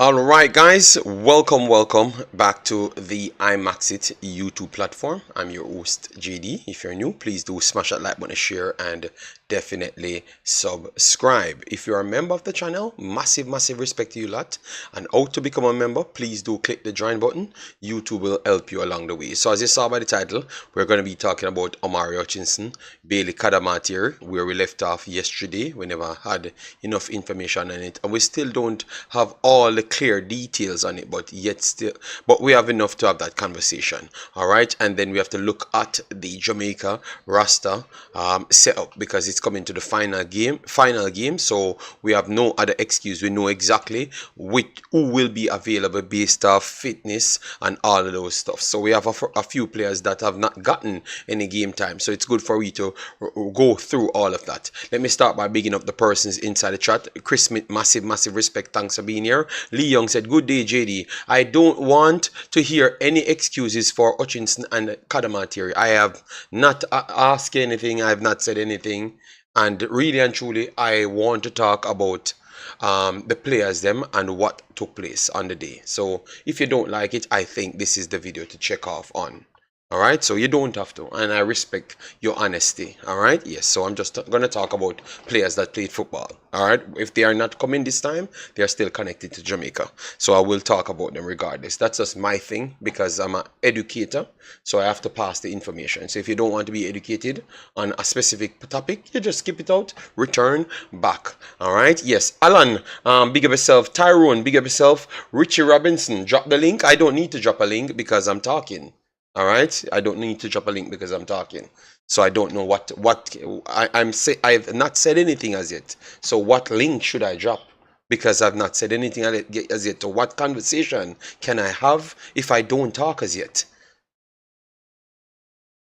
Alright guys, welcome back to the Imaxit YouTube platform. I'm your host JD. If you're new, please do smash that like button, share, and definitely subscribe. If you're a member of the channel, massive respect to you lot. And how to become a member, please do click the join button. YouTube will help you along the way. So as you saw by the title, we're going to be talking about Omari Hutchinson, Bailey Cadamarteri, where we left off yesterday. We never had enough information on it, and we still don't have all the clear details on it, but we have enough to have that conversation. All right, and then we have to look at the Jamaica roster setup, because it's coming to the final game, so we have no other excuse. We know exactly who will be available based off fitness and all of those stuff. So we have a few players that have not gotten any game time, so it's good for we to go through all of that. Let me start by bigging up the persons inside the chat. Chris Smith, massive respect, thanks for being here. Lee Young said, good day JD, I don't want to hear any excuses for Hutchinson and Cadamarteri. I have not asked anything, I have not said anything, and really and truly I want to talk about the players them and what took place on the day. So if you don't like it, I think this is the video to check off on. Alright, so you don't have to, and I respect your honesty. Alright, yes, so I'm just going to talk about players that played football. Alright, if they are not coming this time, they are still connected to Jamaica, so I will talk about them regardless. That's just my thing, because I'm an educator, so I have to pass the information. So if you don't want to be educated on a specific topic, you just skip it out, return back. Alright, yes, Alan, big up yourself. Tyrone, big up yourself. Richie Robinson, drop the link. I don't need to drop a link because I'm talking. All right, I don't need to drop a link because I'm talking, so I don't know what I've not said anything as yet. So what link should I drop? Because I've not said anything as yet. So what conversation can I have if I don't talk as yet?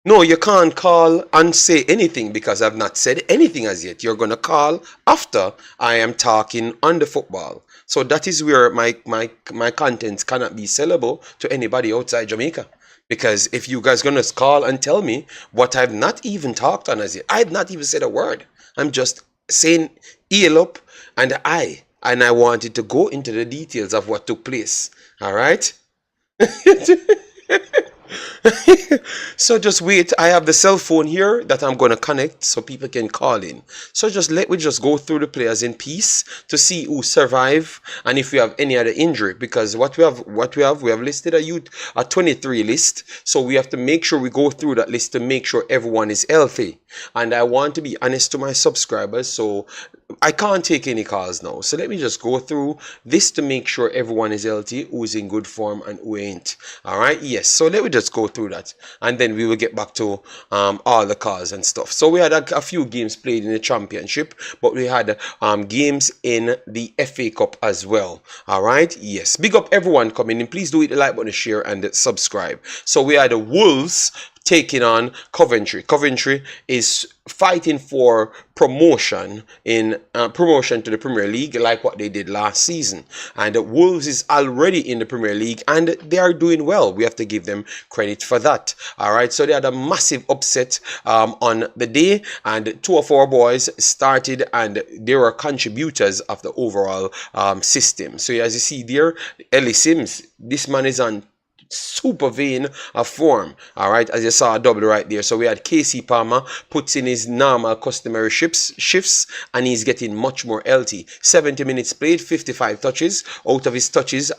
No, you can't call and say anything because I've not said anything as yet. You're gonna call after I am talking on the football. So that is where my contents cannot be sellable to anybody outside Jamaica. Because if you guys gonna call and tell me what I've not even talked on as yet, I've not even said a word. I'm just saying eel up and I wanted to go into the details of what took place. All right. So just wait. I have the cell phone here that I'm going to connect so people can call in. So let me just go through the players in peace to see who survive and if we have any other injury, because we have listed a 23 list, so we have to make sure we go through that list to make sure everyone is healthy. And I want to be honest to my subscribers, so I can't take any calls now. So let me just go through this to make sure everyone is healthy, who's in good form and who ain't. All right, yes, so let me just go through that, and then we will get back to all the calls and stuff. So we had a few games played in the championship, but we had games in the FA Cup as well. All right, yes, big up everyone coming in. Please do hit the like button, share, and subscribe. So we had the Wolves taking on Coventry. Coventry is fighting for promotion to the Premier League, like what they did last season. And the Wolves is already in the Premier League and they are doing well. We have to give them credit for that. All right, so they had a massive upset on the day, and two of our boys started and they were contributors of the overall system. So as you see there, Ellie Sims, this man is on super vein of form. All right, as you saw a double right there. So we had Casey Palmer puts in his normal customary shifts and he's getting much more healthy. 70 minutes played, 55 touches. Out of his touches,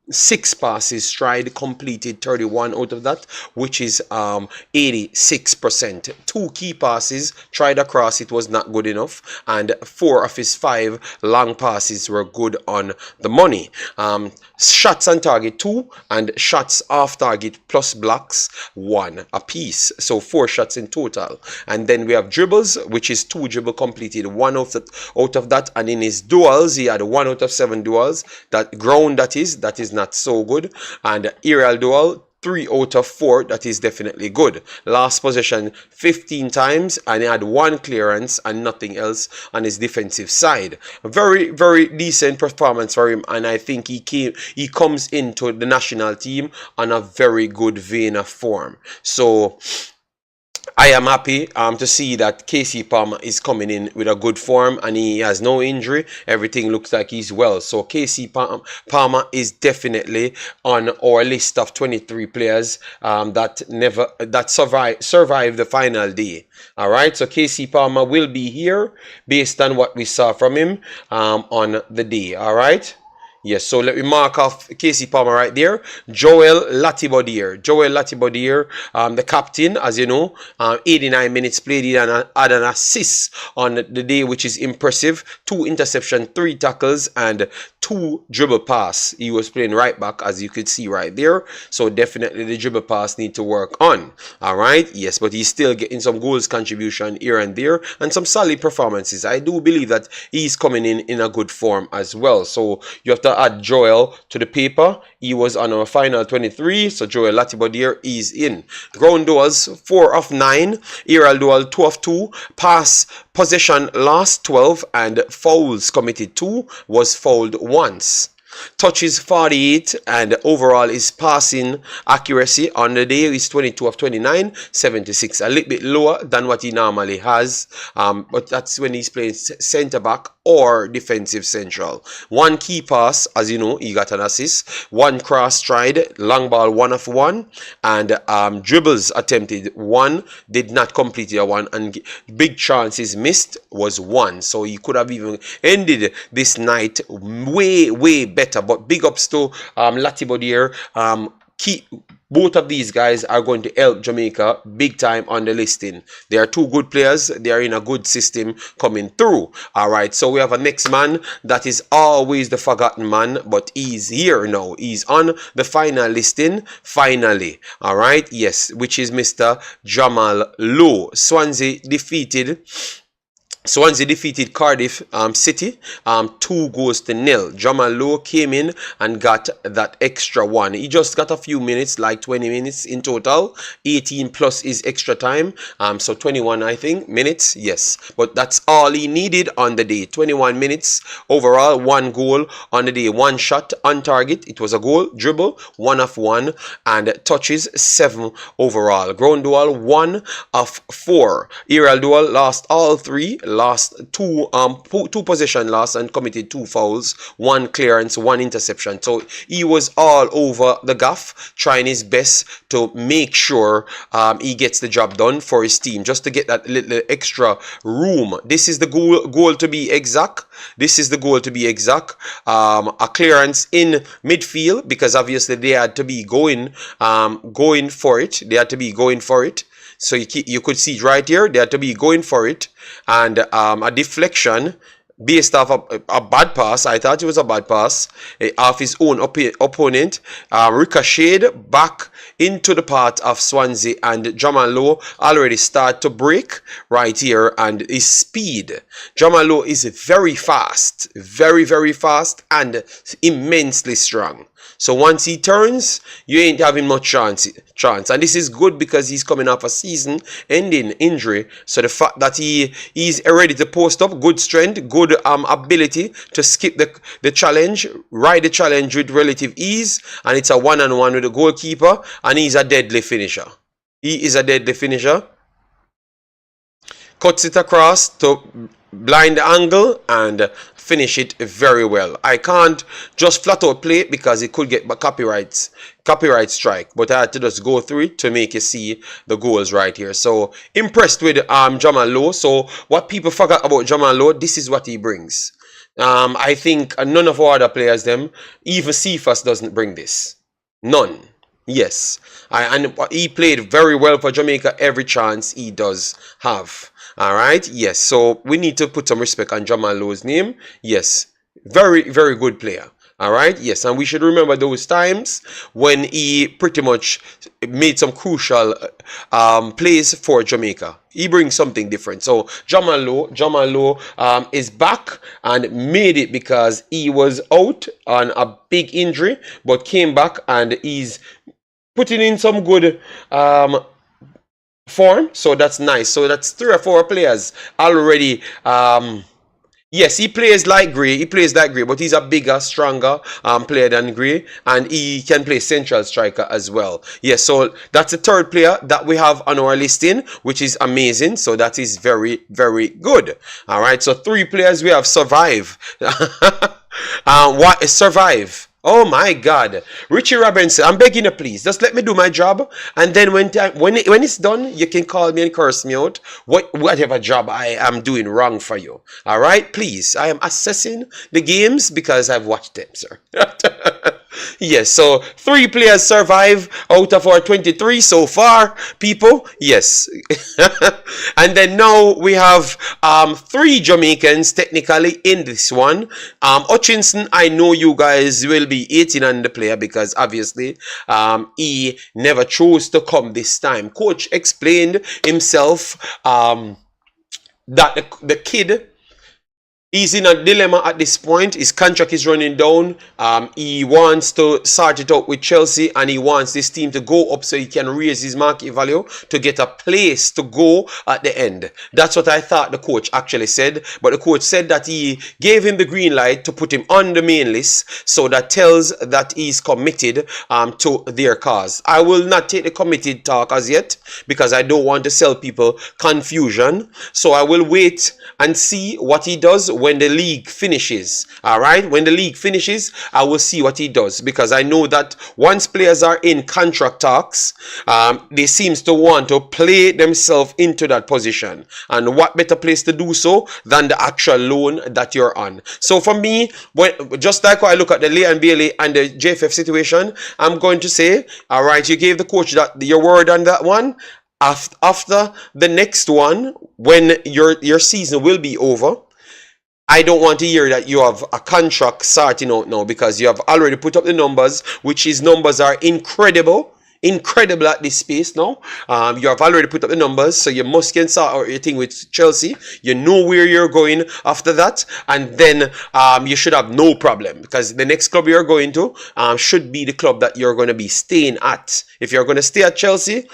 6 passes tried, completed 31 out of that, which is 86%. 2 key passes tried across, it was not good enough, and 4 of his 5 long passes were good on the money. Shots on target 2 and shots off target plus blocks 1 apiece, so 4 shots in total. And then we have dribbles, which is 2 dribble completed, 1 out of that, and in his duels he had 1 out of 7 duels. That ground, that is not so good, and aerial duel 3 out of 4, that is definitely good. Last possession 15 times and he had 1 clearance and nothing else on his defensive side. A very decent performance for him, and I think he comes into the national team on a very good vein of form. So I am happy to see that KC Palmer is coming in with a good form and he has no injury. Everything looks like he's well. So Palmer is definitely on our list of 23 players that survived the final day. All right, so KC Palmer will be here based on what we saw from him on the day. All right. Yes, so let me mark off KC Palmer right there. Joel Latibeaudiere. Joel Latibeaudiere, the captain, as you know, 89 minutes played. He had an assist on the day, which is impressive. 2 interceptions, 3 tackles, and 2 dribble pass. He was playing right back, as you could see right there. So definitely the dribble pass need to work on. All right, yes, but he's still getting some goals contribution here and there and some solid performances. I do believe that he's coming in a good form as well. So you have to add Joel to the paper. He was on our final 23, so Joel Latibeaudiere is in. Ground duels 4 of 9, aerial duel 2 of 2, pass possession last 12, and fouls committed 2, was fouled once. Touches 48, and overall his passing accuracy on the day is 22 of 29, 76. A little bit lower than what he normally has, but that's when he's playing centre back or defensive central. 1 key pass, as you know, he got an assist. 1 cross stride, long ball 1 of 1, and dribbles attempted 1, did not complete a 1, and big chances missed was 1. So he could have even ended this night way better. But big ups to Latibeaudiere. Both of these guys are going to help Jamaica big time on the listing. They are 2 good players. They are in a good system coming through. All right, so we have a next man that is always the forgotten man, but he's here now. He's on the final listing, finally. All right, yes, which is Mr. Jamal Lowe. Swansea defeated Cardiff City 2-0. Jamal Lowe came in and got that extra 1. He just got a few minutes, like 20 minutes in total. 18 plus is extra time. So 21, I think, minutes. Yes. But that's all he needed on the day. 21 minutes overall, 1 goal on the day. 1 shot on target. It was a goal, dribble, 1 of 1. And touches, 7 overall. Ground duel, 1 of 4. Aerial duel, lost all 3. Lost 2 possession loss and committed 2 fouls, 1 clearance, 1 interception. So he was all over the gaff, trying his best to make sure he gets the job done for his team, just to get that little extra room. This is the goal to be exact. This is the goal to be exact. A clearance in midfield, because obviously they had to be going for it. They had to be going for it. So you could see right here, they had to be going for it. And a deflection based off a bad pass. I thought it was a bad pass off his own opponent. Ricocheted back into the path of Swansea, and Jamal Lowe already start to break right here. And his speed, Jamal Lowe is very fast, very fast, and immensely strong. So once he turns, you ain't having much chance. And this is good because he's coming off a season-ending injury. So the fact that he's ready to post up, good strength, good ability to skip the challenge, ride the challenge with relative ease, and it's a one-on-one with the goalkeeper, and he's a deadly finisher. He is a deadly finisher. Cuts it across to blind angle and finish it very well. I can't just flat out play it because it could get copyright strike, but I had to just go through it to make you see the goals right here. So impressed with Jamal Lowe. So what people forgot about Jamal Lowe, this is what he brings. I think none of our other players, them, even Cephas doesn't bring this. None. Yes. And he played very well for Jamaica every chance he does have. All right. Yes. So we need to put some respect on Jamal Lowe's name. Yes. Very good player. All right. Yes. And we should remember those times when he pretty much made some crucial plays for Jamaica. He brings something different. So Jamal Lowe is back and made it because he was out on a big injury, but came back and he's putting in some good form. So that's nice. So that's 3 or 4 players already Yes, he plays like Gray. He plays like Gray, but he's a bigger, stronger player than Gray, and he can play central striker as well. Yes, so that's the third player that we have on our listing, which is amazing. So that is very, very good. All right, so 3 players we have survive. What is survive? Oh my God, Richie Robinson, I'm begging you, please, just let me do my job, and then when it's done, you can call me and curse me out. Whatever job I am doing wrong for you. All right, please. I am assessing the games because I've watched them, sir. Yes, so 3 players survive out of our 23 so far, people. Yes. And then now we have 3 Jamaicans technically in this one. Hutchinson, I know you guys will be 18 on the player because obviously he never chose to come this time. Coach explained himself that the kid, he's in a dilemma at this point. His contract is running down. He wants to sort it out with Chelsea, and he wants this team to go up so he can raise his market value to get a place to go at the end. That's what I thought the coach actually said. But the coach said that he gave him the green light to put him on the main list. So that tells that he's committed to their cause. I will not take the committed talk as yet because I don't want to sell people confusion. So I will wait and see what he does when the league finishes. All right, when the league finishes, I will see what he does, because I know that once players are in contract talks, they seems to want to play themselves into that position, and what better place to do so than the actual loan that you're on. So for me, just like when I look at the Leon Bailey and the JFF situation, I'm going to say, all right, you gave the coach your word on that one. After the next one, when your season will be over, I don't want to hear that you have a contract starting out now, because you have already put up the numbers, which is numbers are incredible at this space now. You have already put up the numbers, so you must can start out your thing with Chelsea. You know where you're going after that, and then you should have no problem, because the next club you're going to should be the club that you're going to be staying at. If you're going to stay at Chelsea,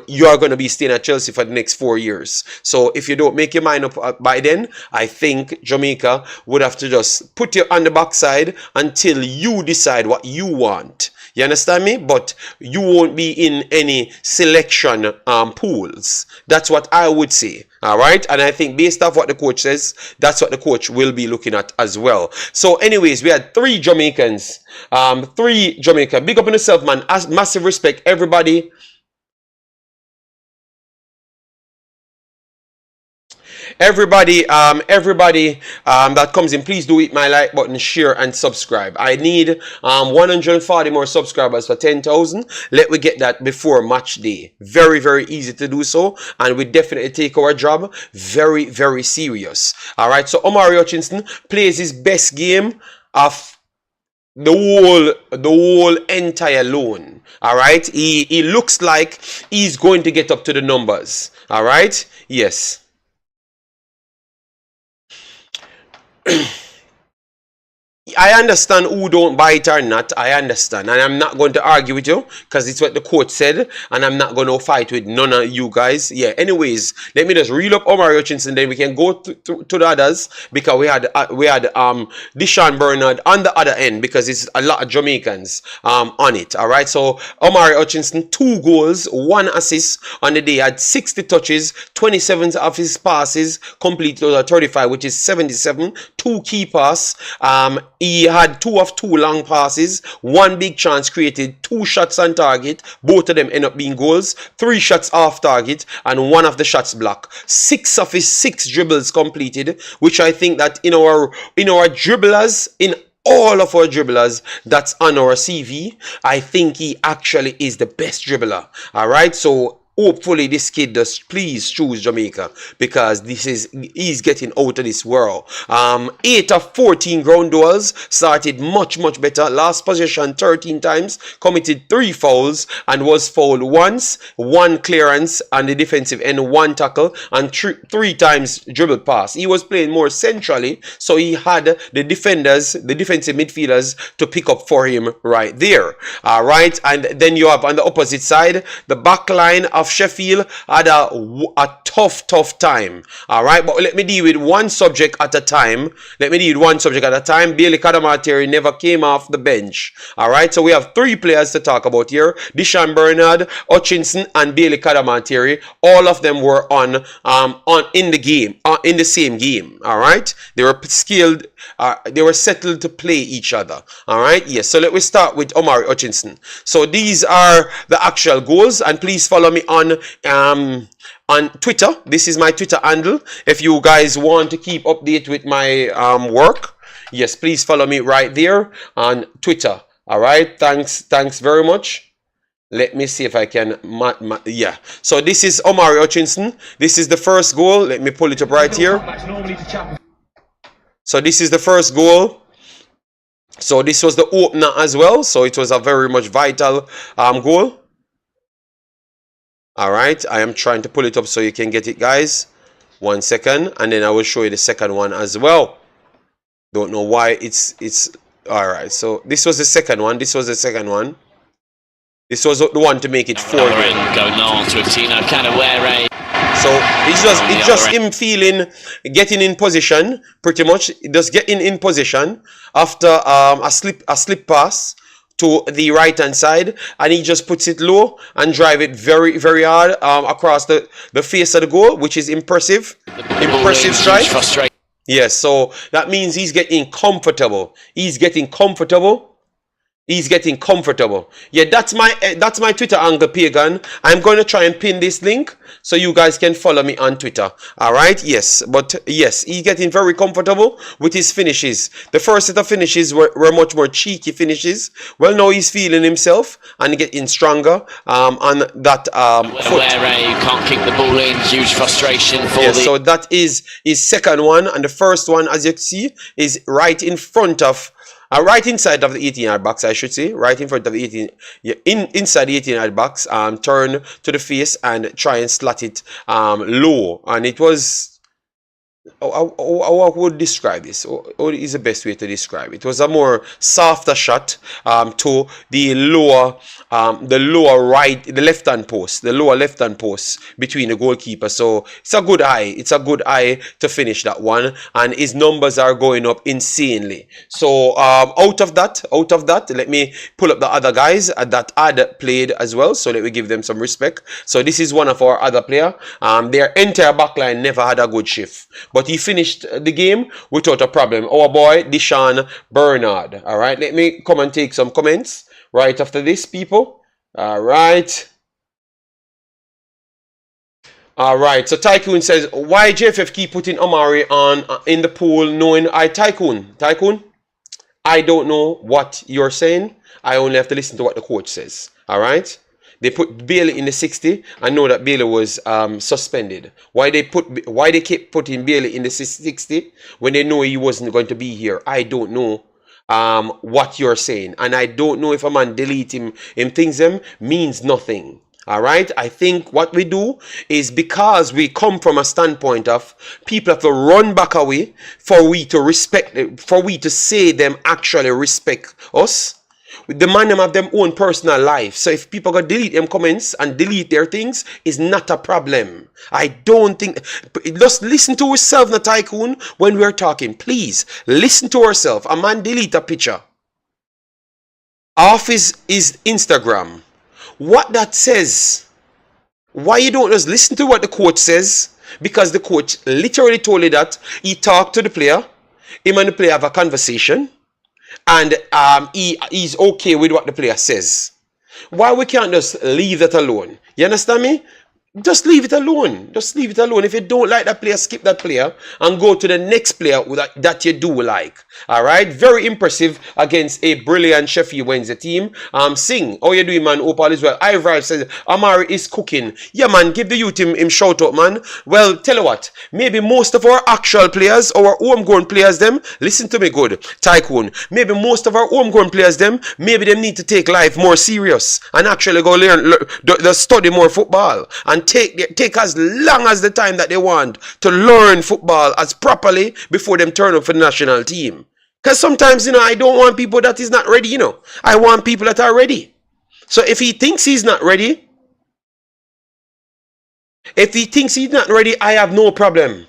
you are going to be staying at Chelsea for the next 4 years. So if you don't make your mind up by then, I think Jamaica would have to just put you on the backside until you decide what you want. You understand me? But you won't be in any selection pools. That's what I would say. All right. And I think based off what the coach says, that's what the coach will be looking at as well. So anyways, we had 3 Jamaicans. 3 Jamaican. Big up on yourself, man. Massive respect, everybody. Everybody that comes in, please do hit my like button, share and subscribe. I need 140 more subscribers for 10,000. Let we get that before match day. Very, very easy to do so, and we definitely take our job very, very serious. All right, so Omari Hutchinson plays his best game of the whole entire loan. All right, he looks like he's going to get up to the numbers. All right, yes. I understand who don't buy it or not. I understand, and I'm not going to argue with you because it's what the coach said, and I'm not going to fight with none of you guys. Yeah. Anyways, let me just reel up Omari Hutchinson, then we can go to the others, because we had Deshaun Bernard on the other end, because it's a lot of Jamaicans on it. All right. So Omari Hutchinson, 2 goals, 1 assist on the day, had 60 touches, 27 of his passes completed over 35, which is 77. 2 key pass. He had 2 of 2 long passes, 1 big chance created, 2 shots on target. Both of them end up being goals. 3 shots off target, and 1 of the shots blocked. 6 of his 6 dribbles completed, which I think that in our dribblers, in all of our dribblers that's on our CV, I think he actually is the best dribbler. All right, so hopefully this kid does please choose Jamaica, because he's getting out of this world. 8 of 14 ground duels, started much better. Last possession 13 times, committed 3 fouls and was fouled once, 1 clearance on the defensive end, 1 tackle, and 3 times dribble pass. He was playing more centrally, so he had the defensive midfielders to pick up for him right there. All right, and then you have on the opposite side the back line of of Sheffield had a tough time. All right, but let me deal with one subject at a time. Bailey Cadamarteri never came off the bench. All right, so we have 3 players to talk about here: Deshaun Bernard, Hutchinson, and Bailey Cadamarteri. All of them were on in the game, in the same game. All right, they were skilled. They were settled to play each other. All right, yes. So let me start with Omari Hutchinson. So these are the actual goals, and please follow me on Twitter. This is my Twitter handle. If you guys want to keep update with my work, yes, please follow me right there on Twitter. All right, thanks very much. Let me see if I can, yeah. So this is Omari Hutchinson. This is the first goal. Let me pull it up right here. So this is the first goal. So this was the opener as well. So it was a very much vital goal. All right, I am trying to pull it up so you can get it, guys. 1 second, and then I will show you the second one as well. Don't know why it's all right. So this was the second one. This was the second one. This was the one to make it 4. Going on to Tino Cadamarteri. So it's just him getting in position, pretty much. Just getting in position after a slip pass to the right hand side, and he just puts it low and drive it very hard across the face of the goal, which is impressive. Impressive strike. Yes, so that means he's getting comfortable. He's getting comfortable. Yeah, that's my Twitter angle, Pagan. I'm going to try and pin this link so you guys can follow me on Twitter. All right, yes, but yes, he's getting very comfortable with his finishes. The first set of finishes were much more cheeky finishes. Well, now he's feeling himself and getting stronger on that foot. You can't kick the ball in. Huge frustration for so that is his second one, and the first one, as you can see, is right in front of. Right inside of the 18-yard box, I should say. Right in front of the 18, inside the 18-yard box. Turn to the face and try and slot it low. And it was. How I would describe this? What is the best way to describe it? It was a more softer shot to the lower right, the left-hand post, the lower left-hand post between the goalkeeper. So it's a good eye. It's a good eye to finish that one, and his numbers are going up insanely. So out of that, let me pull up the other guys that had played as well. So let me give them some respect. So this is one of our other player. Their entire backline never had a good shift, but he finished the game without a problem. Our boy, Deshaun Bernard. All right, let me come and take some comments right after this, people. All right. All right, so Tycoon says, why JFF keep putting Omari on in the pool knowing Tycoon, I don't know what you're saying. I only have to listen to what the coach says. All right. They put Bailey in the 60. I know that Bailey was suspended. Why they kept putting Bailey in the 60 when they know he wasn't going to be here? I don't know what you're saying, and I don't know if a man delete him things them means nothing. All right, I think what we do is, because we come from a standpoint of people have to run back away for we to respect, for we to say them actually respect us. The man them have them own personal life. So if people go delete them comments and delete their things, is not a problem. I don't think. Just listen to yourself, the Tycoon, when we're talking. Please listen to yourself. A man delete a picture off his Instagram. What that says? Why you don't just listen to what the coach says? Because the coach literally told you that he talked to the player. Him and the player have a conversation. And he's okay with what the player says. Why we can't just leave that alone? You understand me? Just leave it alone. Just leave it alone. If you don't like that player, skip that player and go to the next player that you do like. All right. Very impressive against a brilliant Sheffield Wednesday team. Sing. How you doing, man? Hope all is well. Ivar says Omari is cooking. Yeah, man. Give the youth him shout out, man. Well, tell you what. Maybe most of our actual players, our homegrown players, them. Listen to me, good Tycoon. Maybe most of our homegrown players, them. Maybe they need to take life more serious and actually go learn, study more football and take as long as the time that they want to learn football as properly before them turn up for the national team. Because sometimes, I don't want people that is not ready, I want people that are ready. So if he thinks he's not ready, If he thinks he's not ready, I have no problem.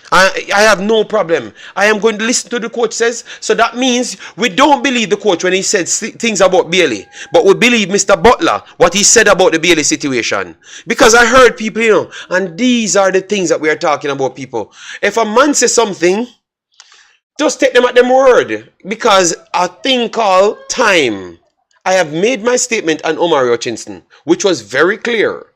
I have no problem. I am going to listen to the coach says. So that means we don't believe the coach when he said things about Bailey, but we believe Mr. Butler, what he said about the Bailey situation. Because I heard people, you know, and these are the things that we are talking about, people. If a man says something, just take them at their word. Because a thing called time. I have made my statement on Omari Hutchinson, which was very clear.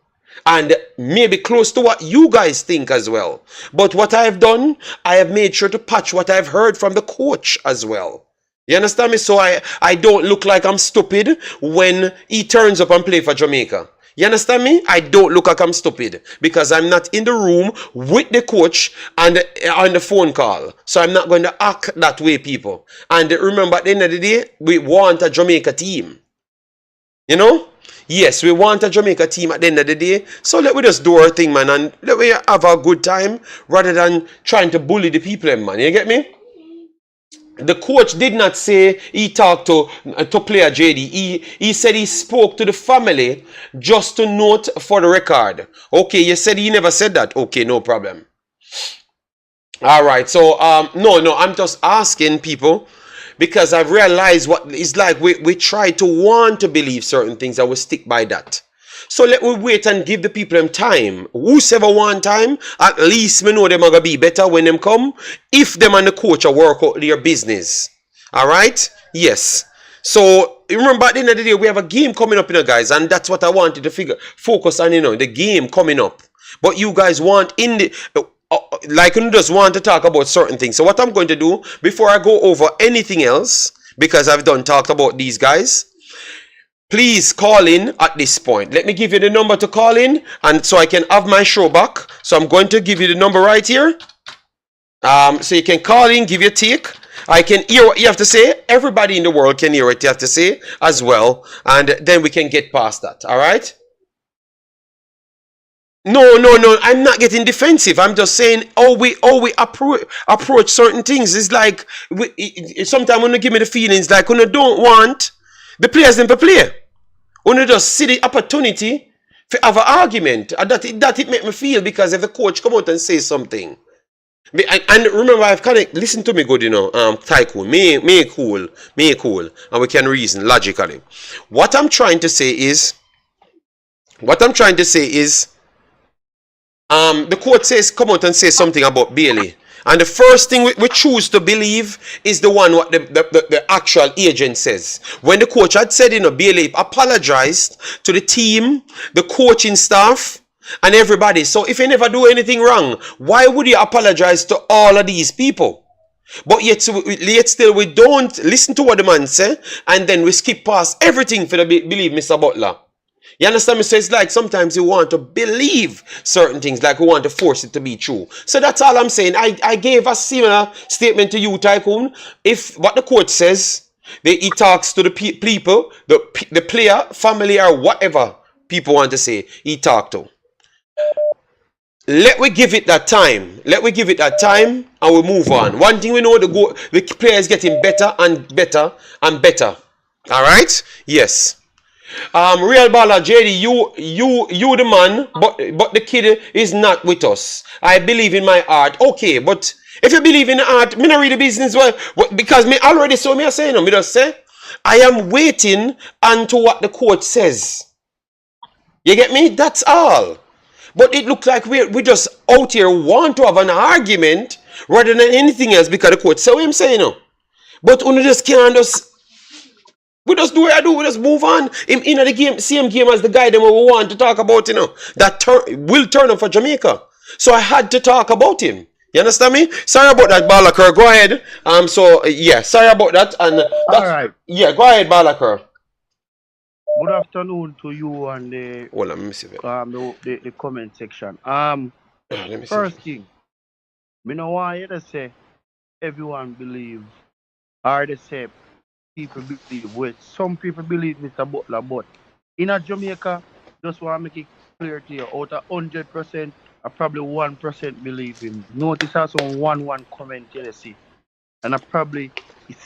And maybe close to what you guys think as well. But what I have done, I have made sure to patch what I've heard from the coach as well. You understand me? So I don't look like I'm stupid when he turns up and play for Jamaica. You understand me? I don't look like I'm stupid because I'm not in the room with the coach and on the phone call. So I'm not going to act that way, people. And remember, at the end of the day, we want a Jamaica team. You know? Yes, we want a Jamaica team at the end of the day. So let we just do our thing, man, and let we have a good time rather than trying to bully the people, man. You get me? The coach did not say he talked to player JD. He said he spoke to the family just to note for the record. Okay, you said he never said that. Okay, no problem. All right, so no, I'm just asking people. Because I've realized what it's like we try to want to believe certain things and we stick by that. So let we wait and give the people them time. Whosoever want time, at least we know them are going to be better when them come. If them and the coach are work out their business. Alright? Yes. So remember at the end of the day we have a game coming up, you know, guys. And that's what I wanted to focus on, you know, the game coming up. But you guys want in the... like you just want to talk about certain things. So what I'm going to do before I go over anything else, because I've done talked about these guys, please call in at this point. Let me give you the number to call in, and so I can have my show back. So I'm going to give you the number right here. So you can call in, give your take. I can hear what you have to say. Everybody in the world can hear what you have to say as well, and then we can get past that. All right. No. I'm not getting defensive. I'm just saying how we approach certain things. It's like sometimes when you give me the feelings like when you don't want the players them to play. When you just see the opportunity to have an argument. And that it make me feel because if the coach come out and say something. And remember, I've kind of listened to me good, you know, Tycoon. Me cool. And we can reason logically. What I'm trying to say is the court says, come out and say something about Bailey. And the first thing we choose to believe is the one what the actual agent says. When the coach had said, you know, Bailey apologized to the team, the coaching staff, and everybody. So if he never do anything wrong, why would he apologize to all of these people? But yet still we don't listen to what the man say, and then we skip past everything for the believe Mr. Butler. You understand me? So it's like sometimes you want to believe certain things, like we want to force it to be true. So that's all I'm saying. I gave a similar statement to you, Tycoon. If what the coach says, he talks to the people, the player, family, or whatever people want to say, he talk to. Let we give it that time. And we move on. One thing we know, the player is getting better and better and better. All right? Yes. Real baller JD, you the man, but the kid is not with us. I believe in my art. Okay, but if you believe in the art, me not read the business well, because me already saw me saying no. Me just say I am waiting unto what the court says. You get me? That's all. But it looks like we just out here want to have an argument rather than anything else because the court say what I'm saying no. But we just can't just. We just do what I do. We just move on. In the game, same game as the guy that we want to talk about, you know, that will turn up for Jamaica. So I had to talk about him. You understand me? Sorry about that, Balakar. Go ahead. So yeah, sorry about that. And all right. Yeah, go ahead, Balakar. Good afternoon to you and the let me see the comment section. Let me first thing, me know why you say everyone believe or they say people believe. Well, some people believe Mr. Butler, but in a Jamaica, just want to make it clear to you, out of 100%, I probably 1% believe him. Notice also 1 comment you see. And I probably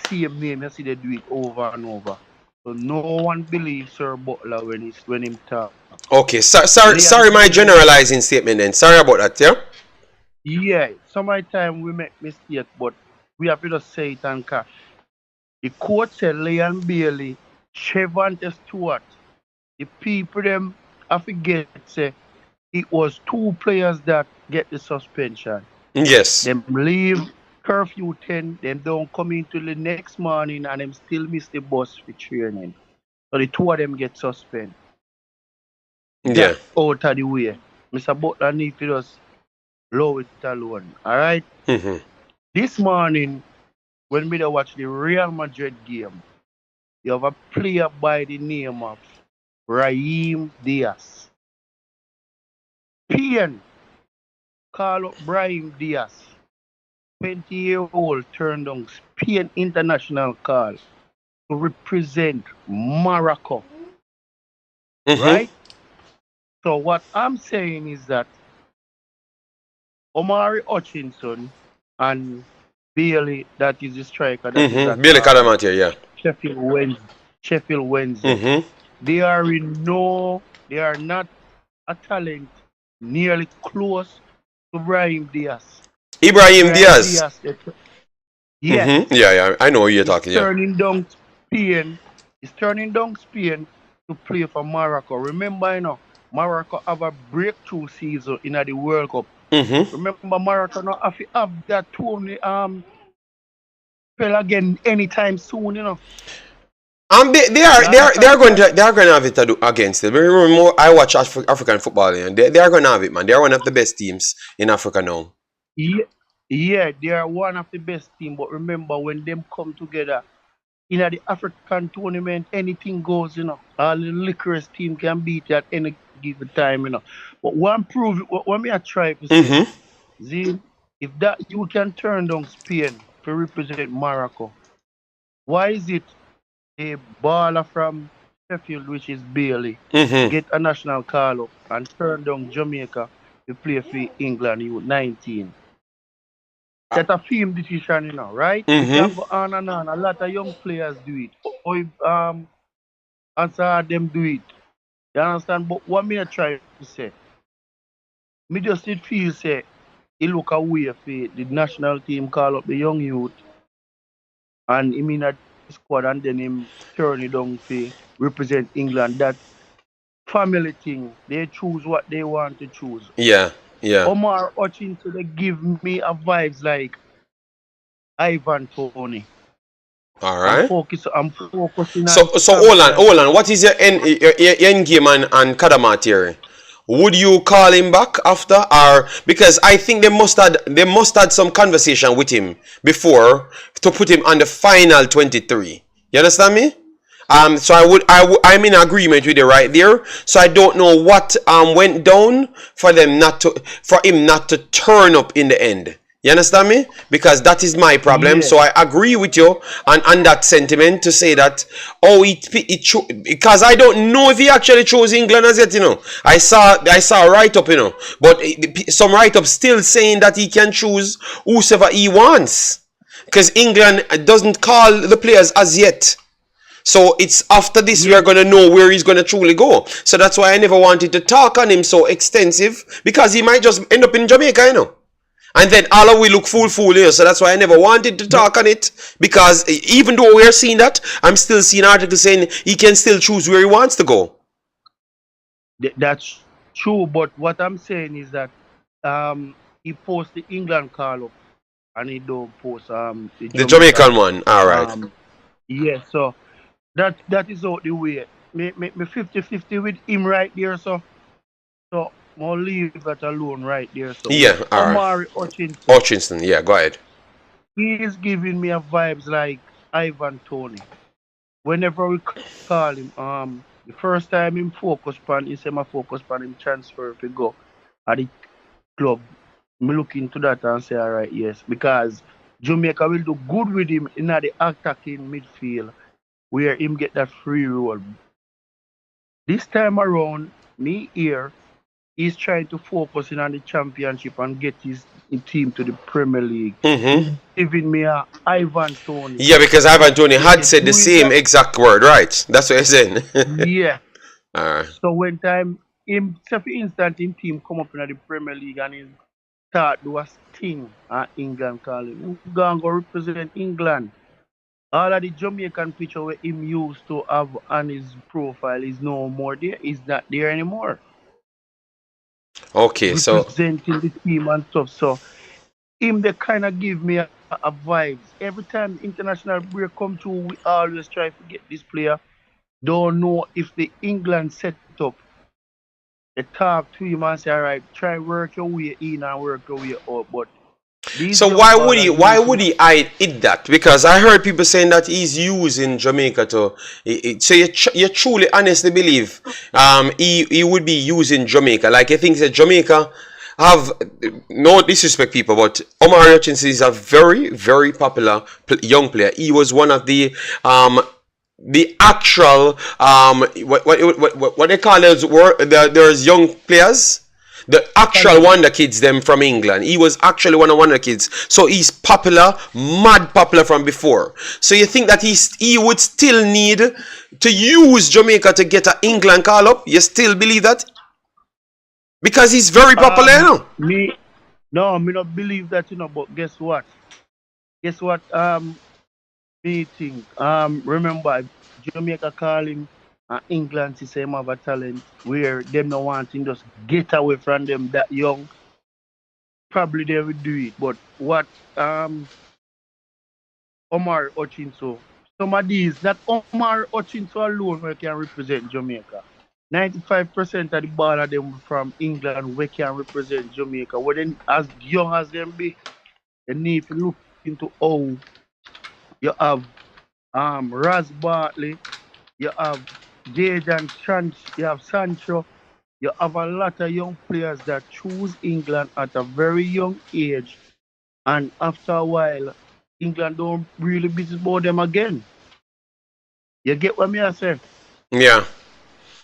see him name, you see they do it over and over. So no one believes Sir Butler when him talk. Okay, Leon sorry, my Bailey, generalizing statement then. Sorry about that, yeah? yeah, sometimes we make mistake, but we have to just say it and cash. The coach said Leon Bailey, Trevante Stewart, the people them I forget say it was two players that get the suspension. Yes. Them leave curfew 10, them don't come into the next morning and them still miss the bus for training. So the two of them get suspended. Yeah. That out of the way. Mr. Butler need to just low it alone. Alright? Mm-hmm. This morning, when we watch the Real Madrid game, you have a player by the name of Brahim Diaz. PN call up Brahim Diaz. 20-year-old turned on Spain international call to represent Morocco. Mm-hmm. Right? So what I'm saying is that Omari Hutchinson and Bailey, that is the striker that is Mm-hmm. at Billy Cadamarteri, yeah. Sheffield Wednesday. Sheffield Wednesday. Mm-hmm. They are not a talent nearly close to Brahim Diaz. Ibrahim Brahim Diaz. Diaz, yes, Mm-hmm. Yeah, yeah. I know who you're is talking, yeah. turning down Spain. Is turning down Spain to play for Morocco. Remember, Morocco have a breakthrough season in the World Cup. Mm-hmm. Remember, Morocco not have that tournament spell again anytime soon. You They are going understand? to have it to do against it. Remember, I watch African football, and they are going to have it, man. They are one of the best teams in Africa now. Yeah, yeah, they are one of the best team. But remember, when them come together in the African tournament, anything goes. All the licorice team can beat you at any given time. But what me I try to say, Mm-hmm. see, if that you can turn down Spain to represent Morocco, why is it a baller from Sheffield, which is Bailey, Mm-hmm. get a national call up and turn down Jamaica to play for England U19? That a film decision, right? We can Mm-hmm. go on and on. A lot of young players do it. Or if answer them do it. You understand? But what me I try to say, me just it feel say he look away for the national team call up the young youth and him in a squad and then him turn it down for represent England. That family thing. They choose what they want to choose. Yeah. Yeah. Omar Hutchinson they give me a vibes like Ivan Tony. All I'm right. focus I'm focusing So on hold on, champion. hold on. What is your end game and Cadamarteri? Would you call him back after, or because I think they must had some conversation with him before to put him on the final 23. You understand me? So I'm in agreement with you right there. So I don't know what went down for him not to turn up in the end. You understand me? Because that is my problem. Yeah, So I agree with you on that sentiment to say that because I don't know if he actually chose England as yet. I saw a write up, but some write up still saying that he can choose whoever he wants because England doesn't call the players as yet. So it's after this we yeah, are going to know where he's going to truly go. So that's why I never wanted to talk on him so extensive because he might just end up in Jamaica. And then Allah will look fool. So that's why I never wanted to but talk on it because even though we are seeing that, I'm still seeing articles saying he can still choose where he wants to go. that's true. But what I'm saying is that he post the England call up and he don't post the The Jamaican Jamaican one, all right. um yeah. So that is out the way. Me 50-50 with him right there. So I'll leave that alone right there. So with Yeah, all right. Omari Hutchinson, Hutchinson, yeah, go ahead. he is giving me a vibes like Ivan Tony. Whenever we call him, the first time him focus pan, he say my focus pan him transfer if he go at the club. Me look into that and say, all right, yes, because Jamaica will do good with him in the attacking midfield where him get that free role. This time around, me here, he's trying to focus in on the championship and get his team to the Premier League. Mm-hmm. He's giving me a Ivan Tony. Yeah, because Ivan Tony If had you're said the doing same that, exact word, right? That's what he's saying. yeah. Alright. So when time him, say for instance, him team come up in the Premier League and he start do a sting at England calling, who gonna go represent England? All of the Jamaican picture where him used to have on his profile is no more there. Is not there anymore. Okay, so Representing the team and stuff. So him they kind of give me a vibes. Every time international break come through, we always try to get this player. Don't know if the England set up. They talk to him and say, all right, try work your way in and work your way out. But these so young ballers why need to would he hide that? Because I heard people saying that he's using Jamaica to. So you truly honestly believe he would be using Jamaica, like he thinks that Jamaica have, no disrespect people, but Omari Hutchinson is a very very popular young player. He was one of the actual what they call those there's young players, the actual wonder kids them from England. He was actually one of the kids, so he's popular, mad popular from before. So you think that he would still need to use Jamaica to get an England call up? You still believe that? Because he's very popular, you know? me not believe that, but guess what? Guess what? Me think. Remember Jamaica call him and England to say him have a talent where them no want him just get away from them that young. Probably they will do it. But what Omar Hutchinson, some of these, not Omar Hutchinson alone who can represent Jamaica. 95% of the ball of them from England we can represent Jamaica. Well then as young as them be, they need to look into how you have Raz Bartley, you have Jaden Sancho, you have Sancho, you have a lot of young players that choose England at a very young age, and after a while, England don't really busy about them again. You get what me I say? Yeah.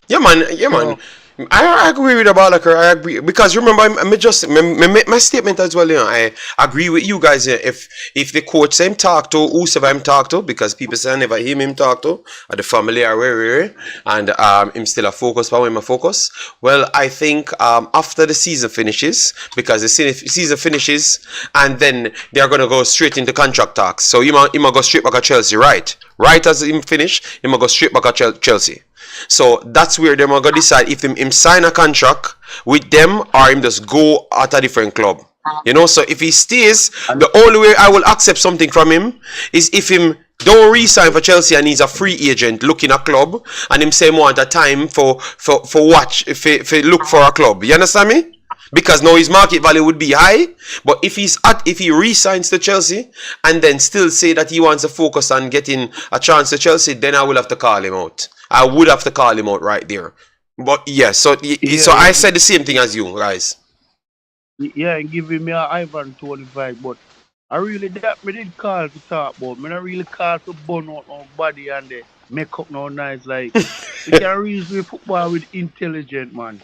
Yeah, man. Yeah, man. So I agree with Abalakar. I agree because remember, I just my statement as well. You know, I agree with you guys. If the coach say him talk to whosoever him talk to, because people say I never hear him talk to, or the family are where, and him still a focus, but him a focus. Well, I think after the season finishes, because the season finishes, and then they are gonna go straight into contract talks. So he might go straight back at Chelsea, right? Right as him finish, he might go straight back at Chelsea. So that's where them are gonna decide if him sign a contract with them or him just go at a different club. You know, so if he stays, the only way I will accept something from him is if him don't re-sign for Chelsea and he's a free agent looking a club and him say want a time for watch for look for a club. You understand me? Because now his market value would be high, but if he re-signs to Chelsea and then still say that he wants to focus on getting a chance to Chelsea, then I will have to call him out. I would have to call him out right there. But yeah, so I said the same thing as you guys. yeah, and giving me a Ivan 25, but I really that me did call to talk about. Me not really call to burn out no body and make up no nice like we can reason football with intelligent man.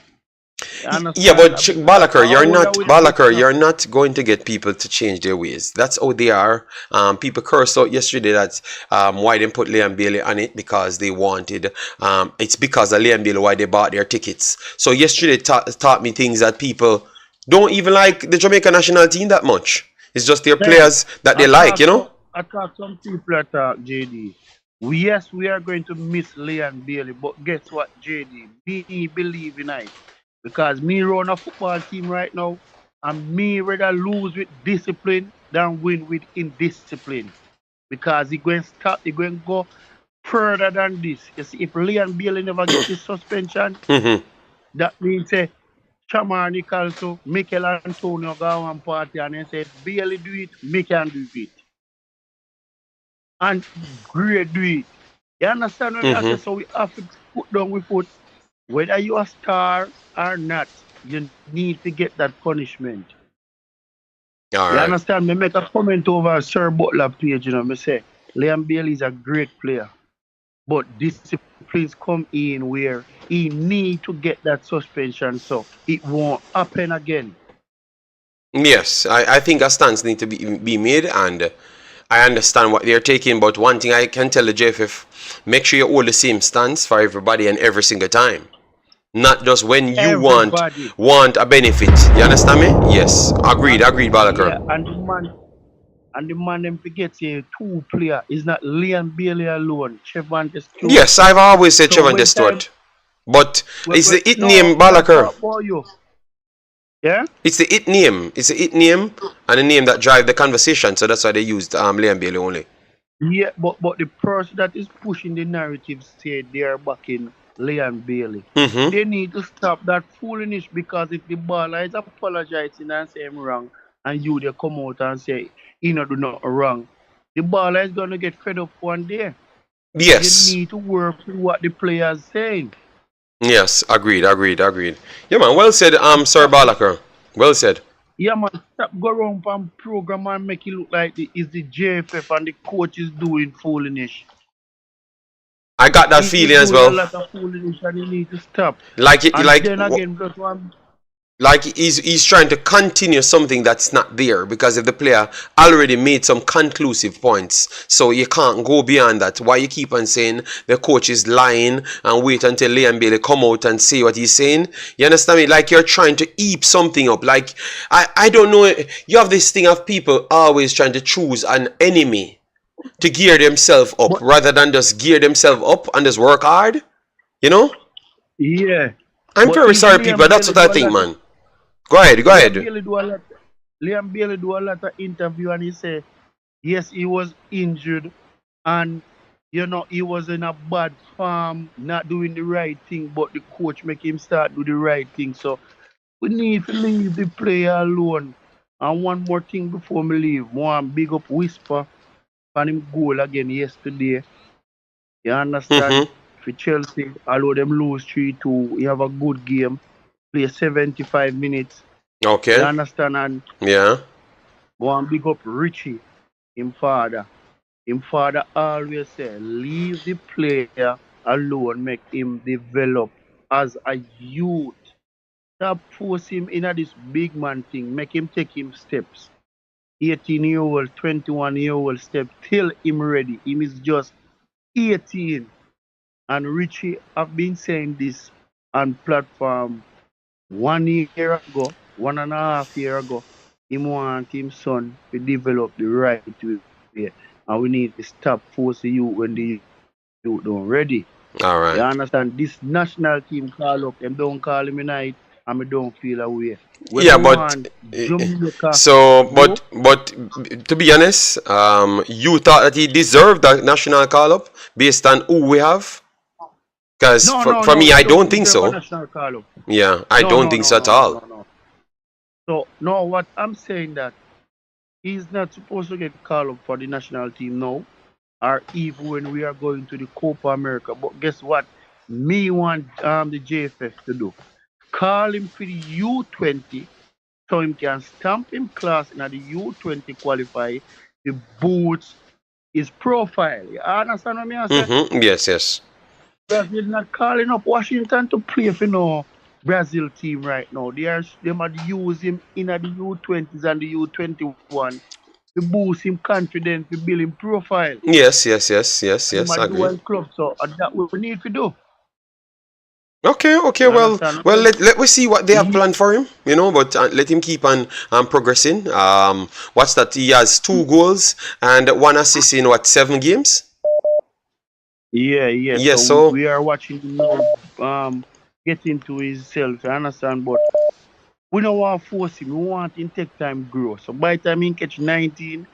You Yeah, understand? but Balakar, No. you're not going to get people to change their ways. That's how they are. People cursed out yesterday that why they put Liam Bailey on it because they wanted. It's because of Liam Bailey why they bought their tickets. So yesterday taught me things that people don't even like the Jamaican national team that much. It's just their Yeah, players that they like, you know. I thought some people attack JD. Yes, we are going to miss Leon Bailey, but guess what, JD? Me believe in it. Because me run a football team right now, and me rather lose with discipline than win with indiscipline. Because he going to go further than this. You see, if Leon Bailey never get this suspension, Mm-hmm. that means Chamar Nicholson, Mikel Antonio go on party and they say, if Bailey do it, me can do it. And great do it. You understand what I say? Mm-hmm. So we have to put down we put, whether you a star or not, you need to get that punishment. All You right. understand? Me make a comment over Sir Butler page, me say, Liam Bailey is a great player. but disciplines come in where he need to get that suspension so it won't happen again. Yes, I think a stance need to be made, and I understand what they're taking, but one thing I can tell the JFF, make sure you hold the same stance for everybody and every single time. Not just when you want Everybody. a benefit. You understand me? Yes. Agreed, Balakar. Yeah, and the man them forget say two player is not Liam Bailey alone, Trevor Stewart. Yes, I've always said So Trevor Stewart. But it's the it no, name Balakar. Yeah? It's the it name. It's the it name and the name that drive the conversation. So that's why they used Liam Bailey only. Yeah, but the person that is pushing the narrative say they are backing Liam Bailey. Mm-hmm. They need to stop that foolishness, because if the baller is apologizing and say I'm wrong, and you they come out and say you know do not wrong, the baller is gonna get fed up one day. Yes. You need to work with what the players saying. Yes, agreed. Yeah, man, well said, Sir Balakar. Well said. Yeah, man, stop go around from program and make it look like it's the JFF and the coach is doing foolishness. I got that feeling as well. A lot of foolishness and you need to stop. Like it, and like then again, just one. Like he's trying to continue something that's not there, because if the player already made some conclusive points, so you can't go beyond that. Why you keep on saying the coach is lying and wait until Liam Bailey come out and say what he's saying? You understand me? Like you're trying to eat something up. Like I don't know. You have this thing of people always trying to choose an enemy to gear themselves up rather than just gear themselves up and just work hard. You know? Yeah. I'm very sorry, people. That's what I think, man. Go ahead. Liam Bailey do a lot of interview and he say, yes, he was injured and, he was in a bad form, not doing the right thing, but the coach make him start do the right thing. So we need to leave the player alone. And one more thing before me leave, one big up Whisper on him goal again yesterday. You understand? For Chelsea, although them lose 3-2, he have a good game. Play 75 minutes. Okay. You understand? And yeah. One big up Richie, him father. Him father always say, leave the player alone, make him develop as a youth. Stop force him in this big man thing, make him take him steps. 18-year-old, 21-year-old step till him ready. Him is just 18. And Richie, I've been saying this on platform 1 year ago, 1.5 years ago. He want his son to develop the right way. And we need to stop forcing you when the youth don't ready. All right. You understand? This national team call up, them don't call him night, and me don't feel away. Yeah, but Jamaica, but to be honest, you thought that he deserved that national call up based on who we have? Because for me, I don't think so. Yeah, I don't think so at all. So, no, what I'm saying that he's not supposed to get called up for the national team now, or even when we are going to the Copa America. But guess what? Me want the JFF to do. Call him for the U20 so him can stamp him class in the U20 qualify, the boots, his profile. You understand what I mean? Yes. Brazil not calling up Washington to play for no Brazil team right now. They might use him in the U20s and the U21 to boost him confidence, to build him profile. Yes. I agree. Club, so that we need to do. Okay. Well, let me see what they have planned for him. But let him keep on progressing. What's that? He has 2 goals and 1 assist in 7 games? Yeah. So we are watching him now, get into himself. I understand, but we don't want to force him. We want him to take time to grow. So by the time he catch 19,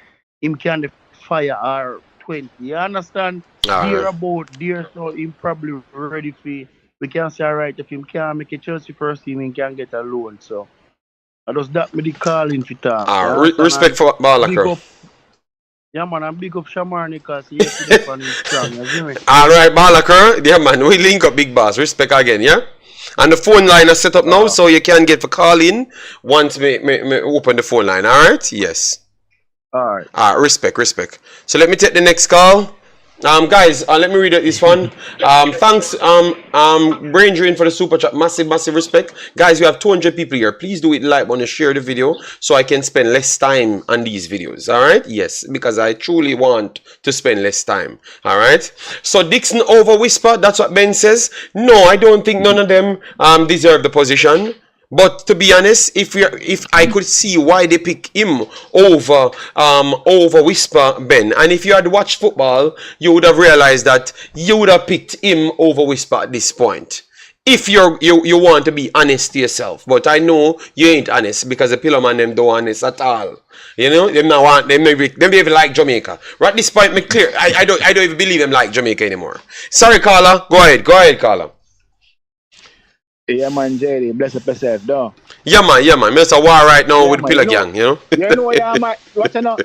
him can fire or 20. You understand? There, so him probably ready for. We can say, all right, if him can't make a Chelsea first team, he can get a loan. So I just that me the calling for talk. Respect for Balakar. Yeah, man, I'm big up Shamarni because he has to be strong. All right, Balakar. Yeah, man, we link up, big boss. Respect again, yeah? And the phone line is set up now, so you can get for calling once me open the phone line, all right? Yes. All right. Respect. So let me take the next call. Guys, let me read out this one. Thanks, Brain Drain for the super chat. Massive, massive respect. Guys, we have 200 people here. Please do it like button, share the video so I can spend less time on these videos. All right? Yes, because I truly want to spend less time. All right? So Dixon over Whisper. That's what Ben says. No, I don't think none of them deserve the position. But to be honest, if I could see why they pick him over Whisper Ben, and if you had watched football, you would have realized that you would have picked him over Whisper at this point. If you want to be honest to yourself, but I know you ain't honest because the pillar man them don't honest at all. You know, them not want them even like Jamaica. Right at this point, me clear. I don't even believe them like Jamaica anymore. Sorry, Carla. Go ahead, Carla. Yeah, man, JD, bless up yourself, though. Yeah, man. There's a war right now with the pillar gang, you know? You know where am I? What you know?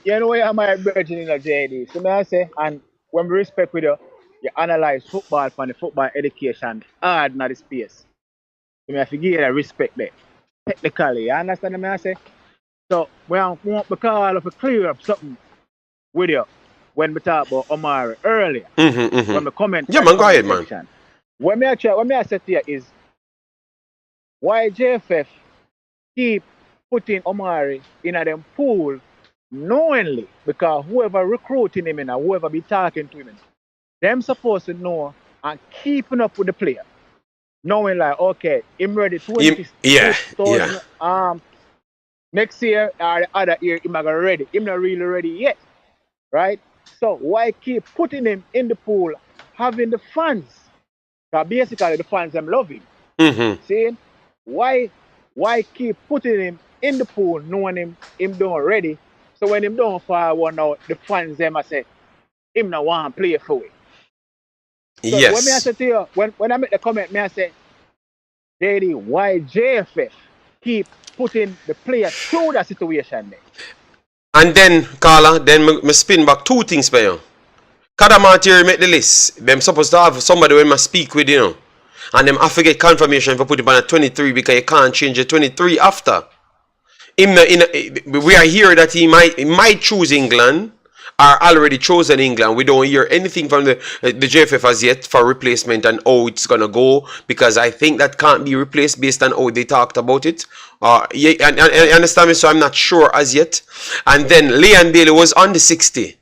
You know where am I virgin in the JD? So, may I say, and when we respect with you analyze football from the football education hard in the space. So, I have to give you that respect there. Technically, you understand what I say? So, we want to call to clear up something with you when we talk about Omari earlier. When we comment. Yeah, man, go ahead, man. What I say to you is, why JFF keep putting Omari in a them pool knowingly, because whoever recruiting him in or whoever be talking to him, them supposed to know and keeping up with the player. Knowing like, okay, him ready 20,000 next year or the other year him not ready. Him not really ready yet. Right? So why keep putting him in the pool, having the fans? Because basically the fans them love him. See? Why keep putting him in the pool knowing him don't ready? So when him don't forward now, the fans them I say, him not want to play for it. So yes. When me I say to you, when I make the comment, me I say, JD, why JFF keep putting the players through that situation there? And then, Carla, me spin back two things for you. Cadamarteri make the list. Them supposed to have somebody when I speak with, you know. And them have to get confirmation if I put him on a 23 because you can't change the 23 after. We are here that he might choose England or already chosen England. We don't hear anything from the JFF as yet for replacement and how it's gonna go, because I think that can't be replaced based on how they talked about it. Yeah, and understand me, so I'm not sure as yet. And then Leon Bailey was on the 60.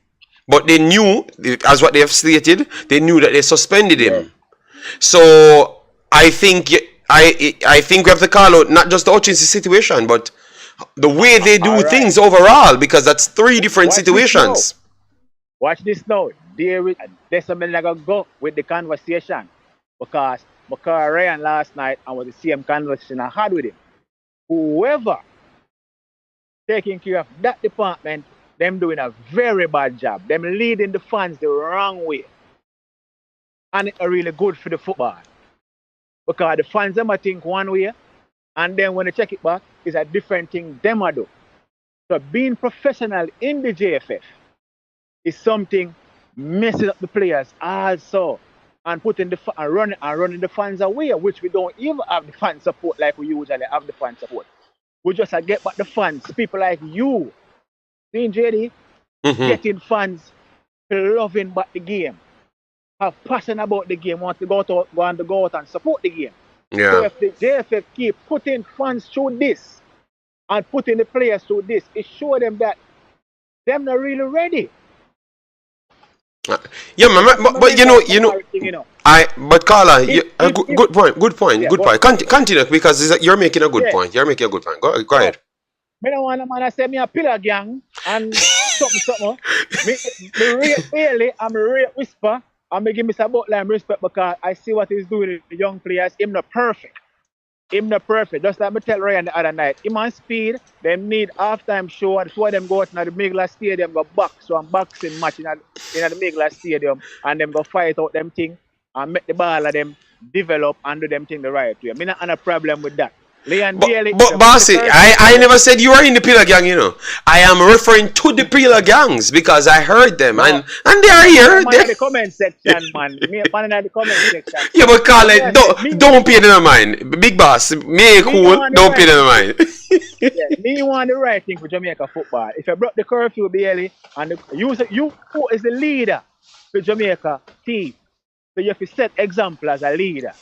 But they knew, as what they have stated, they knew that they suspended him. Yeah. So I think we have to call out not just the Hutchinson situation, but the way they do things overall, because that's three different situations. Watch this now. There's something I gotta go with the conversation, because Ryan last night and was the same conversation I had with him. Whoever taking care of that department, them doing a very bad job. Them leading the fans the wrong way. And it's really good for the football. Because the fans them I think one way, and then when they check it back, it's a different thing them I do. So being professional in the JFF is something messing up the players also, and putting the running the fans away, which we don't even have the fan support like we usually have the fan support. We just get back the fans, people like you. Seeing JD, getting fans loving back the game, have passion about the game, want to go out and support the game. Yeah. So if the JFF keep putting fans through this and putting the players through this, it shows them that them not really ready. Yeah, man, but you know. But Carla, good point. Yeah, good point. Continue, because you're making a good point. You're making a good point. Go ahead. Me don't want a man to say me a pillar gang and something. Me really, I'm a real whisper. I'm going to give Mr. Butler respect because I see what he's doing with the young players. Him not perfect. Just like I tell Ryan the other night. Him on speed, them need halftime show, and two of them go out in the Migla Stadium, go box, so I'm boxing match in the Migla Stadium, and them go fight out them thing and make the ball of them develop and do them thing the right way. Me not have a problem with that. But Bossy, I never said you were in the pillar gang, you know. I am referring to the pillar gangs because I heard them, and they are here. Man in the comment section, man. Me man in the comment section. Yeah, but Carl, don't pay them no mind. Big boss, me cool, don't pay them no mind. Yeah, me want the right thing for Jamaica football. If I broke the curfew, Bailey, and you is the leader for Jamaica team. So you have to set example as a leader.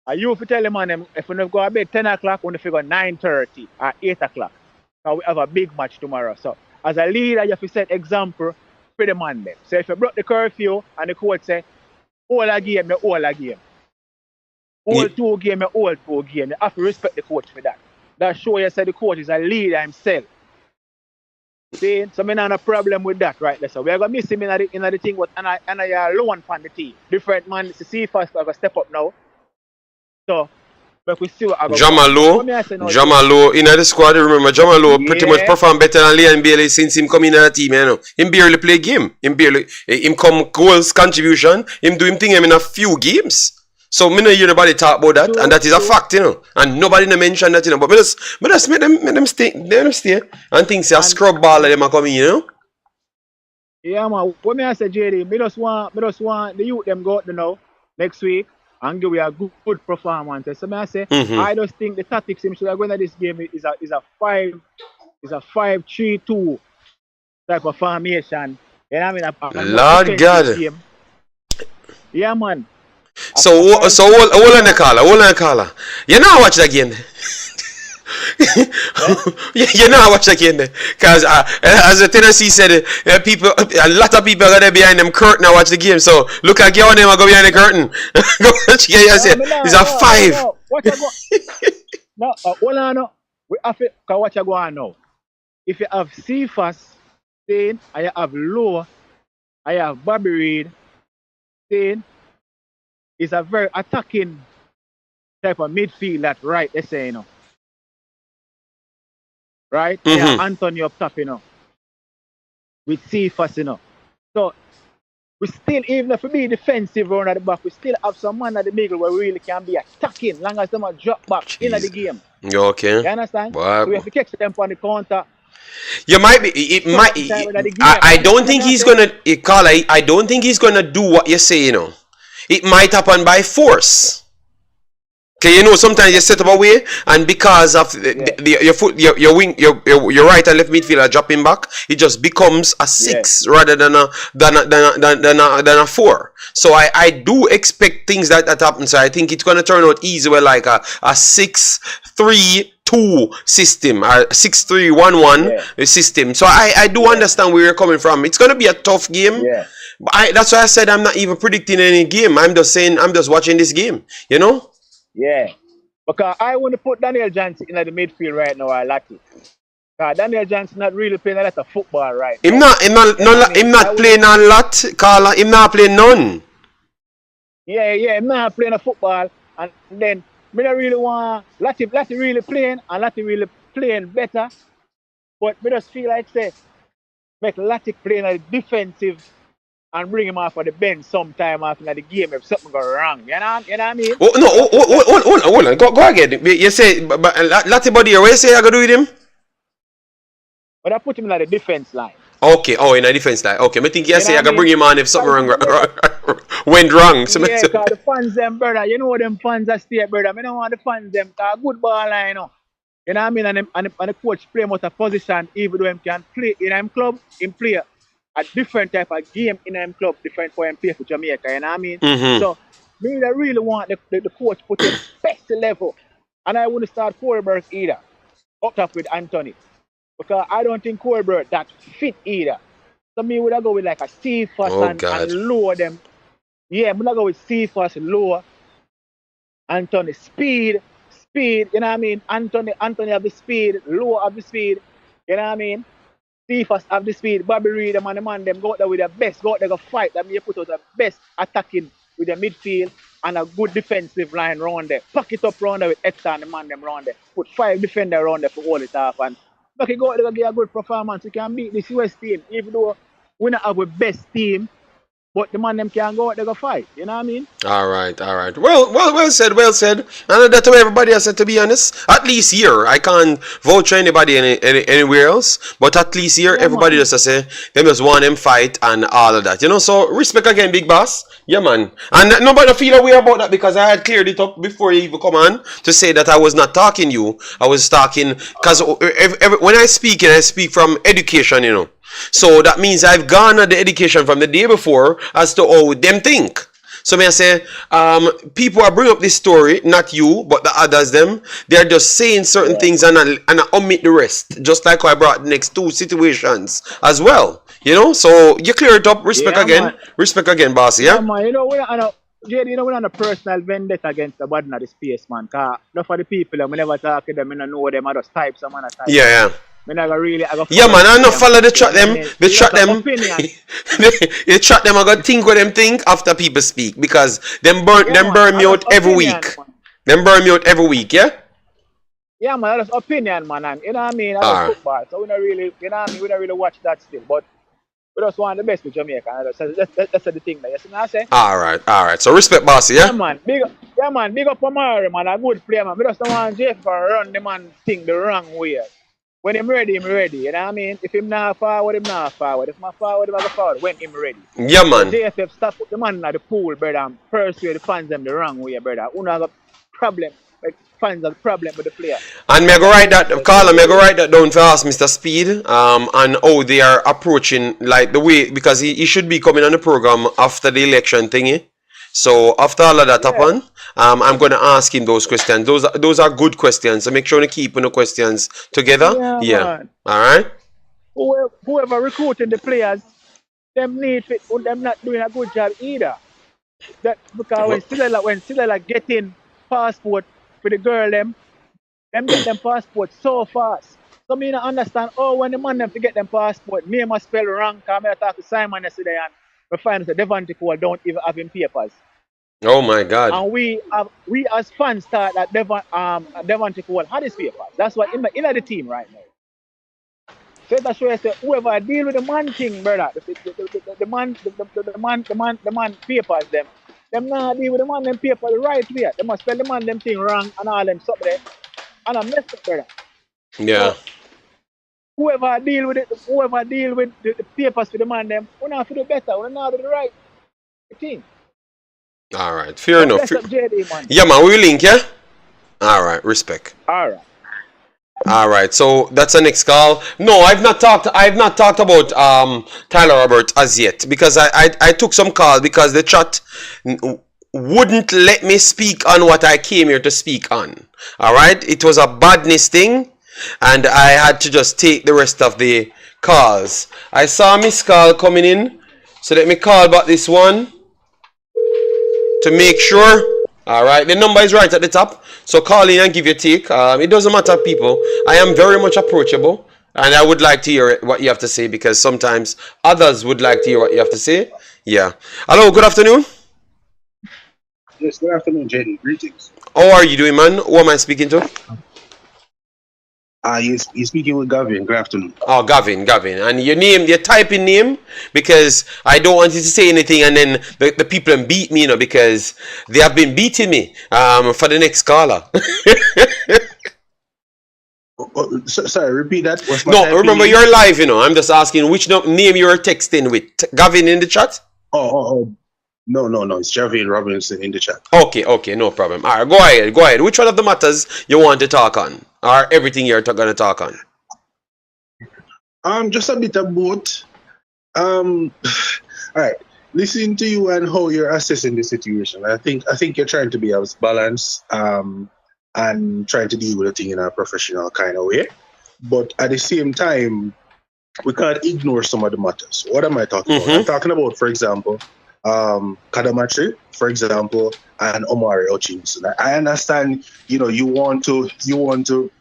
And you have to tell them, man, if we go to bed 10 o'clock, we have to go 9:30 or 8 o'clock. Because we have a big match tomorrow. So as a leader, you have to set example for the man them. So if you broke the curfew and the coach say, all a game, me all a game. All 2 game, me all 2 game. You have to respect the coach for that. That show you say the coach is a leader himself. See? So I have a problem with that right there. So we're going to miss him in the thing, but and I alone from the team. Different man, see first going to step up now. So, but we see what I got. Jamal Lowe in the squad. Remember, Jamal Lowe pretty much performed better than Leon Bailey since him coming in the team. You know, him barely play game. Him come goals contribution. Him do him thing in a few games. So me no hear nobody talk about that, and that is a fact, you know. And nobody no mention that, you know. But me just make them stay, and think say a scrub ball of them are coming, you know. Yeah, man. What me I say, JD, me just want the youth them go out there now next week and give we a good performance. So me I say, I just think the tactics him should have going to this game is a 5-3-2 type of formation. You know what I mean? Lord God. Game. Yeah, man. So hold on the caller. You know watch that game. You know watch that game because as the Tennessee said, a lot of people are gonna be behind them curtain and watch the game. So look at your name and go behind the curtain. It's a 5. No, hold on. We have to watch go on now. If you have Cephas, then I have Lowe, I have Bobby Reed, then it's a very attacking type of midfield that right, they say, you know. Right? Yeah, Anthony up top, you know. With Cephas, you know. So we still, even if we be defensive around at the back, we still have some man at the middle where we really can be attacking, long as them are drop back in the game. Okay. You understand? Wow. So we have to catch them on the counter. You might be. It might. I don't think he's gonna. I don't think he's gonna do what you say. You know, it might happen by force. Okay, you know, sometimes you set up a way, and because of your foot, your wing, your right and left midfielder dropping back, it just becomes a 6 rather than a 4. So I do expect things that happen. So I think it's gonna turn out easy, well, like a 6-3-2 system or 6-3-1-1 system. So I do understand where you're coming from. It's gonna be a tough game. Yeah. But that's why I said I'm not even predicting any game. I'm just saying I'm just watching this game. You know. Yeah, because I want to put Daniel Johnson in the midfield right now, I like it. Because Daniel Johnson not really playing a lot of football right now. Him not playing a lot, Carla. Him not playing none. Yeah, him not playing a football. And then, me don't really want Lati really playing, and Lati really playing better. But me just feel like, say, make Lati playing a defensive and bring him off of the bench sometime after the game if something go wrong. You know what I mean? Oh, no, hold on. Go again. You say, but Latibeaudiere, what you say I go do with him? But I put him in the defense line. Okay, in a defense line. Okay, I think you say I can bring him on if something went wrong. So yeah, because the fans them, brother, you know them fans are stay, brother. I don't want the fans them, because good ball line, you know. You know what I mean? And the coach play him out of position, even though he can play in him club, him play a different type of game in him club, different for him play for Jamaica, you know what I mean? So, me I really want the coach put him best level. And I wouldn't start Kohlberg either, up top with Anthony. Because I don't think Kohlberg that fit either. So me would I go with like a Cephas and Lowe them. Yeah, I'm gonna go with Cephas, Lowe, Anthony, speed, you know what I mean? Anthony have the speed, Lowe have the speed, you know what I mean? Cephas have the speed, Bobby Reed and the man them go out there with the best, go out there go fight. That means you put out the best attacking with the midfield and a good defensive line round there. Pack it up round there with Hector and the man them round there. Put 5 defenders around there for all it off and okay, go out there and get a good performance. We can beat this US team, even though we not have the best team. But the man them can go out there go fight. You know what I mean? All right. Well said. And that's what everybody has said, to be honest. At least here, I can't vouch for anybody anywhere else. But at least here, everybody just say them just want them fight and all of that. You know, so respect again, big boss. Yeah, man. And nobody feel away about that because I had cleared it up before you even come on to say that I was not talking you. I was talking because when I speak from education, you know. So that means I've garnered the education from the day before as to how them think. So may I say, people are bring up this story, not you, but the others them. They're just saying certain things and I omit the rest. Just like I brought the next two situations as well. You know, so you clear it up. Respect again. Man. Respect again, boss. Yeah, man. You know, we're on a personal vendetta against the button of the space, man. Cause not for the people, we never talk to them, I don't know them, I just type some type. Yeah. I man, I not follow the chat them. They chat them. They chat them. I got think what them think after people speak because them burn me out every week. Them burn me out every week, yeah. Yeah, man, that's opinion, man. And you know what I mean? That's football, so we don't really, you know what I mean? We don't really watch that still, but we just want the best with Jamaica. That's the thing that you see what I say. All right. So respect, bossy, yeah. Big up Omari, man. A good player, man. We just don't want Jeff to run the man thing the wrong way. When him ready, you know what I mean? If him not forward, him not forward. If my forward, him go forward. When him ready. Yeah, man. So JFF stop put the man at the pool, brother, and persuade the fans them the wrong way, brother. Who have a problem? Like fans have a problem with the player. And me go write that, Carla, me go write that down for us, Mr. Speed, and how they are approaching, like the way, because he should be coming on the program after the election thingy. So after all of that happen, I'm going to ask him those questions. Those are good questions. So make sure to keep the questions together. Yeah. All right. Whoever recruiting the players, them need it. Them not doing a good job either. That because when Sidela getting passport for the girl, them get them passport so fast. So me not understand. Oh, when the man them to get them passport, name must spell wrong. Cause I talk to Simon yesterday and we find that Devante Cole don't even have him papers. Oh my God! And we as fans thought that Devante Cole had his papers. That's what in the team right now. So that's why I say whoever deal with the man thing, brother, the man papers them not deal with the man them paper the right way. They must spell the man them thing wrong and all them stuff there. And I messed up, brother. Yeah. So, whoever deal with the papers for the man them, we not to do better, we not do the right thing. All right, fair enough. JD, man. Yeah, man, we link, yeah. All right, respect. All right. So that's the next call. No, I've not talked about Tyler Robert as yet because I took some call because the chat wouldn't let me speak on what I came here to speak on. All right, it was a badness thing. And I had to just take the rest of the calls. I saw a missed call coming in. So let me call back this one to make sure. Alright, the number is right at the top. So call in and give your take. It doesn't matter, people. I am very much approachable. And I would like to hear what you have to say because sometimes others would like to hear what you have to say. Yeah. Hello, good afternoon. Yes, good afternoon, JD. Greetings. How are you doing, man? Who am I speaking to? You're speaking with Gavin. Good afternoon. Oh, Gavin. And your typing name, because I don't want you to say anything and then the people beat me, because they have been beating me for the next caller. Sorry, repeat that. No, remember you're live, I'm just asking which name you're texting with. Gavin in the chat? Oh. No. It's Javier Robinson in the chat. Okay, no problem. All right, go ahead. Which one of the matters you want to talk on? Or everything you're going to talk on? Just a bit of both. All right. Listening to you and how you're assessing the situation, I think you're trying to be as balanced and trying to deal with the thing in a professional kind of way. But at the same time, we can't ignore some of the matters. What am I talking about? I'm talking about, for example, Cadamarteri, for example, and Omari Hutchinson. I understand, you want to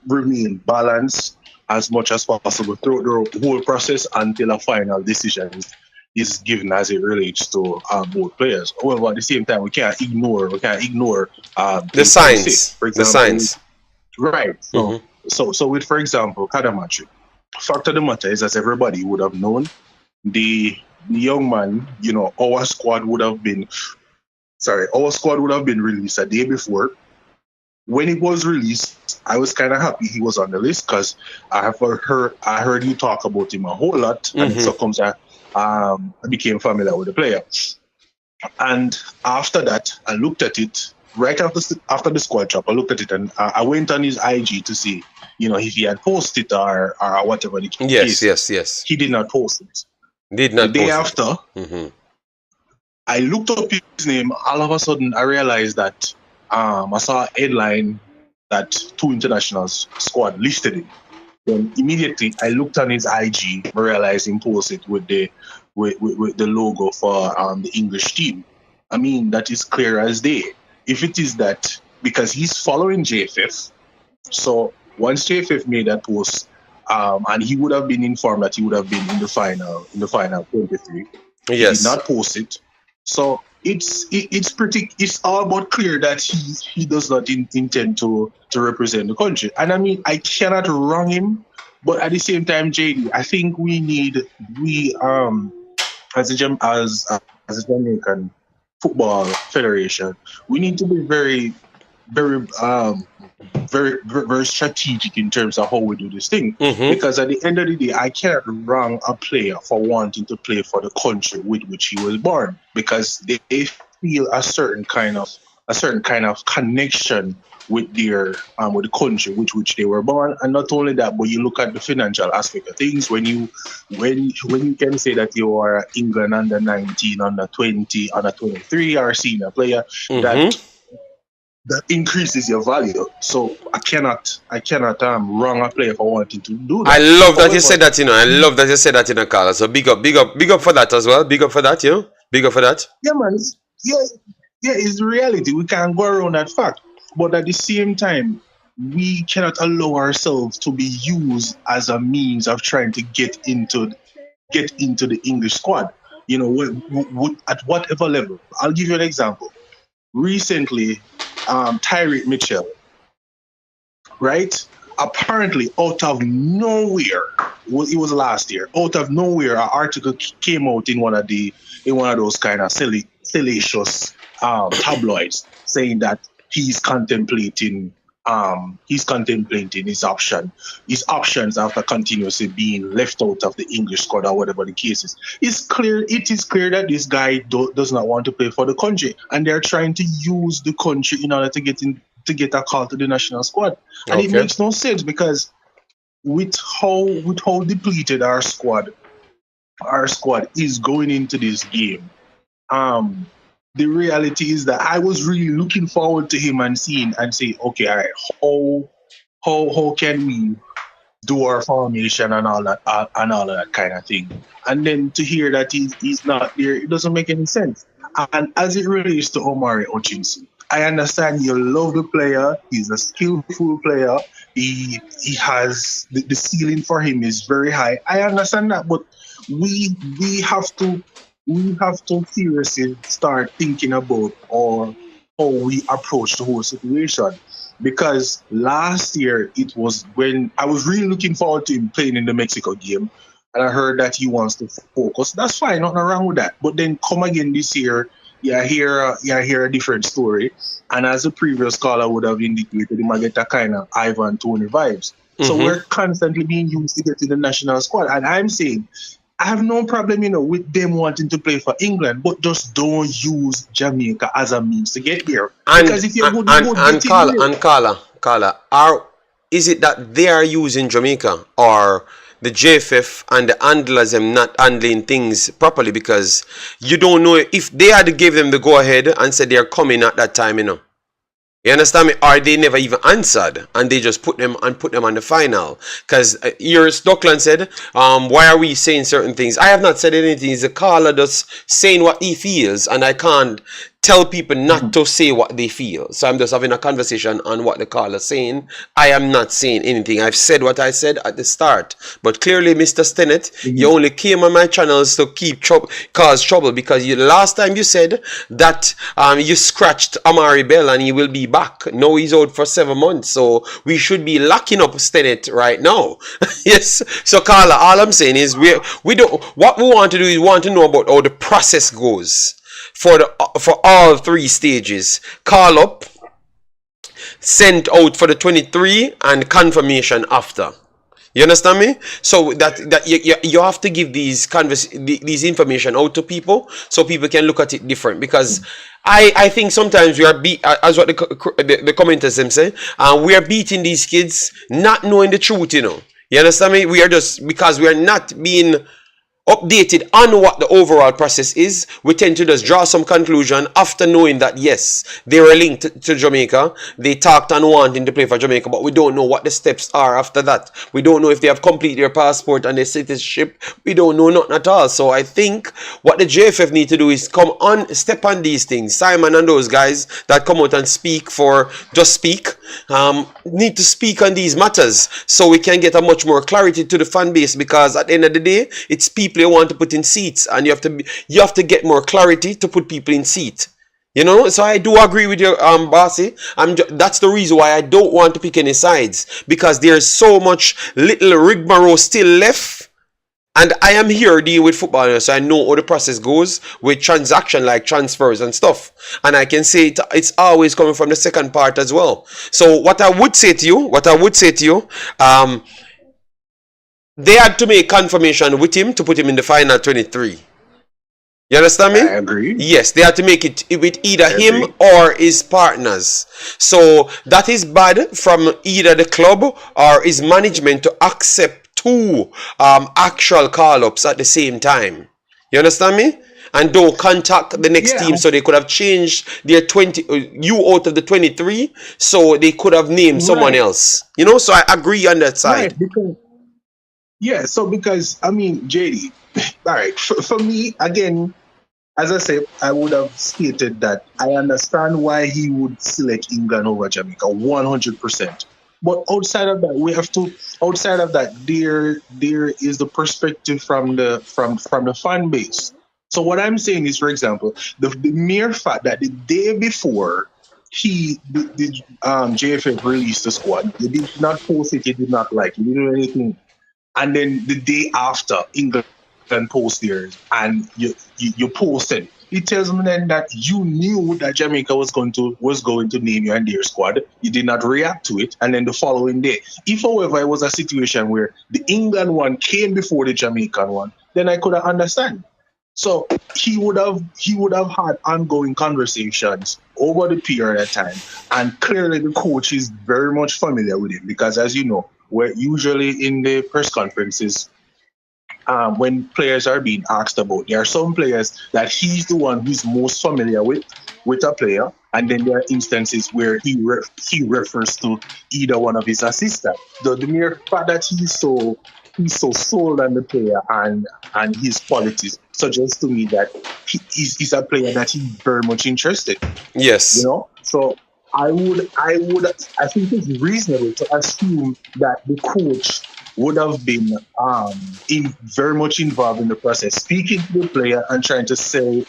remain balanced as much as possible through the whole process until a final decision is given as it relates to both players. However, at the same time, we can't ignore the signs. For example, the signs. Right. So with, for example, Cadamarteri, fact of the matter is, as everybody would have known, the young man, our squad would have been released a day before. When it was released, I was kind of happy he was on the list because I heard you talk about him a whole lot, and so comes that I became familiar with the player. And after that, I looked at it right after the squad drop. I looked at it and I went on his IG to see if he had posted or whatever the Yes, case. yes. He did not post it. Did not The day post it. after, I looked up his name. All of a sudden, I realized that I saw a headline that 2 internationals squad listed him. Then immediately, I looked on his IG, realized he posted with the logo for the English team. I mean, that is clear as day. If it is that, because he's following JFF, so once JFF made that post, and he would have been informed that he would have been in the final 23. Yes. He did not post it. So it's all but clear that he does not intend to represent the country. And I mean, I cannot wrong him, but at the same time, JD, I think we as a Jamaican Football Federation, we need to be very very strategic in terms of how we do this thing. Because at the end of the day, I can't wrong a player for wanting to play for the country with which he was born, because they feel a certain kind of connection with their with the country with which they were born. And not only that, but you look at the financial aspect of things. When you can say that you are England under 19, under 20, under 23 or senior player, that increases your value. So I cannot wrong a player for wanting to do that. I love that you said that, I love that you said that, Carla. So big up for that as well. Big up for that, Big up for that. Yeah, man. It's the reality. We can't go around that fact. But at the same time, we cannot allow ourselves to be used as a means of trying to get into the English squad. At whatever level. I'll give you an example. Recently, Tyreek Mitchell, right? Apparently, out of nowhere, it was last year. Out of nowhere, an article came out in one of those kind of salacious tabloids, saying that he's contemplating his options after continuously being left out of the English squad or whatever the case is. It is clear that this guy does not want to play for the country, and they're trying to use the country in order to get a call to the national squad. And it makes no sense, because with how depleted our squad is going into this game, the reality is that I was really looking forward to him and say, okay, all right, how can we do our formation and all that kind of thing? And then to hear that he's not there, it doesn't make any sense. And as it relates to Omari Hutchinson, I understand you love the player. He's a skillful player. He has the ceiling for him is very high. I understand that, but we have to seriously start thinking about how we approach the whole situation. Because last year, it was when I was really looking forward to him playing in the Mexico game, and I heard that he wants to focus. That's fine, nothing wrong with that. But then come again this year, you hear a different story. And as the previous caller would have indicated, he might get a kind of Ivan Toney vibes. So we're constantly being used to get to the national squad. And I'm saying, I have no problem, with them wanting to play for England, but just don't use Jamaica as a means to get there. Because if you're Carla, is it that they are using Jamaica, or the JFF and the handlers them not handling things properly? Because you don't know if they had to give them the go ahead and said they're coming at that time, You understand me? Or they never even answered, and they just put them on the final. Because yours, Dockland said, why are we saying certain things? I have not said anything. It's a caller just saying what he feels, and I can't tell people not to say what they feel. So I'm just having a conversation on what the caller's saying. I am not saying anything. I've said what I said at the start. But clearly, Mr. Stennett, you only came on my channels to cause trouble, because last time you said that you scratched Amari Bell and he will be back. Now he's out for 7 months. So we should be locking up Stennett right now. Yes. So Carla, all I'm saying is what we want to do is we want to know about how the process goes for all 3 stages. Call up, sent out for the 23, and confirmation after. You understand me? So that you have to give these information out to people so people can look at it different. Because I think sometimes we are as what the commenters them say, we are beating these kids not knowing the truth. You understand me? We are just, because we are not being updated on what the overall process is, we tend to just draw some conclusion after knowing that yes, they were linked to Jamaica, they talked on wanting to play for Jamaica, but we don't know what the steps are after that. We don't know if they have completed their passport and their citizenship. We don't know nothing at all. So I think what the JFF need to do is step on these things. Simon and those guys that come out and speak for Just Speak need to speak on these matters so we can get a much more clarity to the fan base, because at the end of the day, it's people you want to put in seats, and you have to get more clarity to put people in seat. So I do agree with you, Bossy. That's the reason why I don't want to pick any sides, because there's so much little rigmarole still left, and I am here dealing with football, so I know how the process goes with transaction like transfers and stuff, and I can say it's always coming from the second part as well. So what I would say to you, they had to make confirmation with him to put him in the final 23. You understand me? I agree. Yes, they had to make it with either him or his partners. So that is bad from either the club or his management to accept two actual call-ups at the same time. You understand me? And don't contact the next team, so they could have changed their 20 you out of the 23, so they could have named someone else. So I agree on that side. Because I mean, JD, all right, for me, again, as I said, I would have stated that I understand why he would select England over Jamaica 100%. But outside of that, there is the perspective from the fan base. So what I'm saying is, for example, the mere fact that the day before the JFF released the squad, they did not post it, they did not like it, they didn't do anything. And then the day after, England post theirs, and you posted. It tells me then that you knew that Jamaica was going to name you and their squad. You did not react to it, and then the following day, if however it was a situation where the England one came before the Jamaican one, then I could have understand. So he would have had ongoing conversations over the period of time, and clearly the coach is very much familiar with it, because as you know, we're usually in the press conferences, when players are being asked about, there are some players that he's the one who's most familiar with a player, and then there are instances where he refers to either one of his assistants. The mere fact that he's so sold on the player and his qualities suggests to me that he's a player that he's very much interested. Yes. So I think it's reasonable to assume that the coach would have been very much involved in the process, speaking to the player and trying to sell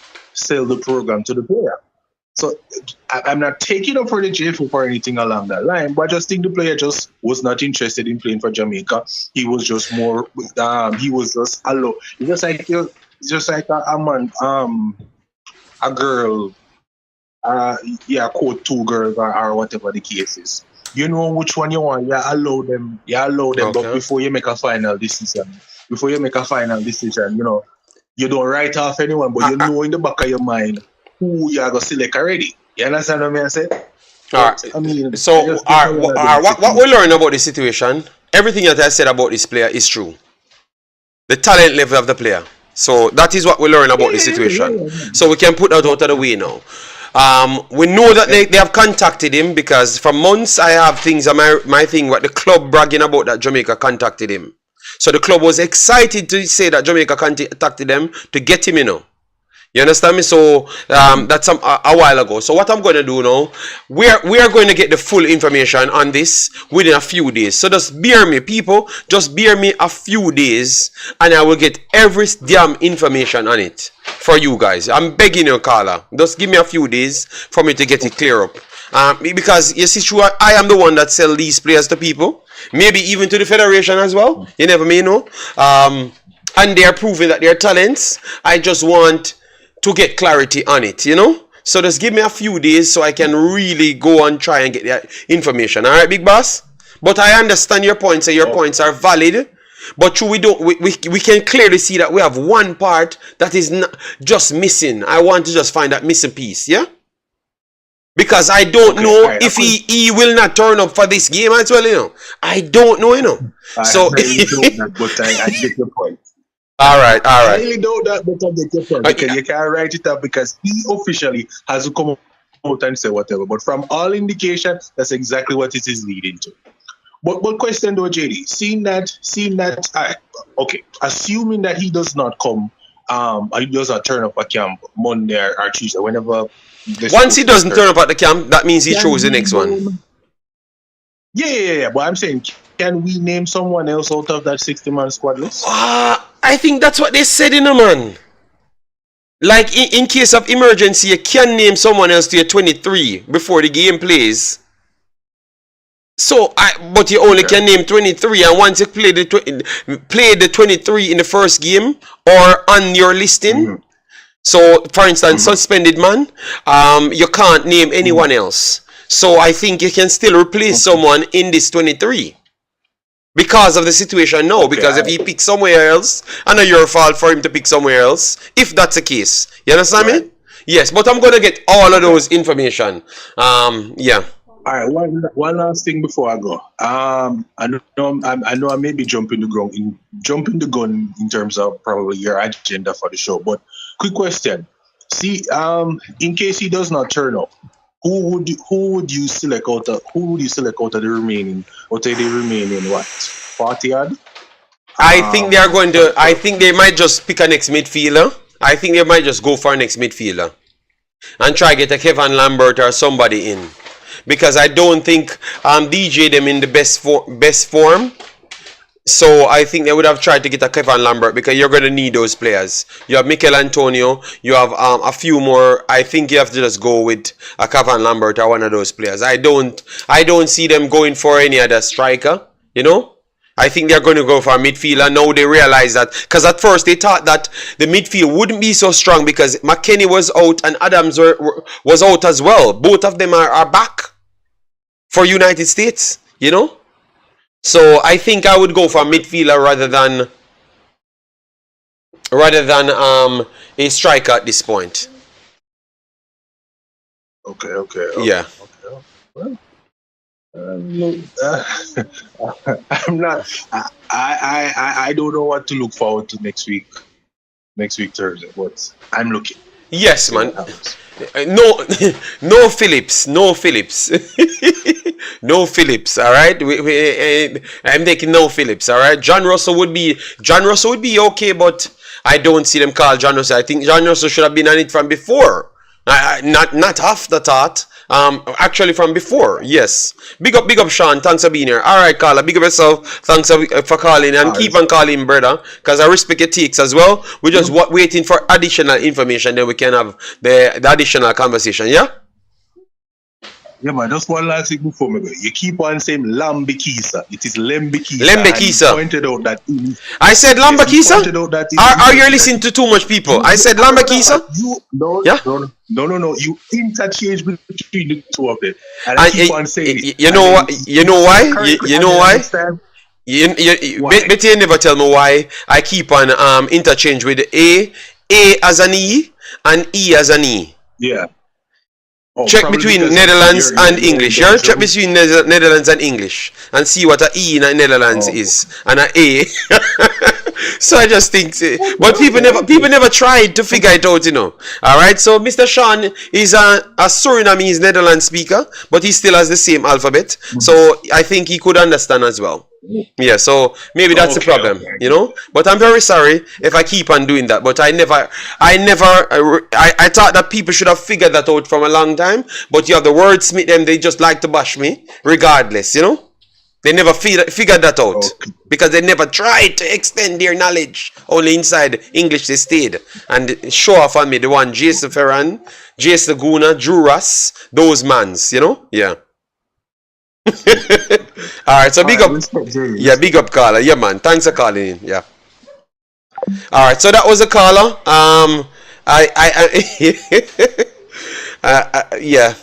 the program to the player. So I'm not taking up for the JFF or anything along that line, but I just think the player just was not interested in playing for Jamaica. He was just more, he was just alone. It's just like a man, a girl, quote two girls or whatever the case is. You know which one you want, you allow them, okay. But before you make a final decision, you don't write off anyone, but you know in the back of your mind who you are going to select already. You understand what I say? All right. I mean, so what we learn about this situation, everything that I said about this player is true. The talent level of the player. So that is what we learn about this situation. So we can put that out of the way now. We know that they have contacted him, because for months I have things on my thing what the club bragging about that Jamaica contacted him. So the club was excited to say that Jamaica contacted them to get him, You understand me? So that's a while ago. So what I'm going to do now, we are going to get the full information on this within a few days. So just bear me, people. Just bear me a few days, and I will get every damn information on it for you guys. I'm begging you, Carla. Just give me a few days for me to get it clear up. Because you see, sure, I am the one that sell these players to people. Maybe even to the federation as well. You never may know. And they are proving that they're talents. I just want to get clarity on it, So just give me a few days so I can really go and try and get that information. All right, big boss? But I understand your points, and your points are valid. But we can clearly see that we have one part that is not just missing. I want to just find that missing piece, yeah? Because I don't know if he will not turn up for this game as well, you know. I don't know, you know. So but I get your point. All right. I really don't that, but I get your point. Because you can't write it up because he officially has to come out and say whatever. But from all indications, that's exactly what it is leading to. But question though, JD, seeing that, assuming that he does not come, he does not turn up at camp Monday or Tuesday, whenever. Once he doesn't turn up at the camp, that means he chose the next one. Yeah. But I'm saying, can we name someone else out of that 60-man squad list? I think that's what they said, you know, man. Like in case of emergency, you can name someone else to your 23 before the game plays. So, but you only can name 23, and once you play the 23 in the first game or on your listing. So, for instance, suspended man, you can't name anyone else. So, I think you can still replace someone in this 23 because of the situation now. Because if he picks somewhere else, I know your fault for him to pick somewhere else. If that's the case, you understand me? Yes, but I'm gonna get all of those information. Yeah. All right, one last thing before I go. I know I may be jumping the gun in terms of probably your agenda for the show, but quick question. See, in case he does not turn up, who would you select out of the remaining what 40 odd? I think they are going to I think they might just pick a next midfielder. I think they might just go for a next midfielder and try get a Kevin Lambert or somebody in. Because I don't think DJ them in the best form. So I think they would have tried to get a Kevin Lambert because you're going to need those players. You have Mikel Antonio. You have a few more. I think you have to just go with a Kevin Lambert or one of those players. I don't see them going for any other striker. You know, I think they're going to go for a midfielder. Now they realize that, because at first they thought that the midfield wouldn't be so strong because McKennie was out and Adams was out as well. Both of them are back for United States, you know. So I think I would go for a midfielder rather than a striker at this point. Okay. Yeah. Okay. Well, I'm not. I don't know what to look forward to next week Thursday, but I'm looking. Yes, man. No Phillips. No Phillips. All right. I'm taking no Phillips. All right. John Russell would be okay, but I don't see them call John Russell. I think John Russell should have been on it from before. Not after thought. Actually from before. Yes. Big up Sean. Thanks for being here. All right, Carla. Big up yourself. Thanks for calling, and keep on calling, brother, because I respect your takes as well. We're just waiting for additional information, then we can have the additional conversation. Yeah. Yeah, man, just one last thing before me. You keep on saying Lambikisa. It is Lembikisa. Lembikisa. Pointed out that I said Lambikisa? Are you listening to too much people? I said Lambikisa? No. You interchange between the two of them. And I keep on saying it. You know what? You know why? You know why? Betty never tell me why I keep on interchange with A as an E and E as an E. Yeah. Check between Netherlands and English. Yeah? Check between Netherlands and English and see what a E in Netherlands is and a A. So I just think, but people never tried to figure it out, you know. All right. So Mr. Sean is a Surinamese Netherlands speaker, but he still has the same alphabet. So I think he could understand as well. Yeah, so maybe that's the problem, you know. But I'm very sorry if I keep on doing that. But I thought that people should have figured that out from a long time. But you have the wordsmith them, they just like to bash me regardless, you know. They never figured that out because they never tried to extend their knowledge. Only inside English they stayed and show off on me the one Jason Ferran, Jason Laguna, Drew Ross, those mans, you know. Yeah. Alright, so big up. Yeah, big up caller. Yeah, man. Thanks for calling in. Yeah. Alright, so that was a caller. Yeah.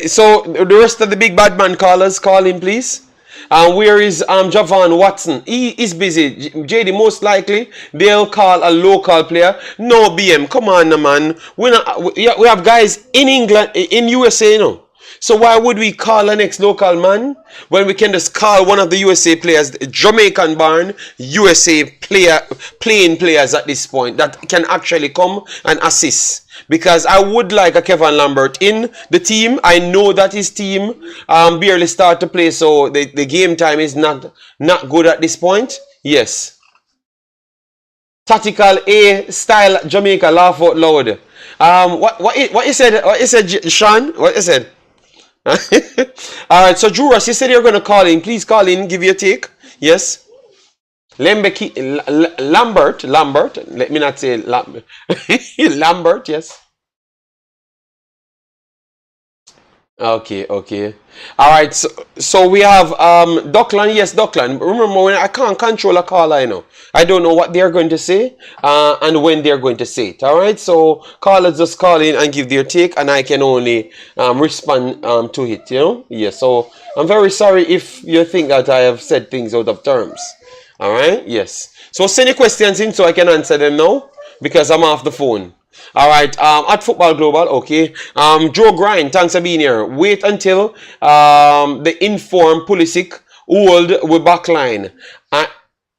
So the rest of the big bad man callers, call in, please. Where is Javon Watson? He is busy. JD, most likely they'll call a local player. No, BM, come on, man. We have guys in England, in USA, you know. So why would we call an ex-local man when we can just call one of the USA players, Jamaican-born USA playing players at this point that can actually come and assist? Because I would like a Kevin Lambert in the team. I know that his team barely start to play, so the game time is not good at this point. Yes. Tactical A style Jamaica, laugh out loud. What you said? What you said, Sean? What you said? Alright, so Juras, you said you're going to call in. Please call in, give your take. Yes. Lambert. Let me not say Lambert. Lambert, yes. Okay. Alright, so we have Dockland. Yes, Dockland. Remember, when I can't control a caller, I know. I don't know what they're going to say and when they're going to say it. Alright, so callers just call in and give their take, and I can only respond to it, you know? Yeah, so I'm very sorry if you think that I have said things out of terms. Alright, yes. So send your questions in so I can answer them now because I'm off the phone. Alright, at Football Global, okay. Joe Grind, thanks for being here. Wait until the informed Pulisic hold with backline.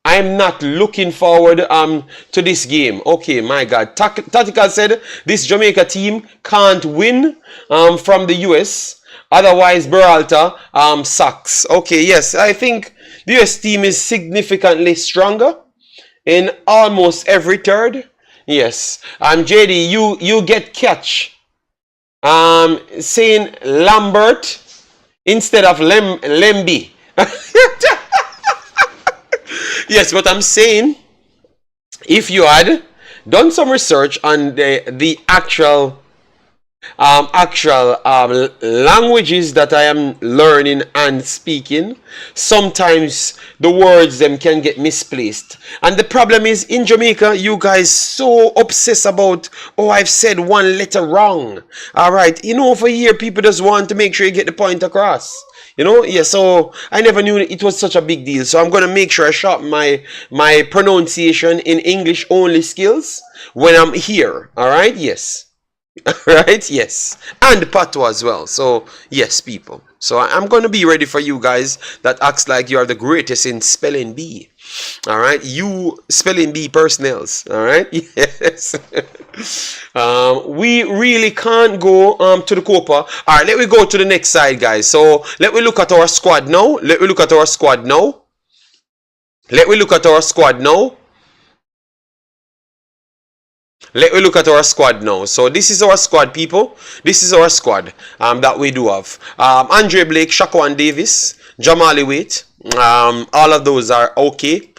I'm not looking forward to this game. Okay, my God. Tactical said this Jamaica team can't win from the US. Otherwise, Berhalter sucks. Okay, yes, I think the US team is significantly stronger in almost every third. Yes. JD, you get catch saying Lambert instead of Lemby. Yes, but I'm saying if you had done some research on the actual languages that I am learning and speaking, sometimes the words them can get misplaced. And the problem is in Jamaica, you guys so obsessed about, oh, I've said one letter wrong. Alright, you know, over here people just want to make sure you get the point across. You know, yeah, so I never knew it was such a big deal. So I'm going to make sure I sharpen my pronunciation in English only skills when I'm here. Alright, yes. Right, yes, and patois as well. So yes, people, so I'm going to be ready for you guys that acts like you are the greatest in spelling bee. All right, you spelling bee personnels. All right, yes. We really can't go to the Copa. All right, let me go to the next side, guys. So let me look at our squad now. Let me look at our squad now. Let me look at our squad now. Let me look at our squad now. So this is our squad, people. This is our squad that we do have. Andre Blake, Shaquan Davis, Jamali Waite. All of those are okay.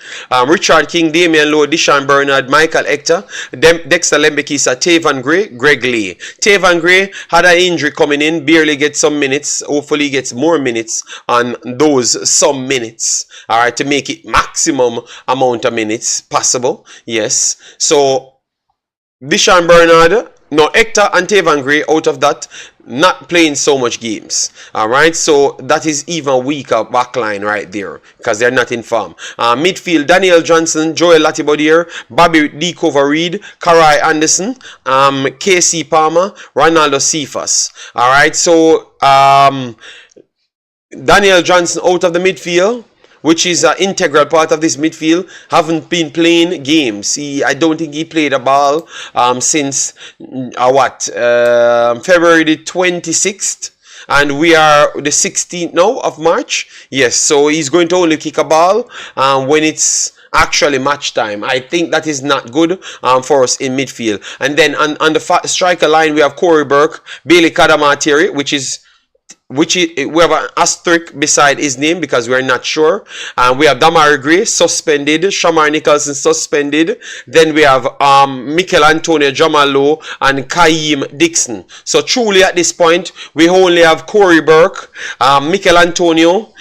Richard King, Damian Lowe, Deshaun Bernard, Michael Hector, Dexter Lembekisa, Tavan Gray, Greg Lee. Tavan Gray had an injury coming in, barely gets some minutes. Hopefully he gets more minutes on those some minutes. Alright, to make it maximum amount of minutes possible. Yes. So Deshaun Bernard, no, Hector and Tavan Gray out of that, not playing so much games. Alright, so that is even weaker backline right there because they're not in form. Midfield, Daniel Johnson, Joel Latibeaudiere, Bobby D. Reed, Karai Anderson, KC Palmer, Ronaldo Cephas. Alright, so Daniel Johnson out of the midfield, which is an integral part of this midfield, haven't been playing games. I don't think he played a ball since February the 26th, and we are the 16th now of March. Yes, so he's going to only kick a ball when it's actually match time. I think that is not good for us in midfield. And then on the striker line, we have Corey Burke, Bailey Cadamarteri, which is which we have an asterisk beside his name because we're not sure. We have Damari Gray suspended, Shamar Nicholson suspended. Then we have Antonio Jamal Lowe and Kaim Dixon. So truly at this point, we only have Corey Burke, Antonio,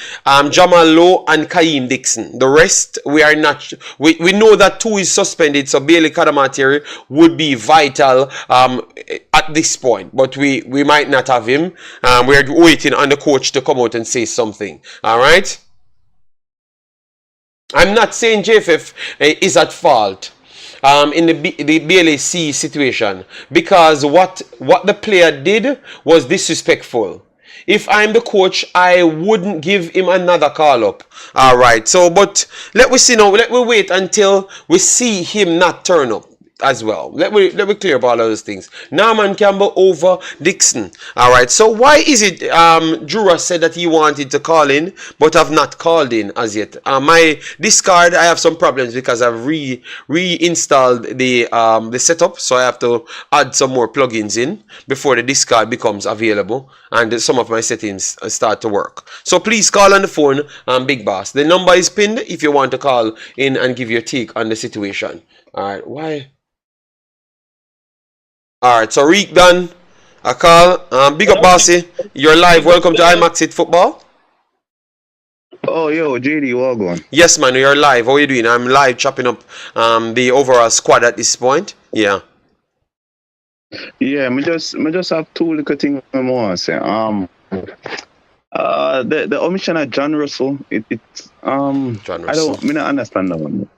Jamal Lowe and Kaim Dixon. The rest, we are not. We know that 2 is suspended, so Bailey Cadamarteri would be vital at this point. But we might not have him. We're waiting on the coach to come out and say something. All right. I'm not saying JFF is at fault in the BLAC situation, because what the player did was disrespectful. If I'm the coach, I wouldn't give him another call up. All right. So, but let we see now. Let we wait until we see him not turn up as well. Let me clear up all of those things. Norman Campbell over Dixon. All right. So why is it Jura said that he wanted to call in but have not called in as yet? My discard, I have some problems because I've reinstalled the setup, so I have to add some more plugins in before the discard becomes available and some of my settings start to work. So please call on the phone, Big Boss. The number is pinned if you want to call in and give your take on the situation. All right. Why? Alright, so Reek done. A call. Big up, Bossy. You're live. Welcome to Imaxit Football. Oh, yo, JD, what going? Yes, man, you're live. How are you doing? I'm live chopping up the overall squad at this point. Yeah. Yeah, me just have 2 little things I want to say. The omission of John Russell, it's John Russell. I don't understand that one.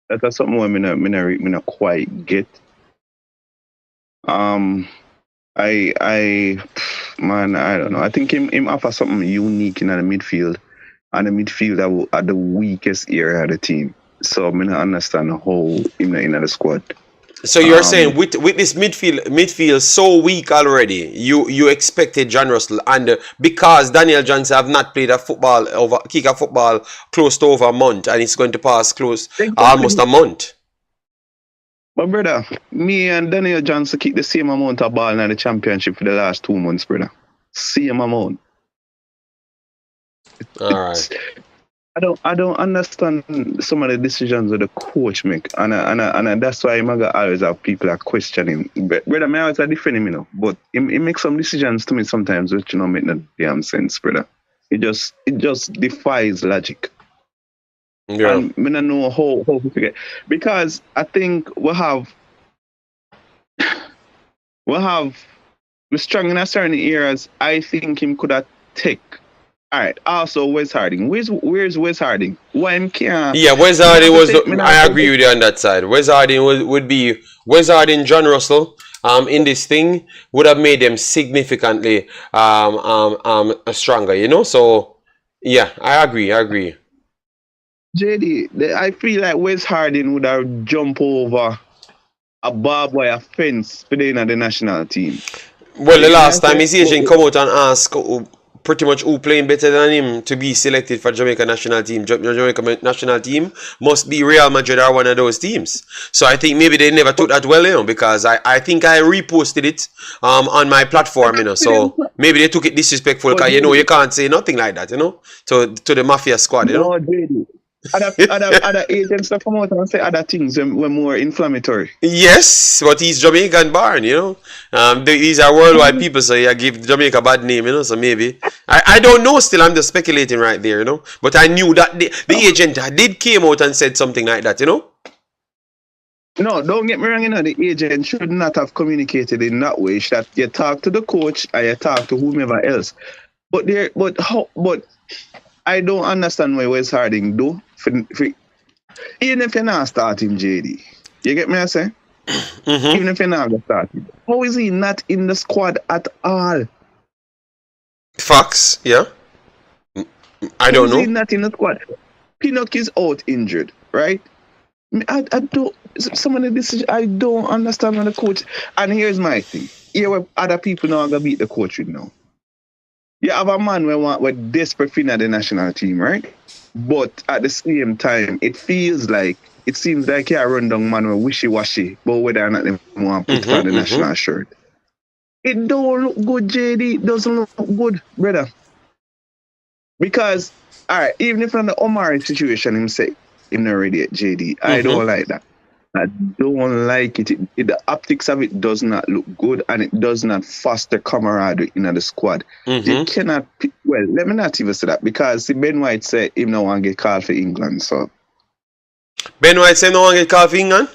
That's something I not quite get. I don't know. I think him offer something unique in the midfield, and the midfield are the weakest area of the team. So I don't understand how him in the squad. So you're saying with this midfield so weak already, you expected John Russell, and because Daniel Johnson have not played kick a football close to over a month, and it's going to pass almost a month. But brother, me and Daniel Johnson kick the same amount of ball in the championship for the last 2 months, brother. Same amount. All right. I don't understand some of the decisions that the coach make, and that's why I'm gonna always have people that question him. Brother, I always defend him, you know, but he makes some decisions to me sometimes which make no damn sense, brother. It just defies logic. Yeah. And I don't know how to forget, because I think we're strong in a certain areas. I think him could have take. All right. Also, Wes Harding. Where's Wes Harding? Why him can't? Yeah, Wes Harding was. I agree with you on that side. Wes Harding would be Wes Harding, John Russell. In this thing would have made them significantly stronger. You know. So yeah, I agree. JD, I feel like Wes Harding would have jumped over a barbed wire fence for the national team. Well, the last time his agent come out and ask pretty much who playing better than him to be selected for Jamaica national team. Jamaica national team must be Real Madrid or one of those teams. So I think maybe they never took that well, you know, because I think I reposted it on my platform, you know. So maybe they took it disrespectful because, you know, you can't say nothing like that, you know, to the Mafia squad, you know. No, JD. Other agents that come out and say other things were more inflammatory. Yes, but he's Jamaican born, you know. These are worldwide people, so you give Jamaica a bad name, you know. So maybe I don't know. Still, I'm just speculating right there, you know. But I knew that the agent did came out and said something like that, you know. No, don't get me wrong, you know. The agent should not have communicated in that way. That you talk to the coach and you talk to whomever else. But I don't understand why Wes Harding do. Even if you're not starting JD, you get me I say? Mm-hmm. Even if you're not starting, how is he not in the squad at all? Facts, yeah. I don't know. How is he not in the squad? Pinnock is out injured, right? I don't. Some of the decisions I don't understand on the coach. And here's my thing: here where other people now are gonna beat the coach with now. You have a man we're desperate for the national team, right? But at the same time, it seems like you're a rundown man with wishy-washy, but whether or not they want to put on the national shirt. It don't look good, JD. It doesn't look good, brother. Because, all right, even if on the Omari situation, him say him not ready yet, JD. I don't like that. I don't like it. The optics of it does not look good, and it does not foster camaraderie in the squad. You cannot. Well, let me not even say that, because Ben White said him no want to get called for England. So Ben White said no want to get called for England.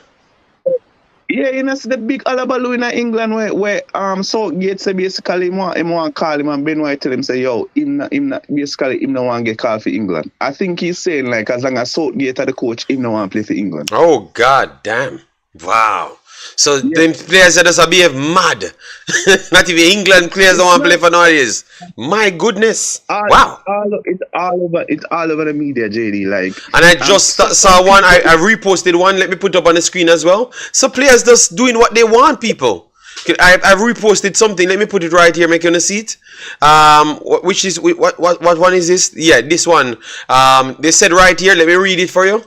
yeah, you know, see the big alabaloo in England where Southgate say basically him want to call him, and Ben White tell him say, yo, him not basically him no want to get called for England. I think he's saying, like, as long as Southgate are the coach, him no want to play for England. Oh god damn. Wow. So them players that just behave mad. Not even England players don't want to play for nowadays. My goodness. Wow. It's all over the media, JD. Like, and I just saw one. I reposted one. Let me put up on the screen as well. So players just doing what they want, people. I've reposted something. Let me put it right here. Make you see it. Which is what one is this? Yeah, this one. They said right here. Let me read it for you.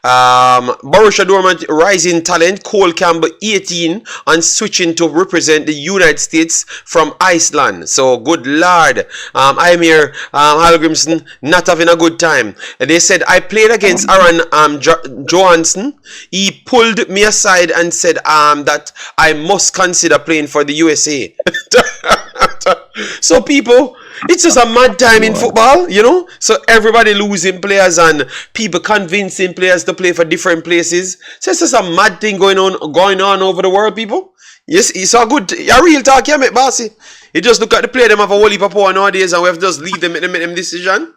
Borussia Dortmund rising talent Cole Campbell 18 and switching to represent the United States from Iceland. So good lord, I'm here, Hallgrimson, not having a good time. They said I played against Aaron Johansson. He pulled me aside and said that I must consider playing for the USA. So people, it's just a mad time in football, you know. So everybody losing players and people convincing players to play for different places. So it's just a mad thing going on over the world, people. Yes, it's a real talk, yeah, mate, bossy. You just look at the player, them have a whole heap of power nowadays, and we have to just leave them and make them decision.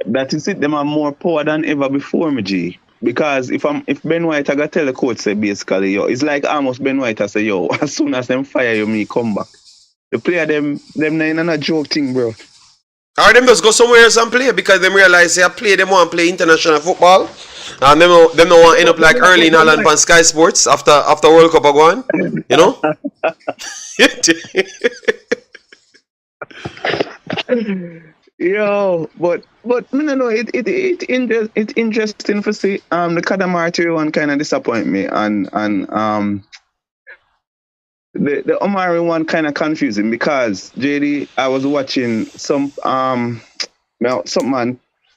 That is it. Them have more power than ever before, me G. Because if Ben White I got tell the coach say basically, yo, it's like almost Ben White I say, yo, as soon as them fire you, me come back. The player them ain't a joke thing, bro. Or them just go somewhere else and play, because them realize they play, them want to play international football. And them don't want to end up like early in Holland on Sky Sports after World Cup again. You know? Yo, but no, it's interesting to see the Cadamarteri one kind of disappoint me, and the Omari one kind of confusing, because JD, I was watching some man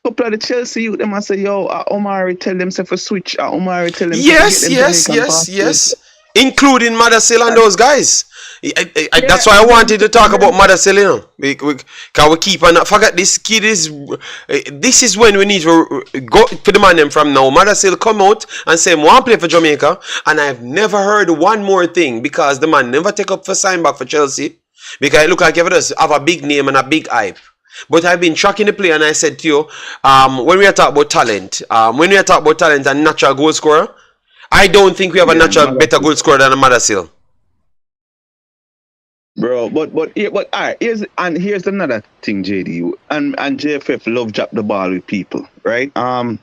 couple of the Chelsea youth, them I say, yo, Omari tell them to switch, Omari tell them yes, including Madasil and those guys. That's why I wanted to talk about Madasil, you know. Because we keep on, forget this kid is, this is when we need to go to the man them from now. Madasil come out and say, I want to play for Jamaica, and I've never heard one more thing, because the man never take up for sign back for Chelsea, because it look like he does have a big name and a big hype. But I've been tracking the play, and I said to you, when we are talking about talent, and natural goal scorer, I don't think we have a natural better goal scorer than a Madasil. Bro, but all right, here's another thing, JD, and JFF love drop the ball with people, right? The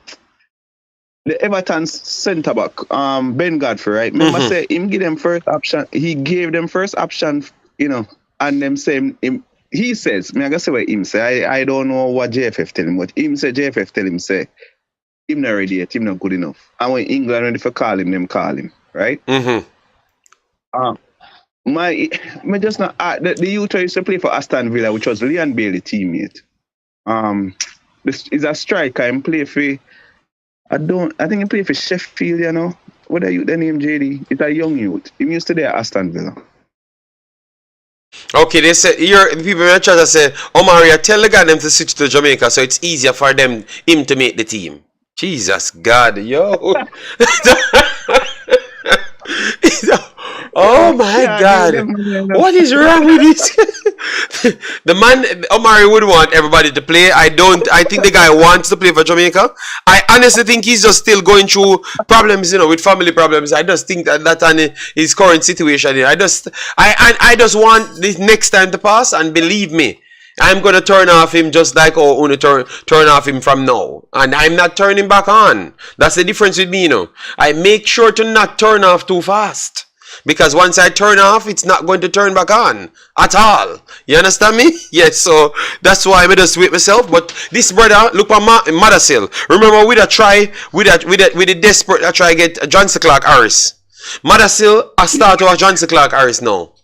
Everton centre back, Ben Godfrey, right? Remember say him give them first option. He gave them first option, you know, and them same him. He says, I gotta say what him say. I don't know what JFF tell him, but him say JFF tell him say him not ready yet, him not good enough. And when England ready for call him, them call him, right? My just not the youth used to play for Aston Villa, which was Leon Bailey teammate. This is a striker and play for I think he play for Sheffield, you know. What are you the name JD? It's a young youth. He used to be at Aston Villa. Okay, they said here people in the chat say, Omari, tell the guy them to switch to Jamaica so it's easier for him to make the team. Jesus God, yo. Oh my God. What is wrong with this? The man Omari would want everybody to play. I think the guy wants to play for Jamaica. I honestly think he's just still going through problems, you know, with family problems. I just think that on his current situation. I just want this next time to pass, and believe me, I'm gonna turn off him just like Uno turn off him from now. And I'm not turning back on. That's the difference with me, you know. I make sure to not turn off too fast. Because once I turn off, it's not going to turn back on at all. You understand me? Yes, so that's why I just wait myself. But this brother, look at Madasil. Remember, with the desperate, I try to get Johnson Clark Harris. Madasil, I start with Johnson Clark Harris now.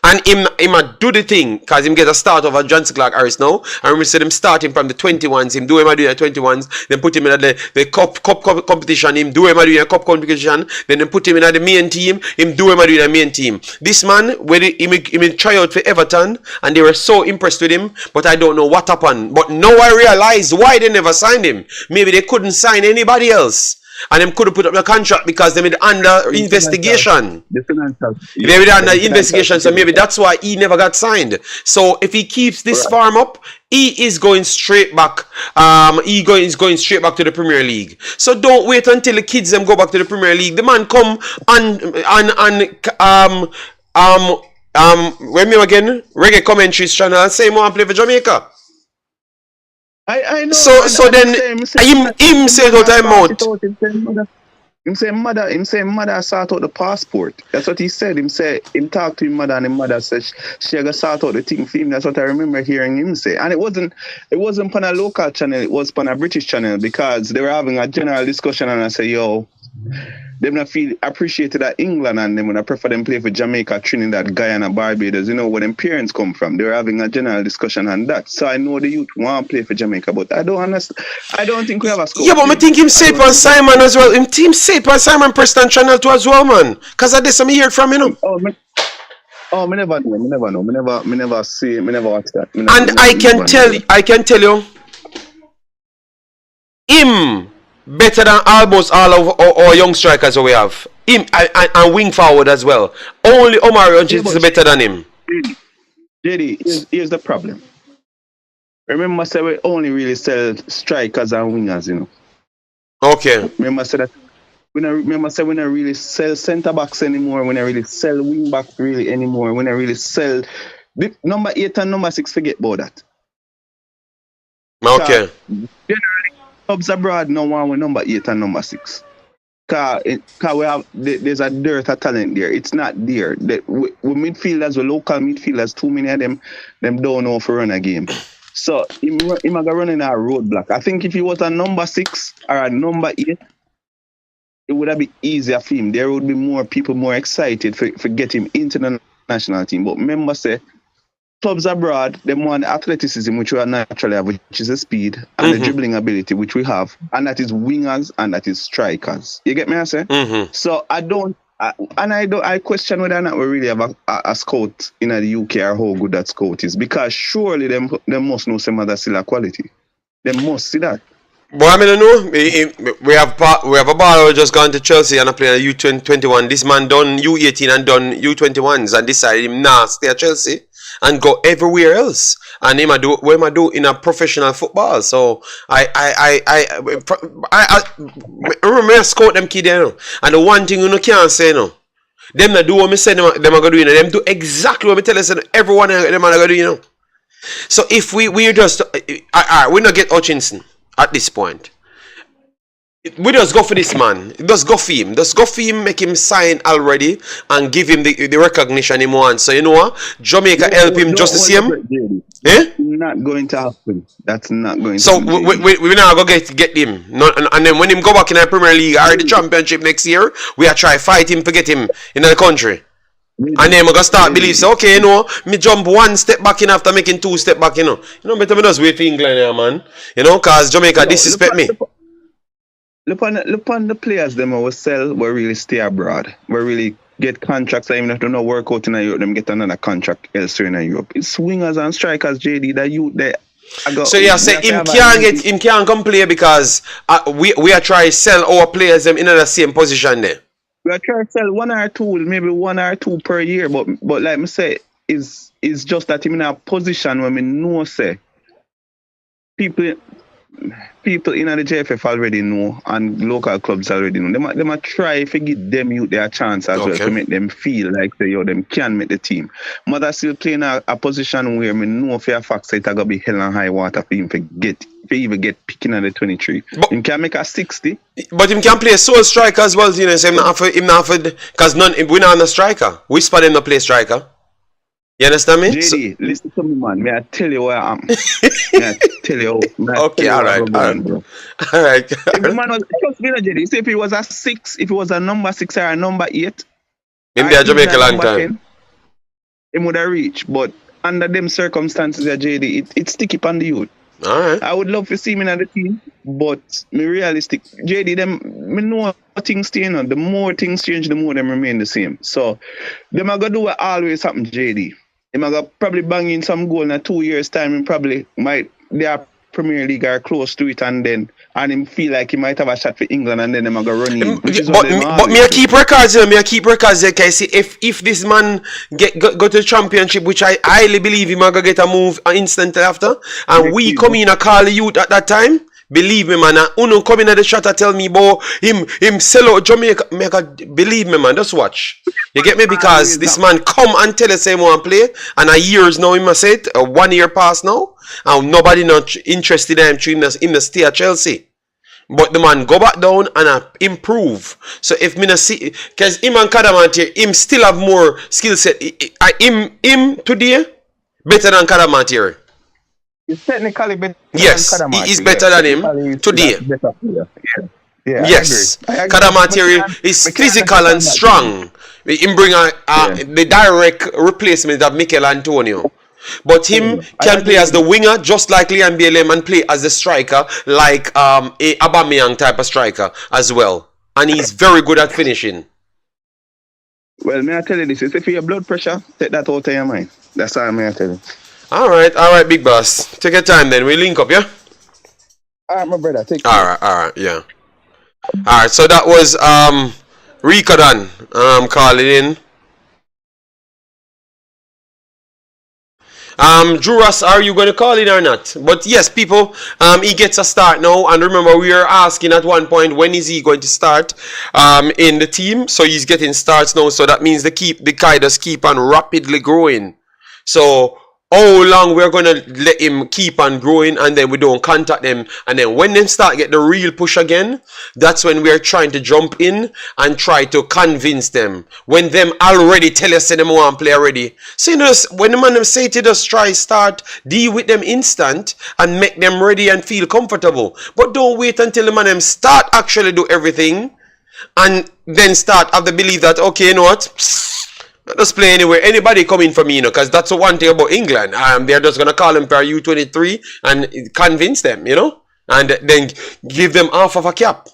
And him a do the thing, because him get a start over Johnson Clark Harris now. And remember said him start him from the 21s, him do him a do the 21s, then put him in the cup competition, him do him a do the cup competition, then put him in the main team, him do him a do the main team. This man, when he try out for Everton, and they were so impressed with him, but I don't know what happened. But now I realize why they never signed him. Maybe they couldn't sign anybody else. And them could have put up the contract because they made under investigation. They were under investigation, so maybe that's why he never got signed. So if he keeps this farm up, he is going straight back. He's going straight back to the Premier League. So don't wait until the kids them go back to the Premier League. The man come when me again Reggae Commentaries channel and say more and play for Jamaica. I know. So then him say no time out. Him say mother sort out the passport. That's what he said. Him talk to his mother and his mother said she gonna sort out the thing for him. That's what I remember hearing him say. And it wasn't on a local channel, it was on a British channel because they were having a general discussion and I said, yo, them not feel appreciated at England and them when I prefer them play for Jamaica, Trinidad, Guyana, Barbados, you know where them parents come from. They were having a general discussion on that. So I know the youth want to play for Jamaica, but I don't understand. I don't think we have a scope. Yeah, but I think him say on Simon as well. Him team say on Simon Preston channel too as well, man. Cause I did some hear from him. Me never know. Me never see, me never watch that. And I can tell you, him better than almost all of our young strikers that we have. Him and wing forward as well. Only Omari Hutchinson is better than him. JD, here's the problem. Remember, say we only really sell strikers and wingers, you know. Okay. Remember, say that. We don't really sell centre backs anymore. We don't really sell wing backs really anymore. We don't really sell the number 8 and number 6. Forget about that. Okay. Generally, clubs abroad no one with number 8 and number 6. Cause we have there's a dearth of talent there. It's not there. We midfielders, we local midfielders, too many of them don't know if to run a game. So he might run in a roadblock. I think if he was a number 6 or a number 8, it would have been easier for him. There would be more people more excited for get him into the national team. But remember, say, clubs abroad, they want athleticism, which we naturally have, which is the speed, and the dribbling ability, which we have, and that is wingers and that is strikers. You get me, I say? So I question whether or not we really have a scout in the UK or how good that scout is, because surely they must know some other still quality. They must see that. But I mean, know we have a ball who just gone to Chelsea and playing a U21. This man done U18 and done U21s and decided him stay at Chelsea and go everywhere else. And him do in a professional football. So I remember I scout them kid there. And the one thing you can't say no. Them not do what me say them are gonna do, you know. Them do exactly what me tell us, everyone of them are gonna do, you know. So if we just we not get Hutchinson at this point. We just go for this man. Just go for him. Just go for him, make him sign already and give him the recognition he wants. So you know what? Jamaica help him just the same. Not going to happen. That's not going to happen. So we now go get him. And then when him go back in the Premier League or the Championship next year, we are try fight him to get him in the country. And then we gonna start believe, say, okay, you know, me jump 1 step back in after making 2 step back, you know. You know, better me just wait for England here, man. You know, cause Jamaica disrespect me. Look on the players them we sell, we really stay abroad. We really get contracts, even if they don't work out in Europe, them get another contract elsewhere in Europe. It's swingers and strikers, JD, that you there. So you say him can't come play because we are trying to sell our players them in the same position there. We are trying to sell 1 or 2, maybe 1 or 2 per year, but like me say, is just that him in a position where me know say people in the JFF already know and local clubs already know. They might try to give them youth their chance as well to make them feel like them can make the team. Mother still playing a position where me know for a fact it's gonna be hell and high water for him to even get picking at the 23. Him can make a 60. But him can play a sole striker as well, you know. So him not for because we not on a striker. We spot him not play striker. You understand me? JD, listen to me, man. May I tell you where I am? May I tell you? Okay, all right. If the man was just JD, say if he was a 6, if he was a number 6 or a number 8, in there Jamaica long time. 10, him would have reached. But under them circumstances at JD, it's sticky on the youth. All right. I would love to see him in the team, but me realistic. JD, me know things change. The more things change, the more them remain the same. So, them are going to do what always happen, JD. Them are going to probably bang in some goal in 2 years' time and probably they are Premier League are close to it and him feel like he might have a shot for England and then them are going to run in. But me I keep records, because see if this man go to the championship, which I highly believe he might go get a move instantly after, and we come in a call the youth at that time. Believe me, man. Uno come in at the shot and tell me, boy, him sell out Jamaica. Believe me, man. Just watch. You get me? Because this man come and tell us him want play, and a years now he must say it. 1 year past now, and nobody not interested in him in the stay at Chelsea. But the man go back down and improve. So if me not see, because him and Cadamarteri, him still have more skill set. Him today better than Cadamarteri. He's technically better. Yes, than Cadamarteri. He is better than him today. Yeah, yes, I agree. Cadamarteri is physical and strong. Him bring the direct replacement of Mikel Antonio. But him can play as the winger just like Liam BLM and play as the striker like a Aubameyang type of striker as well. And he's very good at finishing. Well, may I tell you this? If you have blood pressure, take that out of your mind. That's all may I tell you. Alright, big boss. Take your time then. We link up, yeah? Alright, my brother. Take care. Alright, yeah. Alright, so that was Rico Dan calling in. Juras, are you going to call in or not? But yes, people, he gets a start now. And remember, we were asking at one point, when is he going to start in the team? So he's getting starts now. So that means the Kaidas keep on rapidly growing. So how long we're going to let him keep on growing and then we don't contact them. And then when they start get the real push again, that's when we're trying to jump in and try to convince them. When them already tell us them want to play already. So you know, when the man them say to us, try start, deal with them instant and make them ready and feel comfortable. But don't wait until the man them start actually do everything and then start have the belief that, okay, you know what? Just play anywhere. Anybody come in for me, you know, because that's the one thing about England. They're just going to call them per U23 and convince them, you know, and then give them half of a cap.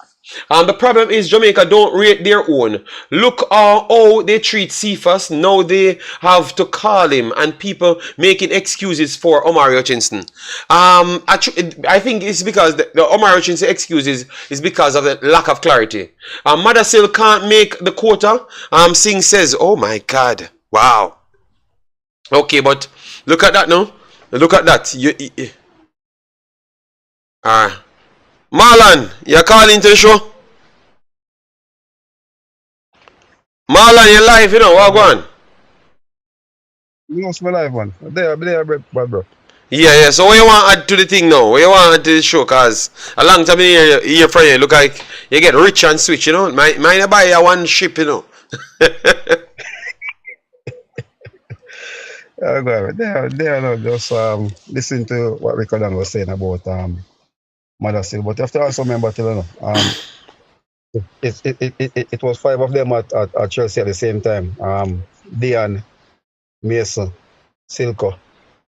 The problem is Jamaica don't rate their own. Look how they treat Cephas. Now they have to call him and people making excuses for Omari Hutchinson. I think it's because the Omari Hutchinson excuses is because of the lack of clarity. Madasil can't make the quota. Singh says, oh my God. Wow. Okay, but look at that now. Look at that. Marlon, you're calling to the show? Marlon, you're live, you know, what go on? Yes, my live one. There, bro. Yeah, so what you want to add to the thing now? What you want to add to the show? Because a long time in here from you, look like you get rich and switch, you know? Mine buy you one ship, you know? There, just listen to what Rico Dan was saying about Madasil, but you have to also remember, you know, it was 5 of them at Chelsea at the same time. Dian, Mason, Silko,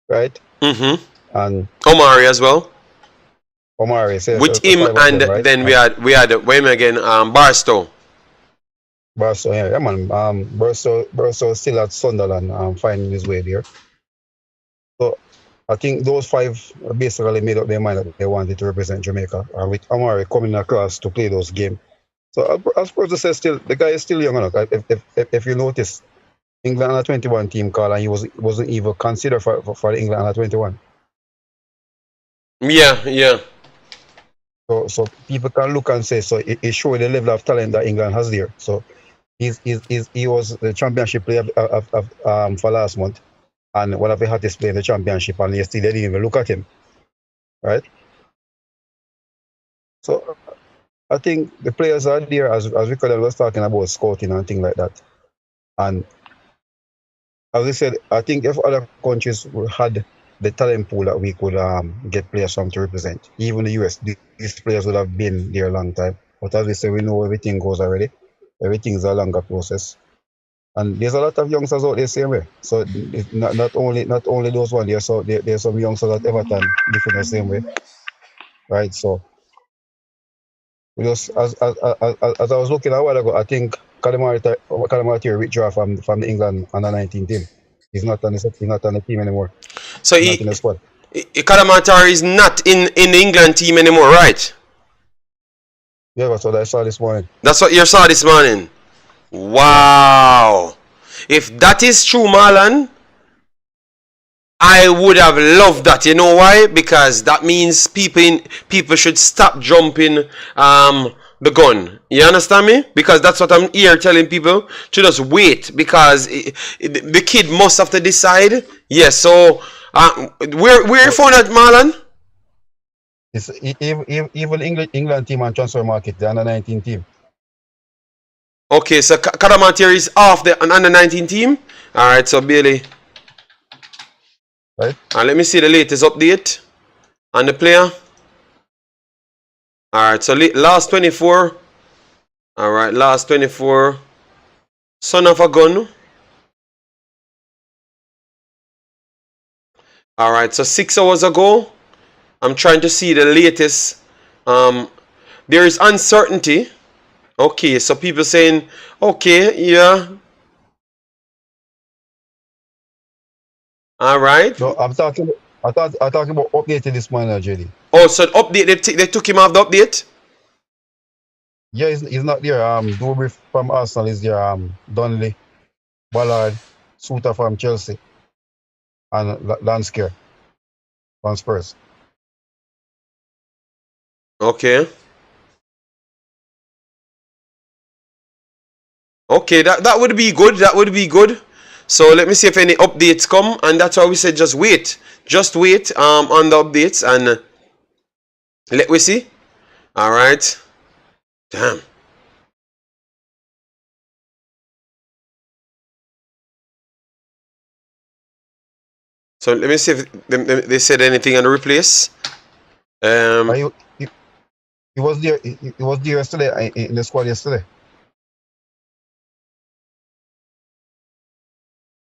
right? Mm-hmm. And Omari as well. Omari, so with him, and them, right? Then we had wait again, Barstow. Barstow, yeah, man. Barstow still at Sunderland, finding his way there. So I think those 5 basically made up their mind that they wanted to represent Jamaica, and with Omari coming across to play those games. So as Proto says, still the guy is still young enough. If you notice, England under 21 team call, and he wasn't even considered for the England under 21. Yeah. So people can look and say, so it shows the level of talent that England has there. So he was the championship player for last month, and one of the hottest players in the championship, and yesterday they didn't even look at him, right? So I think the players are there, as Ricardo was talking about scouting and things like that. And as I said, I think if other countries had the talent pool that we could get players from to represent, even the US, these players would have been there a long time. But as we say, we know everything goes already. Everything's a longer process. And there's a lot of youngsters out there same way. So it's not only those one. There's some youngsters at Everton different the same way, right? So just as I was looking a while ago, I think Cadamarteri withdraw from the England under 19 team. He's not on the team anymore. So He's not in the squad. Cadamarteri is not in the England team anymore, right? Yeah, that's what I saw this morning. That's what you saw this morning. Wow. If that is true, Marlon, I would have loved that. You know why? Because that means people should stop jumping the gun. You understand me? Because that's what I'm here telling people, to just wait, because the kid must have to decide. Yes. So where you found that, Marlon? It's even England team on transfer market, the under 19 team. Okay, so Cadamarteri is off the under 19 team. All right, so Bailey. Right. And let me see the latest update on the player. All right, so last 24. All right, last 24. Son of a gun. All right, so 6 hours ago, I'm trying to see the latest. There is uncertainty. Okay, so people saying, okay, yeah. All right. No, I'm talking about updating this morning, JD. Oh, so the update, they took him off the update? Yeah, he's not there. Dubry from Arsenal is there. Donnelly, Ballard, Suter from Chelsea, and Lansker from Spurs. Okay. Okay, that would be good. That would be good. So let me see if any updates come, and that's why we said just wait. Just wait on the updates, and let we see. All right. Damn. So let me see if they said anything on the replace. He was there. He was there yesterday in the squad yesterday.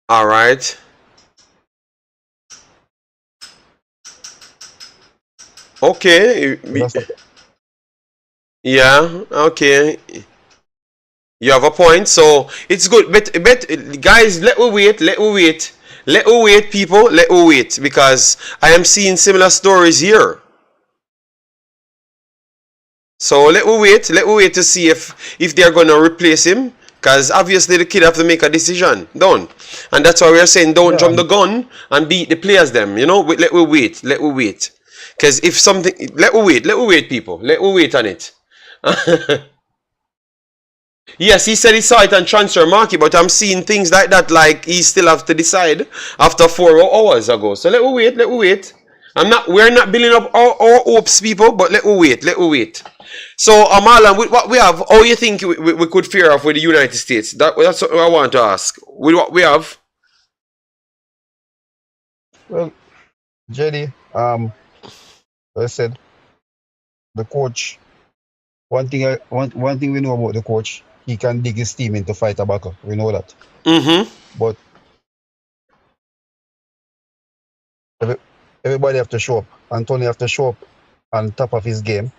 All right. Okay. Yeah. Okay. You have a point. So it's good. But guys, let we wait. Let we wait. Let we wait, people. Let we wait, because I am seeing similar stories here. So let we wait. Let we wait to see if they are going to replace him. Because obviously the kid have to make a decision. Don't. And that's why we are saying don't jump the gun and beat the players them. You know, let we wait. Let we wait. Because if something, let we wait, people. Let we wait on it. Yes, he said he saw it on transfer market, but I'm seeing things like that, like he still have to decide after 4 hours ago. So let we wait. Let we wait. We're not building up our hopes, people, but let we wait. Let we wait. So, Marlon, with what we have, how you think we could fare off with the United States? That's what I want to ask. With what we have? Well, JD, as I said, the coach. One thing we know about the coach, he can dig his team into fight a battle. We know that. But everybody have to show up. Anthony have to show up on top of his game.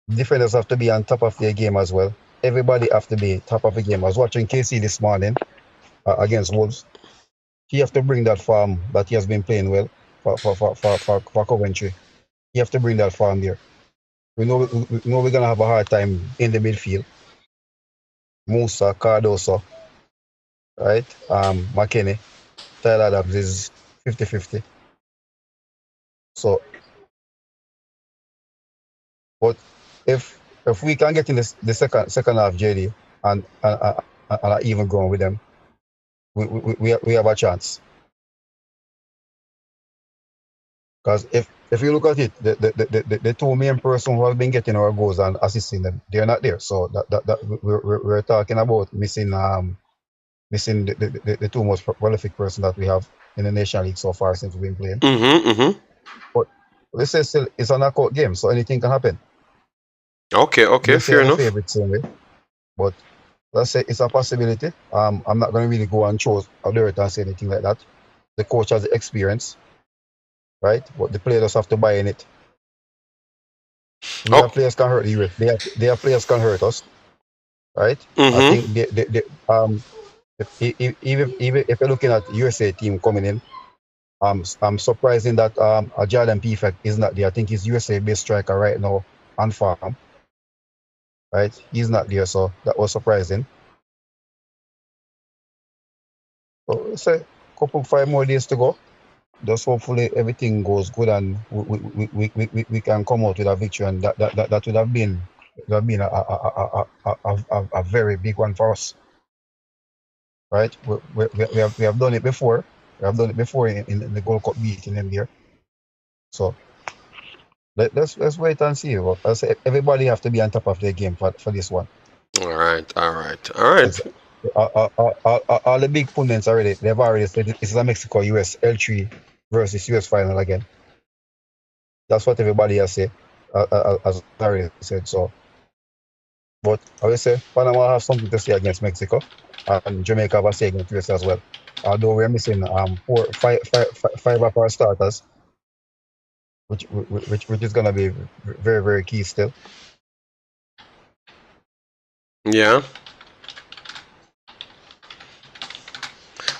Defenders have to be on top of their game as well. Everybody have to be top of the game. I was watching KC this morning against Wolves. He have to bring that form that he has been playing well for Coventry. He have to bring that form there. We know we're gonna have a hard time in the midfield. Musa, Cardoso, right? McKinney, Tyler Adams is 50-50. So, but if we can get in the second half, JD, and even going with them, we have a chance. Because if you look at it, the two main persons who have been getting our goals and assisting them, they're not there. So that we're talking about missing the two most prolific persons that we have in the National League so far since we've been playing. But let's say still it's a knockout game, so anything can happen. Okay, fair enough. Favorite same way, but let's say it's a possibility. I'm not going to really go and choose out there and say anything like that. The coach has the experience, right? But the players have to buy in it. We have players can hurt the US. Their players can hurt us, right? I think even if you're looking at USA team coming in, I'm surprising that a Jordan P effect is not there. I think he's USA best striker right now on farm, right? He's not there, so that was surprising. So let's say couple 5 more days to go. Just hopefully everything goes good and we can come out with a victory, and that would have been a very big one for us, right? We have done it before. We have done it before in the Gold Cup beating them there. So let's wait and see. But I say everybody have to be on top of their game for this one. All right. All the big pundits already, they've already said it's a Mexico US L3 versus US final again. That's what everybody has said, as already said. So, but I will say Panama have something to say against Mexico, and Jamaica have a say against US as well. Although we're missing five of our starters, which is gonna be very, very key still. Yeah.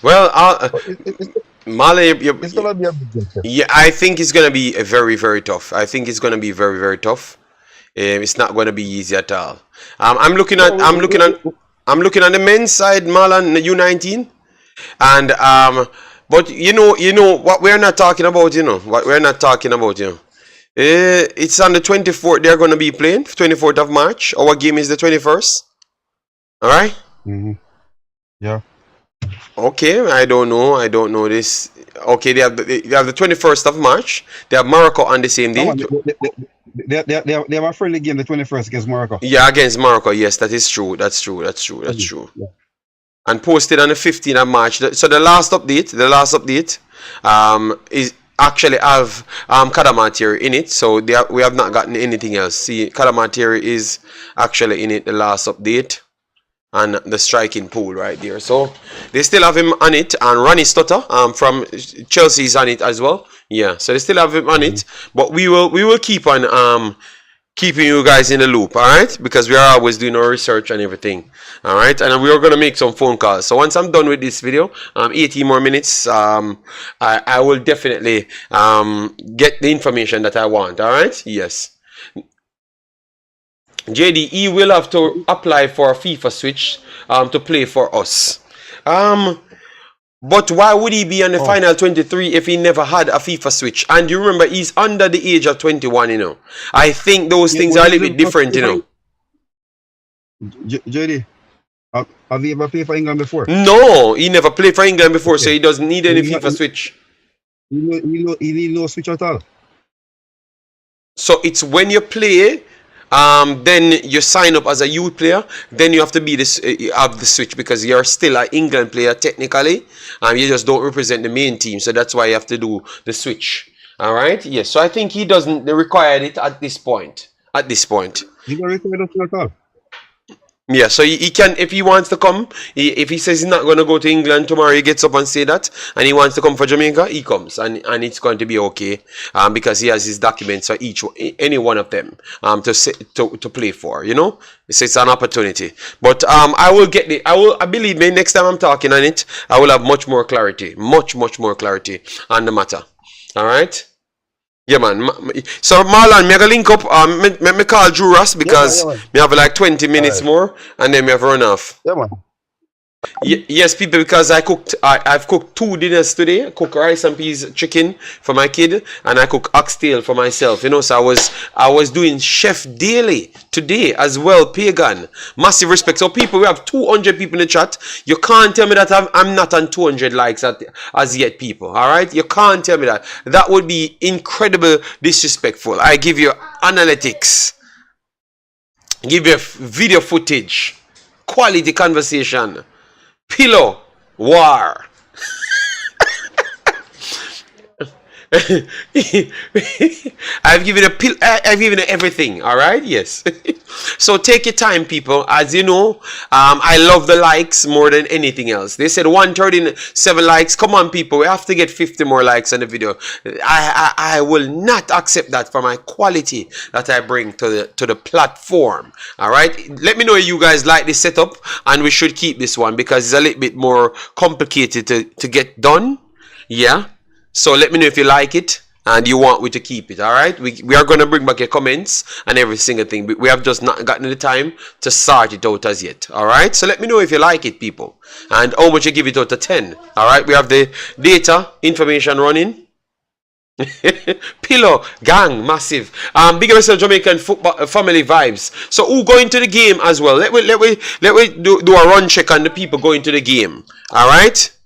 Well, Mali, it's gonna be a big game. Yeah, I think it's gonna be a very, very tough. I think it's gonna be very, very tough. It's not gonna be easy at all. I'm looking at the men's side, Malan U19, and but you know what we're not talking about. It's on the 24th. They're gonna be playing 24th of March. Our game is the 21st. All right. Yeah. Okay, I don't know this. Okay, they have the 21st of March. They have Morocco on the same day. They have a friendly game the 21st against Morocco. Yeah, against Morocco. Yes, that is true. That's true. Yeah. And posted on the 15th of March. So the last update is actually have Cadamarteri in it. So we have not gotten anything else. See, Cadamarteri is actually in it, the last update. And the striking pool right there. So they still have him on it, and Ronnie Stutter from Chelsea is on it as well. Yeah, so they still have him on it, but we will keep on keeping you guys in the loop, all right? Because we are always doing our research and everything, all right? And we are gonna make some phone calls. So once I'm done with this video, 80 more minutes, I will definitely get the information that I want, all right? Yes. JD, will have to apply for a FIFA switch to play for us. But why would he be on the final 23 if he never had a FIFA switch? And you remember, he's under the age of 21, you know. I think those things are a little bit different, you know. JD, have you ever played for England before? No, he never played for England before, so he doesn't need any FIFA switch. He need no switch at all. So it's when you play, then you sign up as a youth player, then you have to be have the switch, because you're still an England player technically, and you just don't represent the main team, so that's why you have to do the switch. All right, yes. So I think he doesn't require it at this point. He don't require it at all. Yeah, so he can, if he wants to come, if he says he's not going to go to England tomorrow, he gets up and say that, and he wants to come for Jamaica, he comes, and it's going to be okay, because he has his documents for any one of them to play for, you know. So it's an opportunity. But I believe me, next time I'm talking on it, I will have much more clarity on the matter. All right. Yeah, man. So, Marlon, me link up. Me call Drew Ross, because me have like 20 minutes more, and then me have run off. Yeah, man. Yes, people, because I've cooked 2 dinners today. I cook rice and peas chicken for my kid, and I cook oxtail for myself. You know, so I was doing chef daily today as well. Pagan, massive respect. So people, we have 200 people in the chat. You can't tell me that I'm not on 200 likes as yet, people. All right, you can't tell me that. That would be incredible disrespectful. I give you analytics, give you video footage, quality conversation. Pillow war. I've given I've given everything. All right, yes. So take your time, people. As you know, I love the likes more than anything else. They said 137 likes. Come on, people, we have to get 50 more likes on the video. I will not accept that for my quality that I bring to the platform. All right, let me know if you guys like this setup, and we should keep this one because it's a little bit more complicated to get done. Yeah. So let me know if you like it and you want me to keep it. All right, we are going to bring back your comments and every single thing. We have just not gotten the time to sort it out as yet. All right, so let me know if you like it, people, and how much you give it out of 10. All right, we have the data information running. Pillow gang massive. Big up Jamaican football family vibes. So who going to the game as well? Let we do a run check on the people going to the game. All right,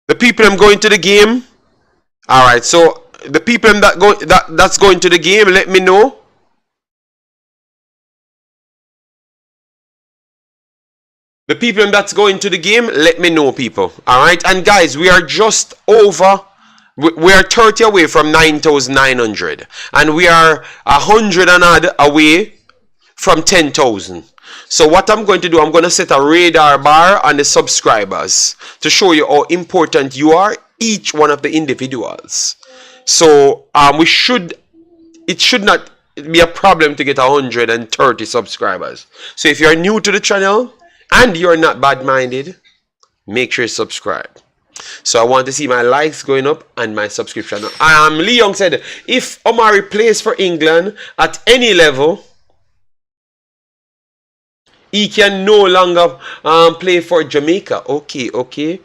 the people I'm going to the game. All right, so the people that's going to the game, let me know. The people that's going to the game, let me know, people. All right, and guys, we are just over. We are 30 away from 9,900, and we are 100 and odd away from 10,000. So what I'm going to do, I'm going to set a radar bar on the subscribers to show you how important you are, each one of the individuals. So it should not be a problem to get 130 subscribers. So if you're new to the channel and you're not bad-minded, make sure you subscribe. So I want to see my likes going up and my subscription. Lee Young said, if Omari plays for England at any level, he can no longer play for Jamaica. Okay.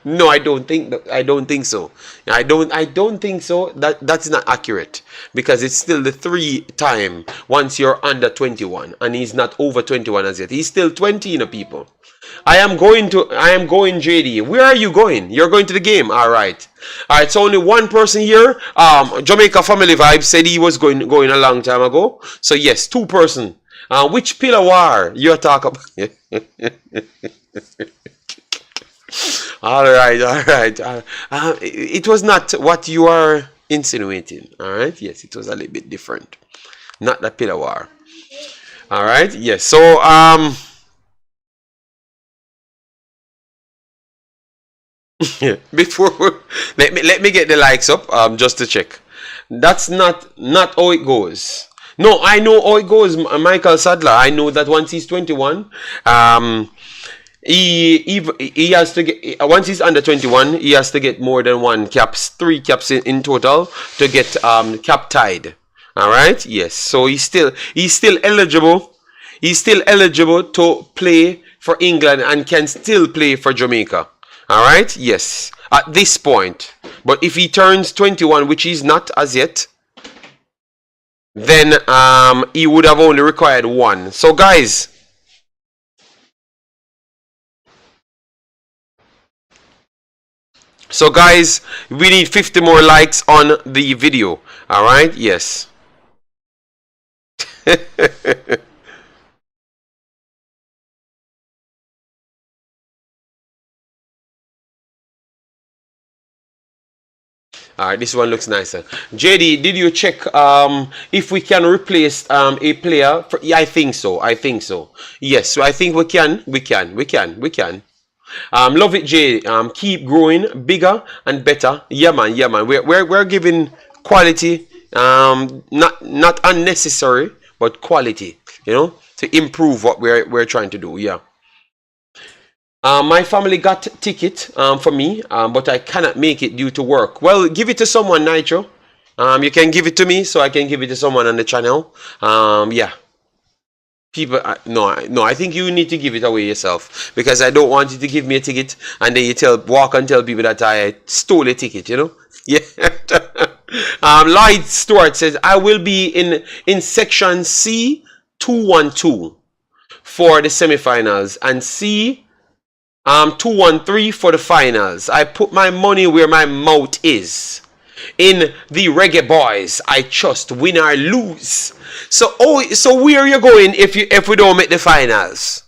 No, I don't think so. I don't think so. That's not accurate, because it's still the 3-time once you're under 21, and he's not over 21 as yet. He's still 20, you know, people. I am going, JD. Where are you going? You're going to the game. All right. So only one person here. Jamaica Family Vibe said he was going a long time ago. So yes, 2 person. Which pillar war you're talking about? All right. It was not what you are insinuating. All right. Yes, it was a little bit different. Not the pillar war. All right. Yes. So before let me get the likes up just to check. That's not how it goes. No, I know how it goes, Michael Sadler. I know that once he's 21, he has to get, once he's under 21, he has to get more than 3 caps in total to get cap tied. All right, yes. So he's still eligible. He's still eligible to play for England and can still play for Jamaica. All right, yes, at this point. But if he turns 21, which he's not as yet, then he would have only required 1. So guys, we need 50 more likes on the video. All right, yes. Alright, this one looks nicer. JD, did you check if we can replace a player? Yeah, I think so. Yes, so I think we can. Love it, Jay. Keep growing bigger and better. Yeah, man. We're giving quality, not unnecessary, but quality. You know, to improve what we're trying to do. Yeah. My family got ticket for me, but I cannot make it due to work. Well, give it to someone, Nitro. You can give it to me, so I can give it to someone on the channel. Yeah. People, no, I think you need to give it away yourself, because I don't want you to give me a ticket and then you walk and tell people that I stole a ticket, you know? Yeah. Lloyd Stewart says, I will be in section C 212 for the semifinals and C 213 for the finals. I put my money where my mouth is. In the Reggae Boyz, I trust, win or lose. So where are you going if we don't make the finals?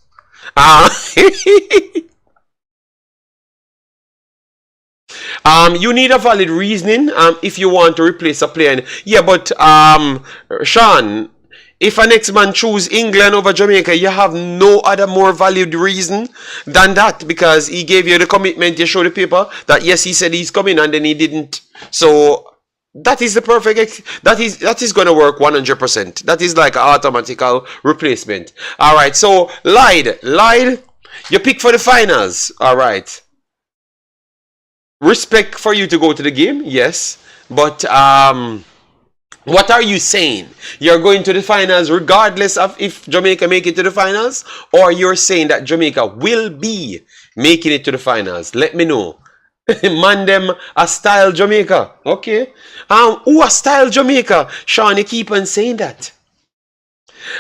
You need a valid reasoning if you want to replace a player. Yeah, but Sean, if an ex-man choose England over Jamaica, you have no other more valid reason than that, because he gave you the commitment, you show the paper that yes, he said he's coming and then he didn't. So that is the perfect, that is going to work 100%. That is like an automatical replacement. All right, so lied, you pick for the finals. All right. Respect for you to go to the game, yes, but what are you saying? You're going to the finals regardless of if Jamaica make it to the finals, or you're saying that Jamaica will be making it to the finals? Let me know. Man them a style Jamaica. Okay. Who a style Jamaica? Sean, you keep on saying that.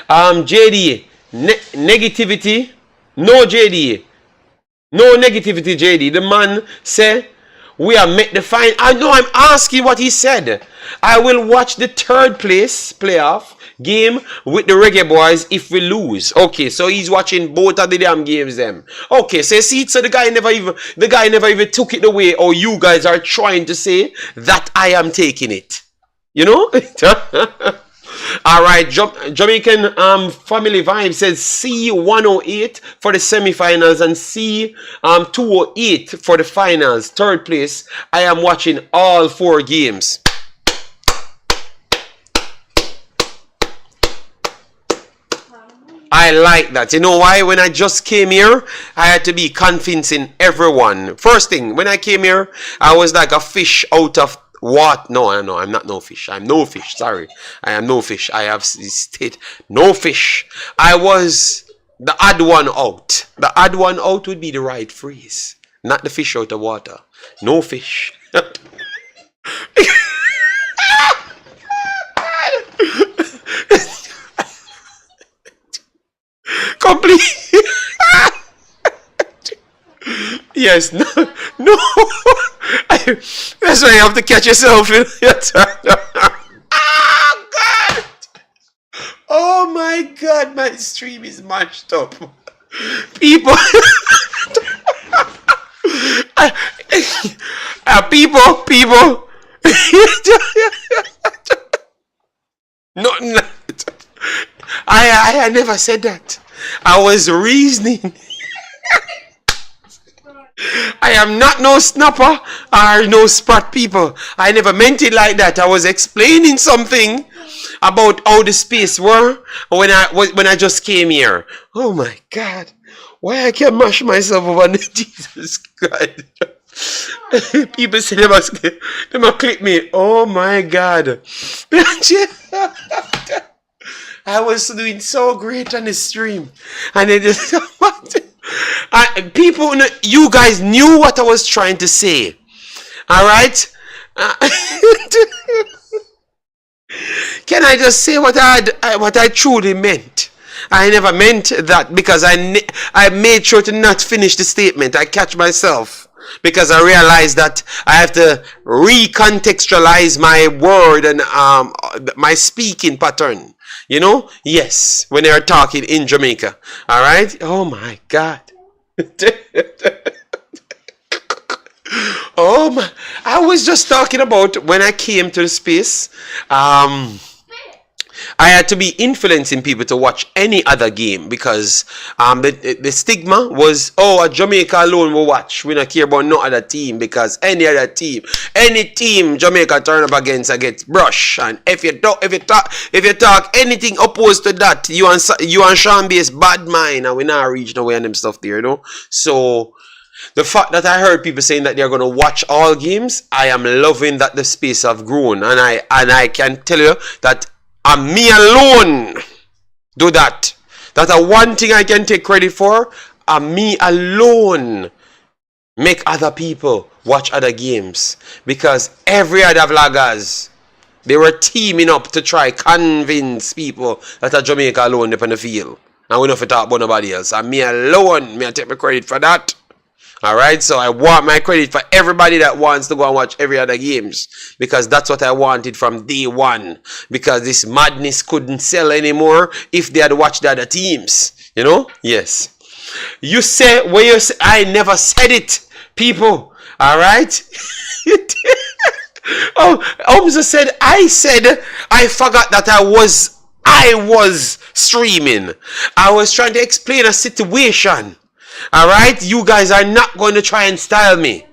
JD, negativity. No JD. No negativity, JD. The man say we are met the final. I know, I'm asking what he said. I will watch the third place playoff game with the Reggae Boyz if we lose. Okay, so he's watching both of the damn games them. Okay, so see, so the guy never even took it away, or you guys are trying to say that I am taking it. You know? Alright, Jamaican Family Vibe says C108 for the semi-finals and C208 for the finals. Third place. I am watching all 4 games. I like that. You know why? When I just came here, I had to be convincing everyone. First thing, when I came here, I was like a fish out of what? No, I'm not no fish. I'm no fish. Sorry. I am no fish. I have stayed no fish. I was the odd one out. The odd one out would be the right phrase. Not the fish out of water. No fish. Complete. Yes, no. That's why you have to catch yourself in your turn. Oh, God. Oh, my God. My stream is mashed up. People. People. No. I never said that. I was reasoning. I am not no snapper or no spot people. I never meant it like that. I was explaining something about how the space were when I just came here. Oh my God. Why I can't mash myself over Jesus Christ. People say they must click me. Oh my God. I was doing so great on the stream, and they just people, you guys knew what I was trying to say. All right. Can I just say what I truly meant? I never meant that, because I made sure to not finish the statement. I catch myself, because I realized that I have to recontextualize my word and my speaking pattern. You know? Yes, when they are talking in Jamaica. All right? Oh my God. Oh my. I was just talking about when I came to the space. I had to be influencing people to watch any other game, because the stigma was, oh, a Jamaica alone will watch. We don't care about no other team, because any other team, any team Jamaica turn up against, I get brush. And if you talk anything opposed to that, you and Sean Base bad mind, and we not reach nowhere and them stuff there, you know. So the fact that I heard people saying that they're gonna watch all games, I am loving that the space have grown, and I can tell you that. And me alone do that. That's one thing I can take credit for. And me alone make other people watch other games. Because every other vloggers, they were teaming up to try convince people that a Jamaica alone up on the field. And we don't have to talk about nobody else. And me alone, me I take my credit for that. Alright, so I want my credit for everybody that wants to go and watch every other games, because that's what I wanted from day one, because this madness couldn't sell anymore if they had watched the other teams, you know. Yes, you say where you say, I never said it. People, all right? Oh, Omza said, I forgot that I was streaming. I was trying to explain a situation. All right? You guys are not going to try and style me.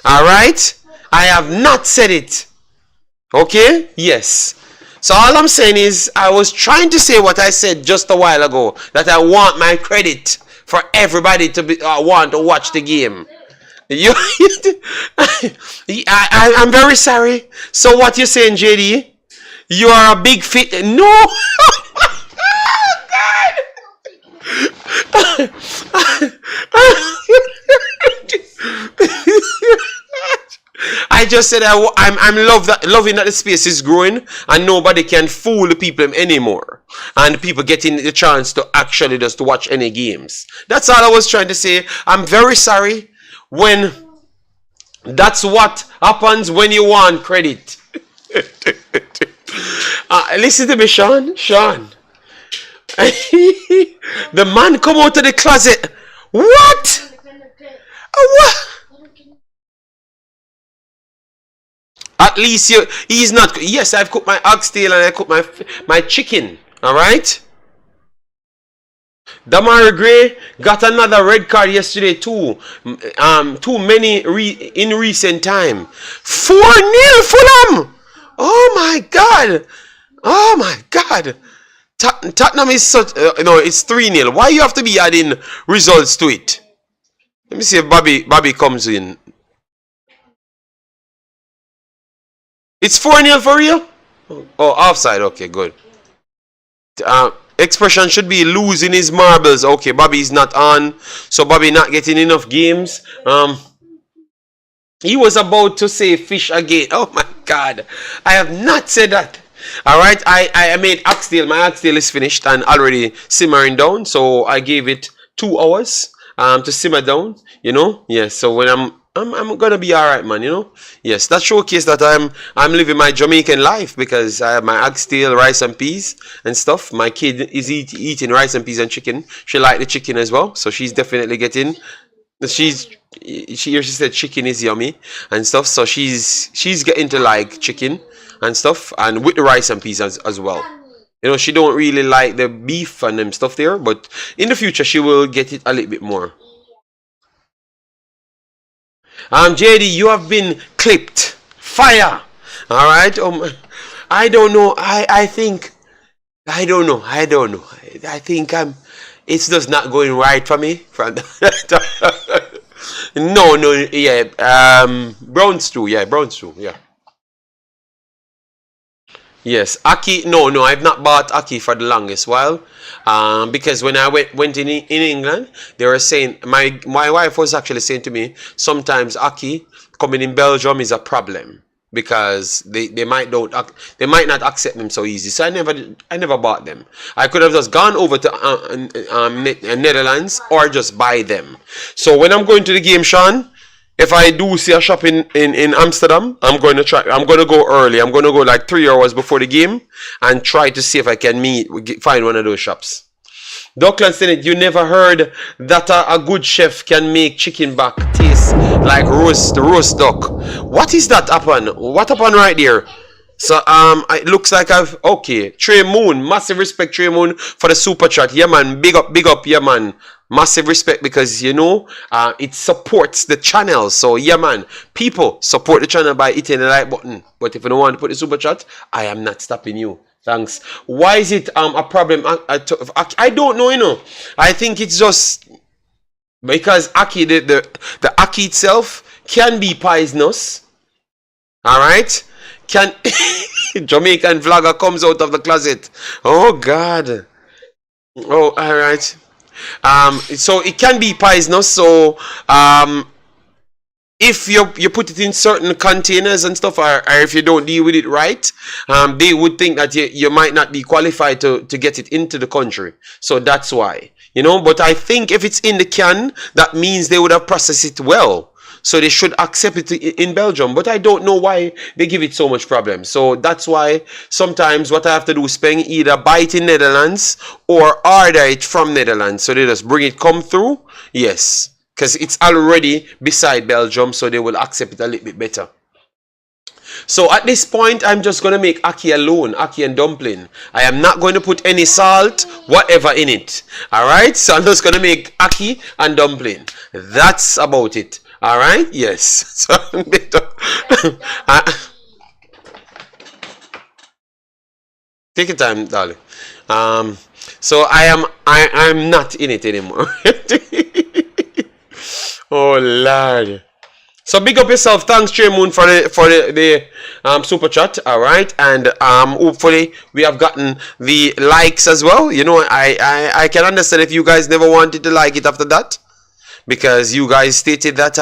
All right? I have not said it. Okay? Yes. So all I'm saying is I was trying to say what I said just a while ago, that I want my credit for everybody to want to watch the game. I'm very sorry. So what you saying, JD? You are a big fit. No. I just said I'm loving that the space is growing and nobody can fool the people anymore, and people getting the chance to actually just to watch any games. That's all I was trying to say. I'm very sorry when that's what happens when you want credit. Listen to me, Sean. The man come out of the closet. What? What? At least he's not. Yes, I've cooked my oxtail and I cooked my chicken. All right. Damari Gray got another red card yesterday too. Too many in recent time. 4-0 Fulham. Oh my God. Oh my God. Tottenham is such. No, it's 3-0. Why you have to be adding results to it? Let me see if Bobby comes in. It's 4-0 for real? Oh, offside. Okay, good. Expression should be losing his marbles. Okay, Bobby's not on. So Bobby not getting enough games. He was about to say fish again. Oh my God. I have not said that. Alright, I made oxtail. My oxtail is finished and already simmering down. So I gave it 2 hours to simmer down. You know? Yes, so when I'm gonna be alright, man, you know. Yes, that showcase that I'm living my Jamaican life, because I have my oxtail, rice and peas and stuff. My kid is eating rice and peas and chicken. She liked the chicken as well, so she's definitely getting. She said chicken is yummy and stuff, so she's getting to like chicken and stuff, and with the rice and peas as well. You know, she don't really like the beef and them stuff there, but in the future she will get it a little bit more. JD, you have been clipped. Fire. All right. I don't know. I think. I don't know. I think it's just not going right for me. No. Yeah. Brown stew. Yeah. Brown stew. Yeah. Yes, Aki. No, I've not bought Aki for the longest while, because when I went in England, they were saying my wife was actually saying to me, sometimes Aki coming in Belgium is a problem because they might not accept them so easy. So I never bought them. I could have just gone over to Netherlands or just buy them. So when I'm going to the game, Sean, if I do see a shop in Amsterdam, I'm going to go early. I'm going to go like 3 hours before the game and try to see if I can find one of those shops. Dockland said, you never heard that a good chef can make chicken back taste like roast duck. What is that happen? What happened right there? So it looks like okay. Trey Moon, massive respect, Trey Moon, for the super chat. Yeah man, big up, yeah man. Massive respect, because you know it supports the channel. So yeah man, people support the channel by hitting the like button. But if you don't want to put the super chat, I am not stopping you. Thanks. Why is it a problem? I don't know, you know. I think it's just because Aki, the Aki itself can be poisonous. Alright? Jamaican vlogger comes out of the closet. Oh God. Oh, alright. So it can be poisonous. So if you put it in certain containers and stuff, or if you don't deal with it right, they would think that you might not be qualified to get it into the country. So that's why, you know. But I think if it's in the can, that means they would have processed it well. So they should accept it in Belgium. But I don't know why they give it so much problem. So that's why sometimes what I have to do is either buy it in Netherlands or order it from Netherlands. So they just bring it come through. Yes. because it's already beside Belgium, so they will accept it a little bit better. So at this point, I'm just going to make ackee alone, ackee and dumpling. I am not going to put any salt, whatever in it. Alright, so I'm just going to make ackee and dumpling. That's about it. Alright, yes. So take your time, darling. So I'm not in it anymore. Oh Lord. So big up yourself. Thanks, Trey Moon, for the super chat. All right, and hopefully we have gotten the likes as well. You know, I can understand if you guys never wanted to like it after that, because you guys stated that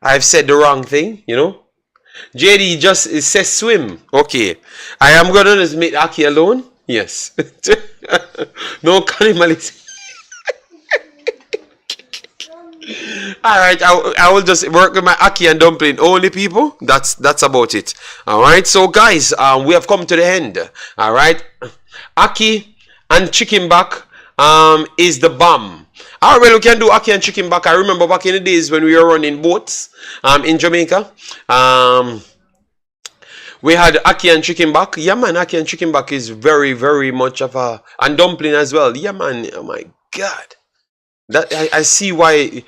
I've said the wrong thing. You know, JD just says swim. Okay, I am gonna just make ackee alone. Yes, no cannibalism. Alright, I will just work with my ackee and dumpling only, people. That's about it. Alright, so guys, we have come to the end. Alright, ackee and chicken back is the bomb. Alright, well, we can do ackee and chicken back. I remember back in the days when we were running boats in Jamaica. We had ackee and chicken back. Yeah, man, ackee and chicken back is very, very much of a... And dumpling as well. Yeah, man, oh my God. That I see why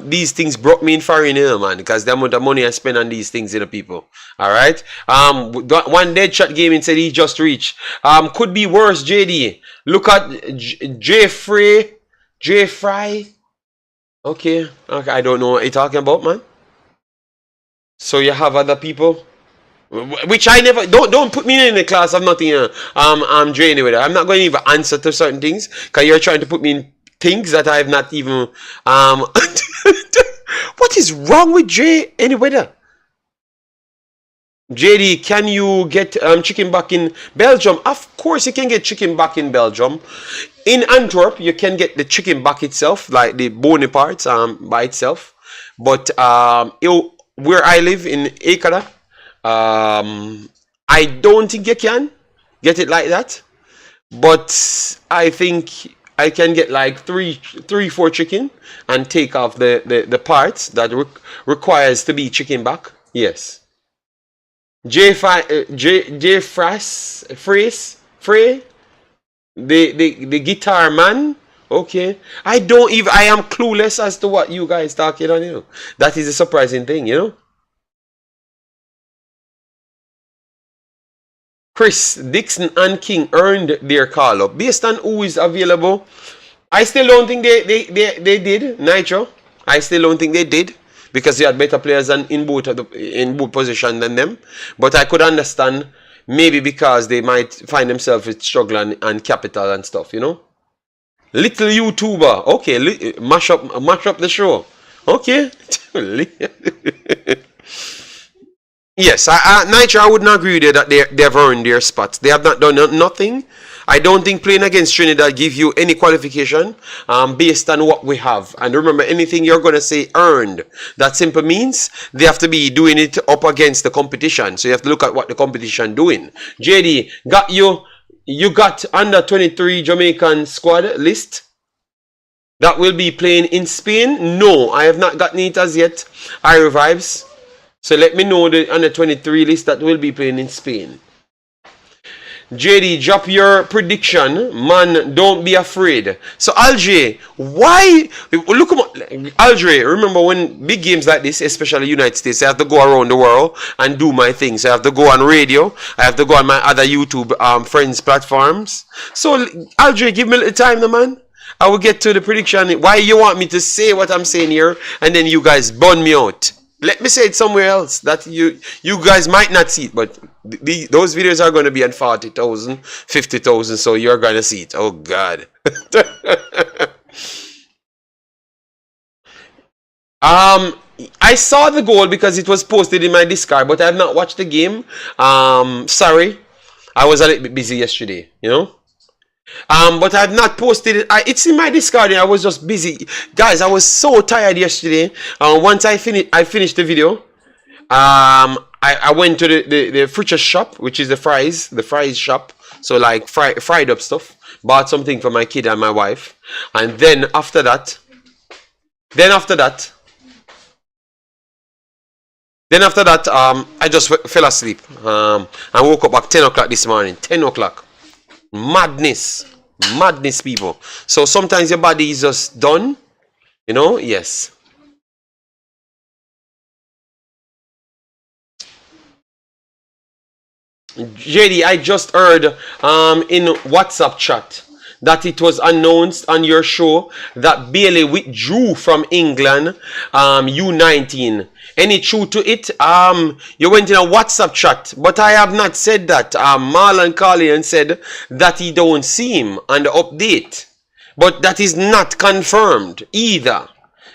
these things brought me in foreign here, man, because the amount of money I spend on these things, you know, people. All right. One dead shot gaming said he just reached. Could be worse, JD. Look at J Fry. Okay, I don't know what you're talking about, man. So you have other people, which I never don't put me in the class of nothing. I'm J anyway. I'm not going to even answer to certain things because you're trying to put me in things that I have not even what is wrong with Jay anyway? JD, can you get chicken back in Belgium? Of course you can get chicken back in Belgium. In Antwerp you can get the chicken back itself, like the bony parts by itself. But where I live in Ekada, I don't think you can get it like that. But I think I can get like three, 4 chicken and take off the parts that requires to be chicken back. Yes. Frey, the guitar man. Okay. I am clueless as to what you guys talking on, you know. That is a surprising thing, you know. Chris, Dixon and King earned their call up based on who is available. I still don't think they did, Nitro. I still don't think they did, because they had better players in both position than them. But I could understand, maybe because they might find themselves with struggle and capital and stuff, you know. Little YouTuber, okay, mash up the show, okay. Yes, Nitro, I wouldn't agree with you that they have earned their spots. They have not done nothing. I don't think playing against Trinidad give you any qualification based on what we have. And remember, anything you're going to say earned, that simply means they have to be doing it up against the competition. So you have to look at what the competition doing. JD, you got under 23 Jamaican squad list that will be playing in Spain? No, I have not gotten it as yet. I revives. So let me know the under 23 list that will be playing in Spain. JD, drop your prediction. Man, don't be afraid. So Alger, why? Look, Alger, remember when big games like this, especially United States, I have to go around the world and do my things. I have to go on radio. I have to go on my other YouTube friends platforms. So Alger, give me a little time, the man. I will get to the prediction. Why you want me to say what I'm saying here and then you guys burn me out? Let me say it somewhere else that you guys might not see it, but those videos are going to be at 40,000, 50,000, so you're going to see it. Oh, God. I saw the goal because it was posted in my Discord, but I have not watched the game. Sorry. I was a little bit busy yesterday, you know. But I've not posted it. It's in my Discord. I was just busy, guys. I was so tired yesterday. Once I finished the video. I went to the Fritcher shop, which is the fries shop. So like fried up stuff. Bought something for my kid and my wife, and then after that, Then after that, I just fell asleep. I woke up at 10 o'clock this morning. 10 o'clock. Madness, people. So sometimes your body is just done, you know. Yes. JD, I just heard in WhatsApp chat that it was announced on your show that Bailey withdrew from England U19. Any truth to it? You went in a WhatsApp chat, but I have not said that. Marlon Carlian said that he don't see him on the update, but that is not confirmed either.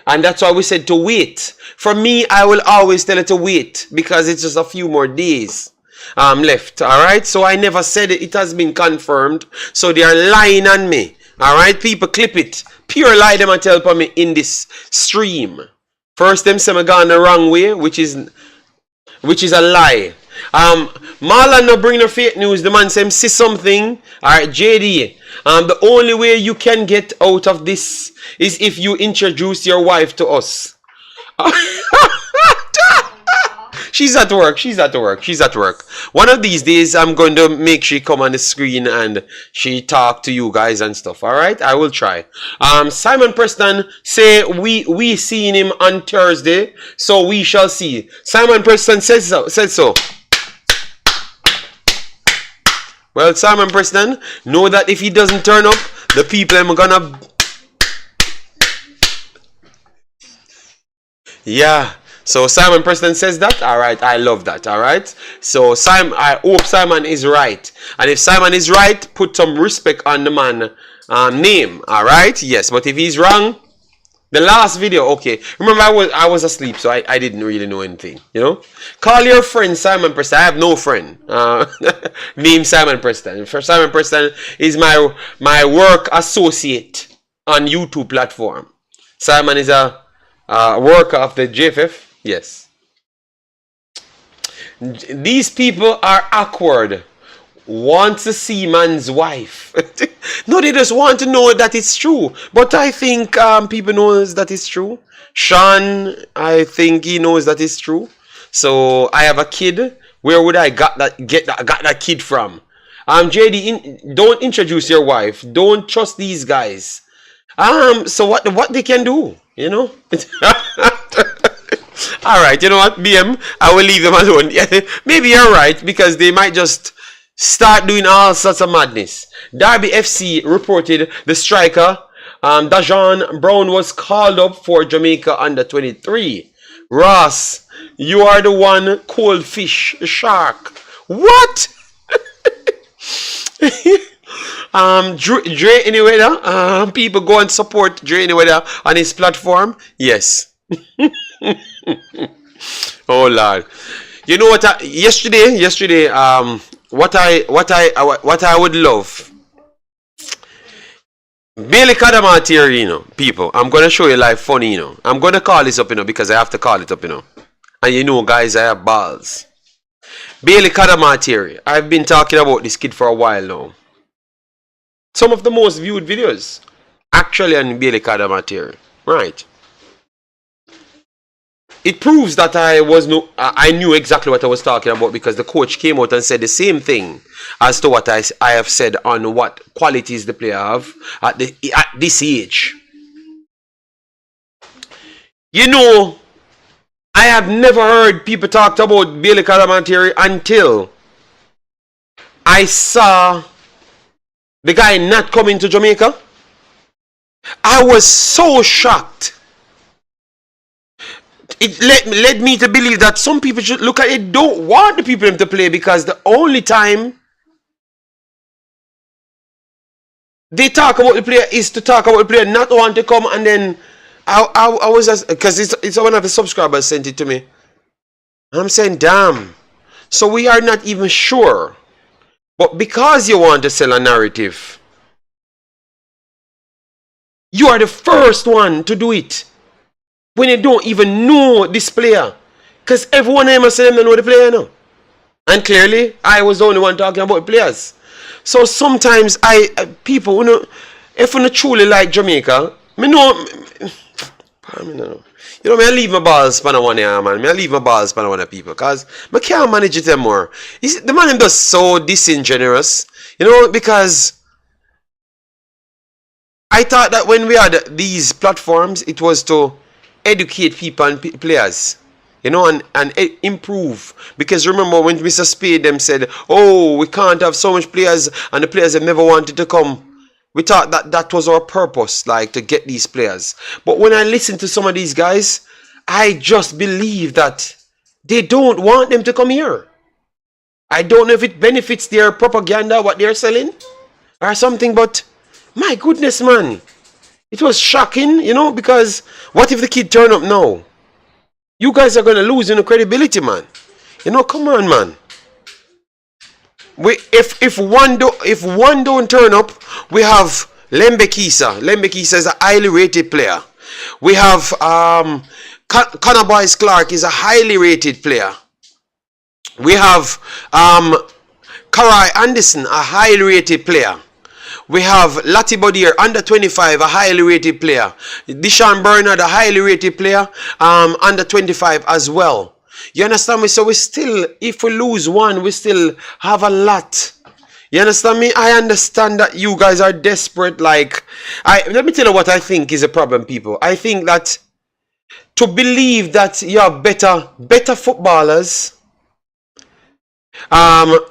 And that's why we said to wait. For me, I will always tell it to wait because it's just a few more days left. All right, so I never said it has been confirmed, so they are lying on me. All right, people, clip it, pure lie them and tell me in this stream. First them say me gone the wrong way, which is a lie. Marlon no bring no fake news. The man say him see something. All right, JD, the only way you can get out of this is if you introduce your wife to us. She's at work. One of these days, I'm going to make she come on the screen and she talk to you guys and stuff. All right, I will try. Simon Preston say we seen him on Thursday, so we shall see. Simon Preston said so. Well, Simon Preston, know that if he doesn't turn up, the people are gonna. Yeah. So Simon Preston says that. All right, I love that. All right. So I hope Simon is right. And if Simon is right, put some respect on the man name. All right. Yes. But if he's wrong, the last video. Okay. Remember, I was asleep, so I didn't really know anything. You know. Call your friend Simon Preston. I have no friend named Simon Preston. For Simon Preston is my work associate on YouTube platform. Simon is a worker of the JFF. Yes. These people are awkward. Want to see man's wife. No, they just want to know that it's true. But I think people knows that it's true. Sean, I think he knows that it's true. So I have a kid. Where would I get that kid from? JD, don't introduce your wife. Don't trust these guys. So what they can do, you know? All right, you know what, BM, I will leave them alone. Maybe you're right, because they might just start doing all sorts of madness. Derby FC reported the striker Dajon Brown was called up for Jamaica under 23. Ross, you are the one cold fish shark. What? Dre Anywhere, people go and support Dre Anywhere on his platform. Yes. Oh Lord, you know what? Yesterday, what I would love, Bailey Cadamarteri, you know, people. I'm gonna show you live funny, you know. I'm gonna call this up, you know, because I have to call it up, you know. And you know, guys, I have balls. Bailey Cadamarteri. I've been talking about this kid for a while now. Some of the most viewed videos actually on Bailey Cadamarteri, right? It proves that I knew exactly what I was talking about, because the coach came out and said the same thing as to what I have said on what qualities the player have at this age. You know, I have never heard people talk about Bailey Cadamarteri until I saw the guy not coming to Jamaica. I was so shocked. It led me to believe that some people should look at it, don't want the people to play, because the only time they talk about the player is to talk about the player not want to come. And then I was just, because it's one of the subscribers sent it to me, and I'm saying, damn, so we are not even sure, but because you want to sell a narrative, you are the first one to do it when you don't even know this player, because everyone must say them don't know the player now. And clearly I was the only one talking about players. So sometimes people, you know, if you truly like Jamaica, me know, I mean, you know, me I leave my balls span one here, man. Me I leave my balls span one people, cause I can't manage it anymore. The man him just so disingenuous, you know, because I thought that when we had these platforms, it was to educate people and players, you know, and improve. Because remember when Mr. Spade them said, "Oh, we can't have so much players," and the players have never wanted to come. We thought that that was our purpose, like to get these players. But when I listen to some of these guys, I just believe that they don't want them to come here. I don't know if it benefits their propaganda, what they're selling, or something, but my goodness, man. It was shocking, you know, because what if the kid turn up now? You guys are going to lose in the credibility, man. You know, come on, man. If one don't turn up, we have Lembekisa. Lembekisa is a highly rated player. We have Connor Boyce Clark is a highly rated player. We have Karai Anderson, a highly rated player. We have Latibeaudiere, under 25, a highly rated player. Deshaun Bernard, a highly rated player, under 25 as well. You understand me? So we still, if we lose one, we still have a lot. You understand me? I understand that you guys are desperate. Like, let me tell you what I think is a problem, people. I think that to believe that you have better footballers, to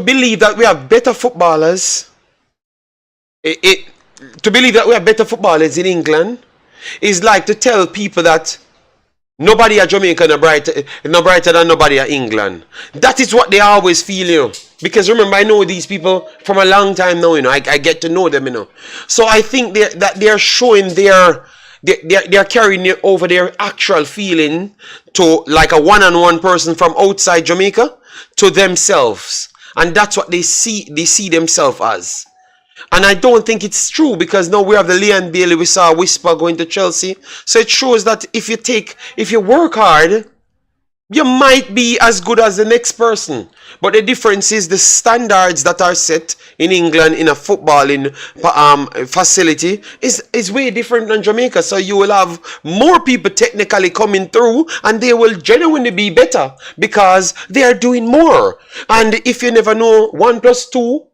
believe that we have better footballers, to believe that we have better footballers in England is like to tell people that nobody at Jamaica no brighter than nobody at England. That is what they always feel, you know. Because remember, I know these people from a long time now, you know. I get to know them, you know. So I think that they're showing they're carrying over their actual feeling to like a one-on-one person from outside Jamaica to themselves. And that's what they see themselves as. And I don't think it's true, because now we have the Leon Bailey, we saw Whisper going to Chelsea. So it shows that if you work hard, you might be as good as the next person. But the difference is the standards that are set in England in a footballing facility is way different than Jamaica. So you will have more people technically coming through, and they will genuinely be better because they are doing more. And if you never know 1 + 2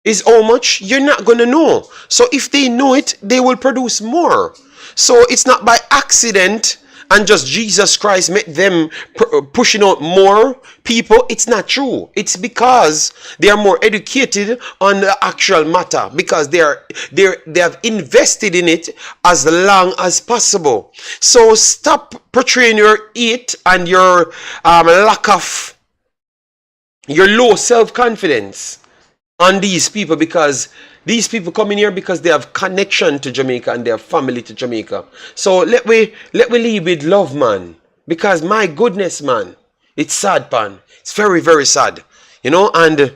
is how much, you're not going to know. So if they know it, they will produce more. So it's not by accident and just Jesus Christ make them pushing out more people. It's not true. It's because they are more educated on the actual matter, because they have invested in it as long as possible. So stop portraying your hate and your lack of your low self-confidence on these people, because these people come in here because they have connection to Jamaica and they have family to Jamaica. So let we leave with love, man. Because my goodness, man, it's sad, man. It's very, very sad. You know, and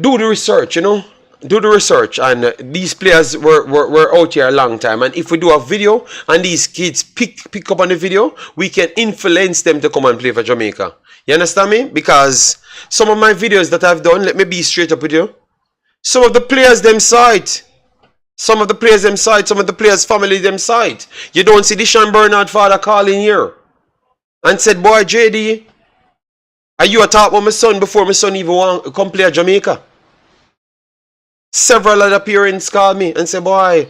do the research, you know. Do the research. And these players were out here a long time. And if we do a video and these kids pick up on the video, we can influence them to come and play for Jamaica. You understand me? Because some of my videos that I've done, let me be straight up with you. Some of the players them side. Some of the players them side. Some of the players' family them side. You don't see Deshaun Bernard father calling here and said, "Boy, JD, are you a talk with my son before my son even want to come play at Jamaica?" Several other parents called me and said, "Boy,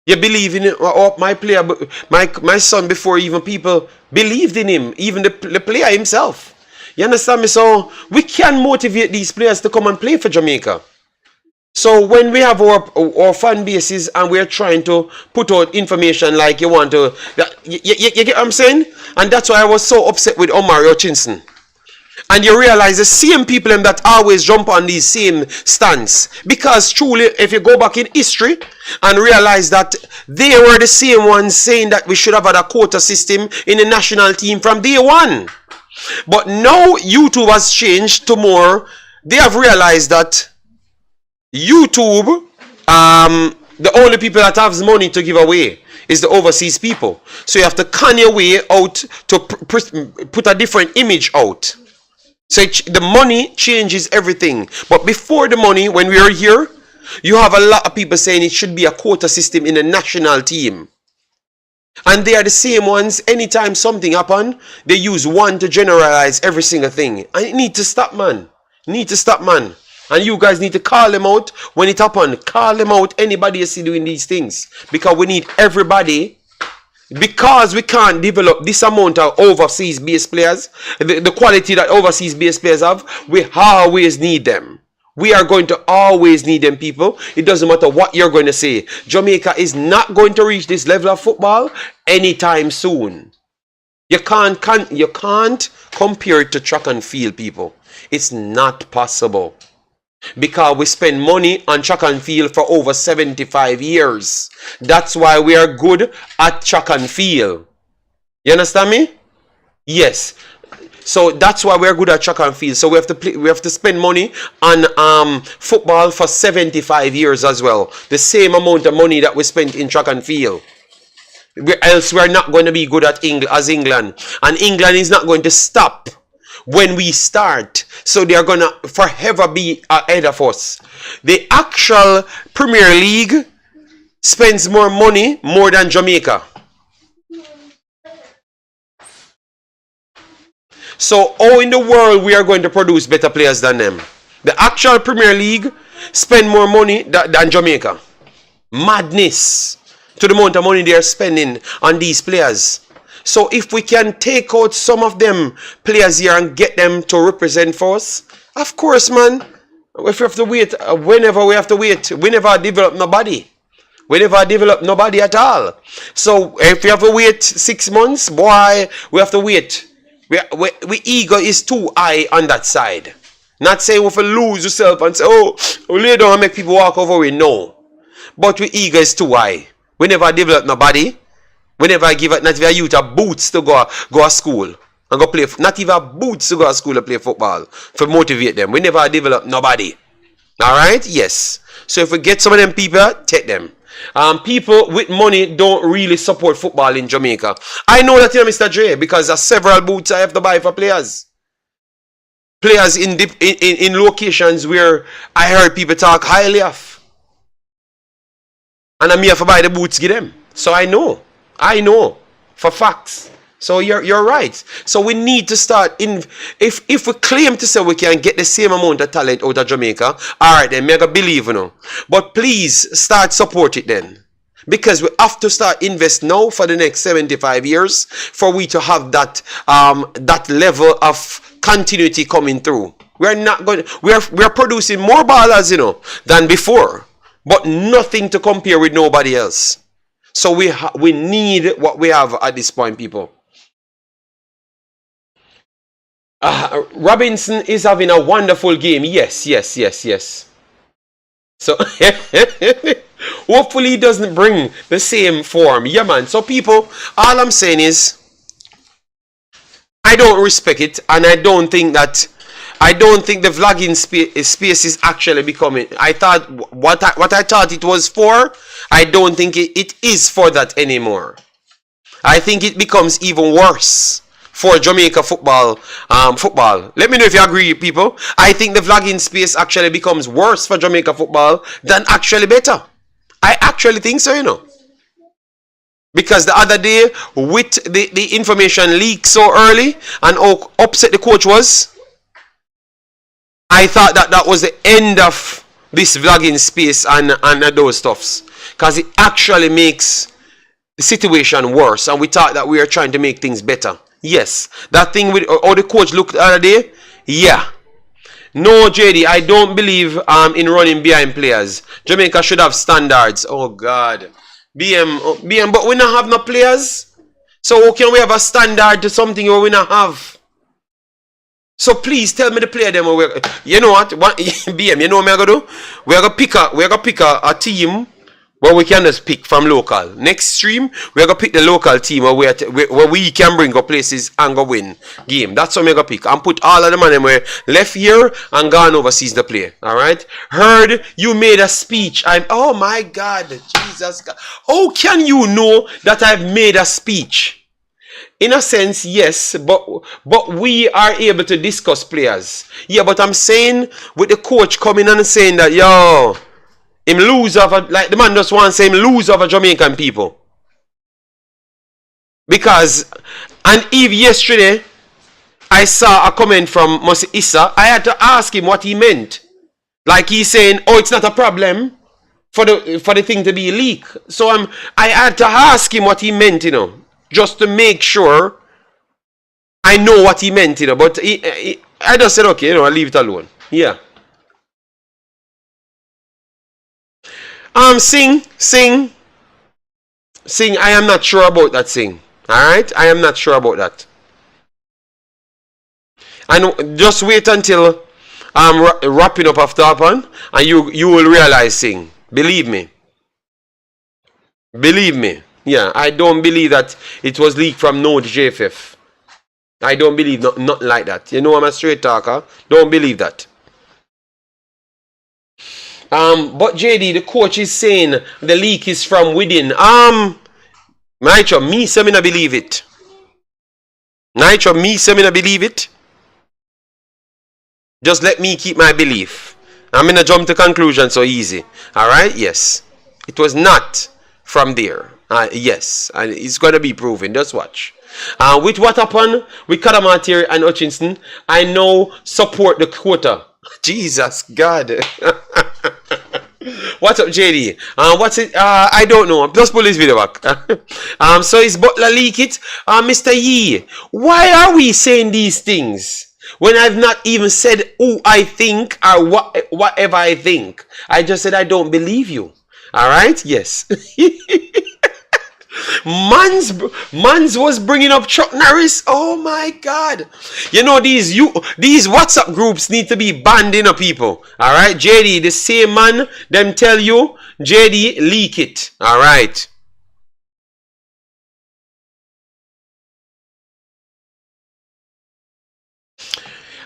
you believe in it, my player, my son, before even people believed in him, even the player himself." You understand me? So we can motivate these players to come and play for Jamaica. So when we have our fan bases and we're trying to put out information like you want to, you get what I'm saying? And that's why I was so upset with Omari Hutchinson. And you realize the same people that always jump on these same stands. Because truly, if you go back in history and realize that they were the same ones saying that we should have had a quota system in the national team from day one. But now YouTube has changed to more. They have realized that YouTube, the only people that have money to give away is the overseas people. So you have to con your way out to put a different image out. So the money changes everything. But before the money, when we are here, you have a lot of people saying it should be a quota system in the national team. And they are the same ones, anytime something happen, they use one to generalize every single thing. And it need to stop, man. Need to stop, man. And you guys need to call them out when it happen. Call them out, anybody you see doing these things. Because we need everybody. Because we can't develop this amount of overseas base players, the quality that overseas base players have, we always need them. We are going to always need them, people. It doesn't matter what you're going to say. Jamaica is not going to reach this level of football anytime soon. You can't compare it to track and field, people. It's not possible. Because we spend money on track and field for over 75 years. That's why we are good at track and field. You understand me? Yes. So that's why we're good at track and field. So we have to spend money on football for 75 years as well. The same amount of money that we spent in track and field. Else we're not going to be good at England. And England is not going to stop when we start. So they are going to forever be ahead of us. The actual Premier League spends more money more than Jamaica. So how in the world we are going to produce better players than them? The actual Premier League spend more money than Jamaica. Madness to the amount of money they are spending on these players. So if we can take out some of them players here and get them to represent for us, of course, man. If we have to wait, whenever we have to wait, we never develop nobody. We never develop nobody at all. So if we have to wait 6 months, boy, we have to wait. We ego is too high on that side. Not saying if you lose yourself and say, oh, we lay down and make people walk over, we know. But we ego is too high. We never develop nobody. We never give not even a youth a boots to go to school and go play. Not even a boots to go to school and play football to motivate them. We never develop nobody. Alright? Yes. So if we get some of them people, take them. People with money don't really support football in Jamaica. I know that, Mr. J, because there's several boots I have to buy for players. Players in locations where I heard people talk highly of. And I'm here to buy the boots, give them. So I know for facts. So you're right. So we need to start if we claim to say we can get the same amount of talent out of Jamaica, alright then, mega believe, But please start support it then. Because we have to start invest now for the next 75 years for we to have that that level of continuity coming through. We are producing more ballers, than before, but nothing to compare with nobody else. So we need what we have at this point, people. Robinson is having a wonderful game. Yes. So hopefully he doesn't bring the same form. Yeah, man. So people, all I'm saying is I don't respect it, and I don't think the vlogging space is actually becoming. I thought what I thought it was for. I don't think it is for that anymore. I think it becomes even worse for Jamaica football. Let me know if you agree, people. I think the vlogging space actually becomes worse for Jamaica football than actually better. I actually think so, Because the other day, with the information leaked so early and how upset the coach was, I thought that was the end of this vlogging space and those stuffs. Because it actually makes the situation worse. And we thought that we are trying to make things better. Yes. That thing with how the coach looked the other day, yeah. No, JD, I don't believe in running behind players. Jamaica should have standards. Oh, God. BM, but we not have no players. So how can we have a standard to something where we not have? So please tell me the player them. You know what? BM, you know what I'm gonna do? We're gonna pick a team where we can just pick from local. Next stream, we're gonna pick the local team where we can bring up places and go win game. That's what we're gonna pick. And put all of the man where left here and gone overseas to play. Alright? Heard you made a speech. Oh my God, Jesus God. How can you know that I've made a speech? In a sense, yes, but we are able to discuss players. Yeah, but I'm saying with the coach coming and saying that, yo, him lose over, like the man just wants to say him lose over Jamaican people. Because, and Eve yesterday, I saw a comment from Mosi Issa. I had to ask him what he meant. Like he's saying, oh, it's not a problem for the thing to be leak. So I had to ask him what he meant, you know, just to make sure I know what he meant, you know. But I just said, okay, you know, I'll leave it alone. Yeah. Sing. I am not sure about that, Sing. Alright? I am not sure about that. And just wait until I'm wrapping up after Happen, and you will realize, Sing. Believe me. Believe me. Yeah, I don't believe that it was leaked from no JFF. I don't believe nothing like that. You know I'm a straight talker. Don't believe that. But JD, the coach is saying the leak is from within. Nitro, me say me not believe it. Nitro, me say me not believe it. Just let me keep my belief. I'm gonna jump to conclusion so easy. Alright? Yes. It was not from there. Yes. And it's gonna be proven. Just watch. With what happened with Cadamarteri and Hutchinson, I now support the quota. Jesus God. What's up, JD? What's it? I don't know. Just pull this video back. So is Butler leak it? Mr. Yee, why are we saying these things when I've not even said who I think or whatever I think? I just said I don't believe you. All right? Yes. Mans was bringing up Chuck Norris. Oh my God! You know these WhatsApp groups need to be banned, you know, people. All right, JD, the same man them tell you JD leak it. All right.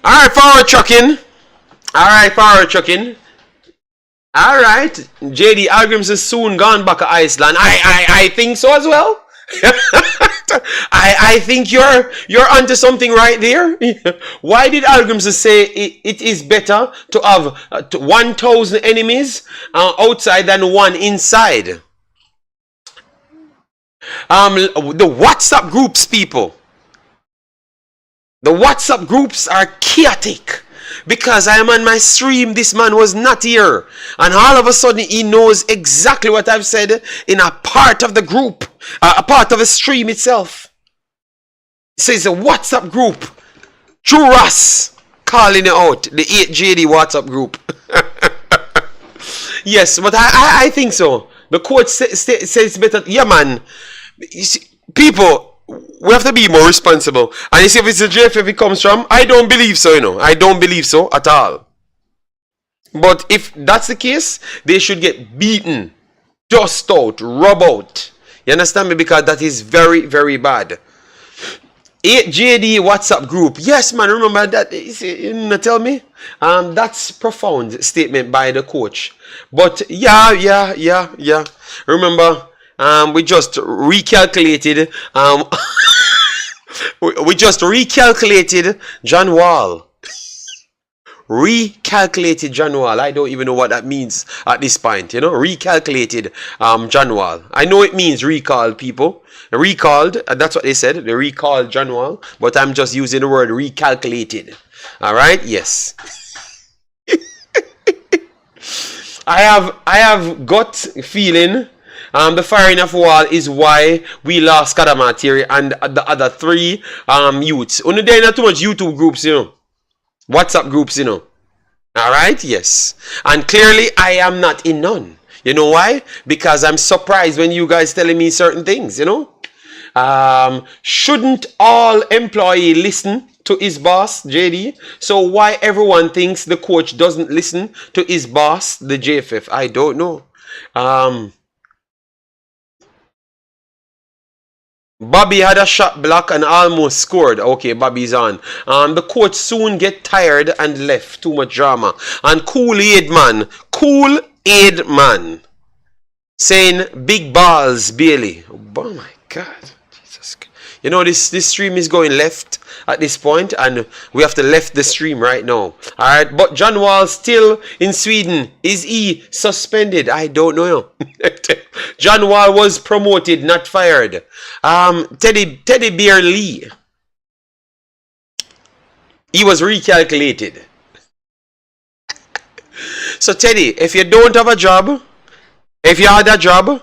All right, forward trucking. All right, forward trucking. All right, JD Algrams is soon gone back to Iceland. I think so as well. I think you're onto something right there. Why did Algrams say it is better to have 1,000 enemies outside than one inside? The WhatsApp groups, people. The WhatsApp groups are chaotic. Because I am on my stream, this man was not here. And all of a sudden, he knows exactly what I've said in a part of the group. A part of the stream itself. So it's a WhatsApp group. True Ross calling it out. The 8JD WhatsApp group. Yes, but I think so. The coach says it's better. Yeah, man. You see, people... we have to be more responsible. And you see, if it's a JFF it comes from, I don't believe so, you know. I don't believe so at all. But if that's the case, they should get beaten, dust out, rub out. You understand me? Because that is very, very bad. 8JD WhatsApp group. Yes, man, remember that. You tell me? That's profound statement by the coach. But yeah. Remember... we just recalculated we just recalculated John Wall. Recalculated John Wall. I don't even know what that means at this point, you know. Recalculated John Wall. I know it means recall, people. Recalled, that's what they said. They recalled John Wall, but I'm just using the word recalculated. Alright, yes. I have gut feeling the firing of Wall is why we lost Cadamarteri and the other three youths. Only there are not too much YouTube groups, you know. WhatsApp groups, you know. Alright, yes. And clearly I am not in none. You know why? Because I'm surprised when you guys telling me certain things, you know. Shouldn't all employee listen to his boss, JD? So why everyone thinks the coach doesn't listen to his boss, the JFF? I don't know. Bobby had a shot block and almost scored. Okay, Bobby's on. The coach soon get tired and left. Too much drama. And Kool-Aid man saying big balls, Bailey. Oh my God. Jesus. You know, this stream is going left at this point, and we have to left the stream right now. Alright, but John Wall still in Sweden. Is he suspended? I don't know. John Wall was promoted, not fired. Teddybear Lee. He was recalculated. So Teddy, if you don't have a job, if you had a job,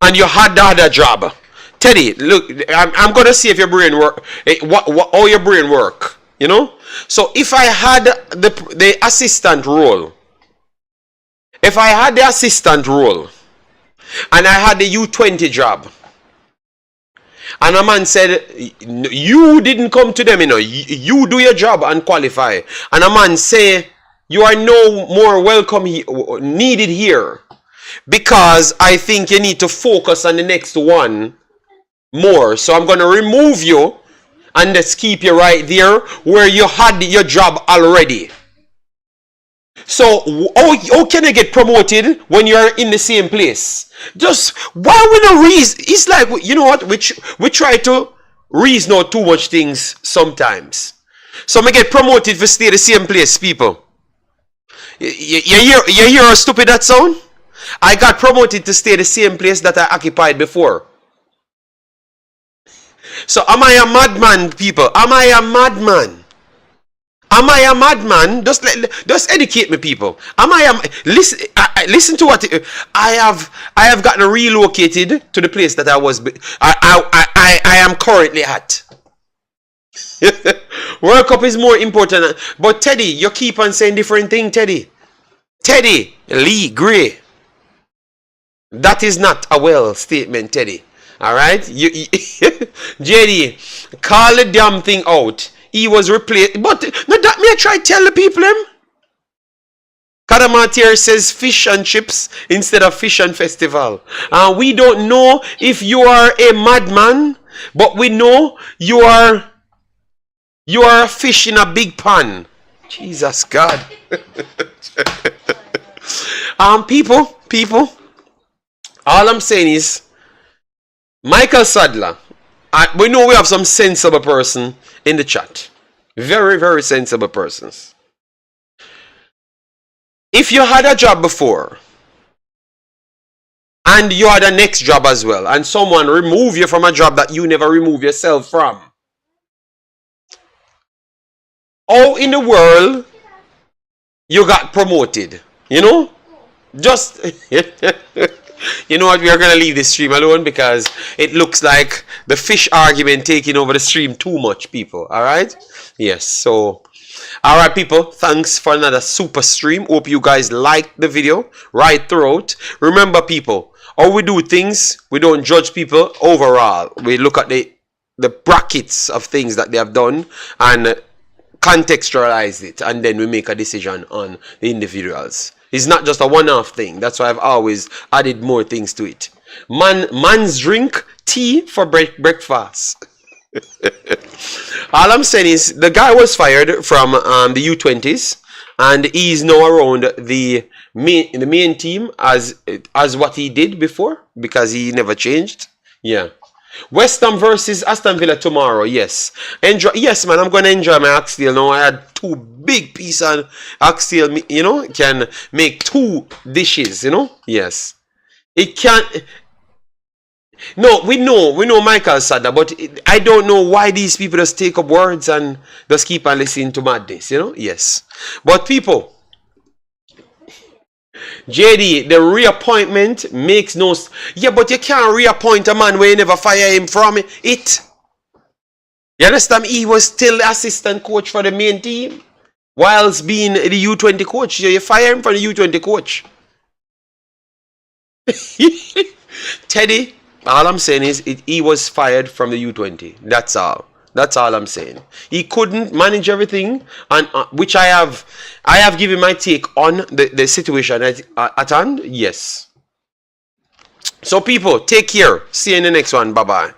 and you had the other job, Teddy, look, I'm gonna see if your brain work, how your brain work, you know. So if I had the assistant role, and I had the U20 job, and a man said, you didn't come to them, you know, you do your job and qualify, and a man say, you are no more welcome needed here, because I think you need to focus on the next one more. So I'm going to remove you and just keep you right there where you had your job already. So how can you get promoted when you're in the same place? Just why we no reason? It's like, you know what, we try to reason out too much things sometimes. So I get promoted for stay the same place, people. You hear how stupid that sound? I got promoted to stay the same place that I occupied before. So am I a madman, people? Am I a madman? Am I a madman? Just educate me, people. Am I a listen to what I have gotten relocated to the place that I am currently at. World Cup is more important. But Teddy, you keep on saying different thing, Teddy. Teddy Lee Gray. That is not a well statement, Teddy. Alright? JD, call the damn thing out. He was replaced. But no, that me I try to tell the people him. Cadamarteri says fish and chips instead of fish and festival. We don't know if you are a madman, but we know you are a fish in a big pan. Jesus God. People, all I'm saying is, Michael Sadler, we know we have some sensible person in the chat. Very, very sensible persons. If you had a job before, and you had a next job as well, and someone remove you from a job that you never remove yourself from, how in the world you got promoted? You know? Just you know what, we are going to leave this stream alone because it looks like the fish argument taking over the stream too much, people. Alright? Yes, so alright, people, thanks for another super stream. Hope you guys liked the video right throughout. Remember, people, how we do things, we don't judge people overall. We look at the brackets of things that they have done and contextualize it, and then we make a decision on the individuals. It's not just a one-off thing. That's why I've always added more things to it. Man's drink tea for breakfast. All I'm saying is the guy was fired from the U20s, and he's now around the main team as what he did before, because he never changed. Yeah. West Ham versus Aston Villa tomorrow. Yes. Yes, man, I'm going to enjoy my oxtail now. I had 2 big pieces of oxtail, you know. It can make 2 dishes, you know. Yes. It can. No, we know Michael Sadler, but I don't know why these people just take up words and just keep on listening to madness, you know. Yes. But people, JD, the reappointment makes no sense. Yeah, but you can't reappoint a man where you never fire him from it. You understand? He was still assistant coach for the main team whilst being the U20 coach. You fire him from the U20 coach. Teddy, all I'm saying is he was fired from the U20. That's all. That's all I'm saying. He couldn't manage everything, and which I have given my take on the situation at hand. Yes. So people, take care. See you in the next one. Bye bye.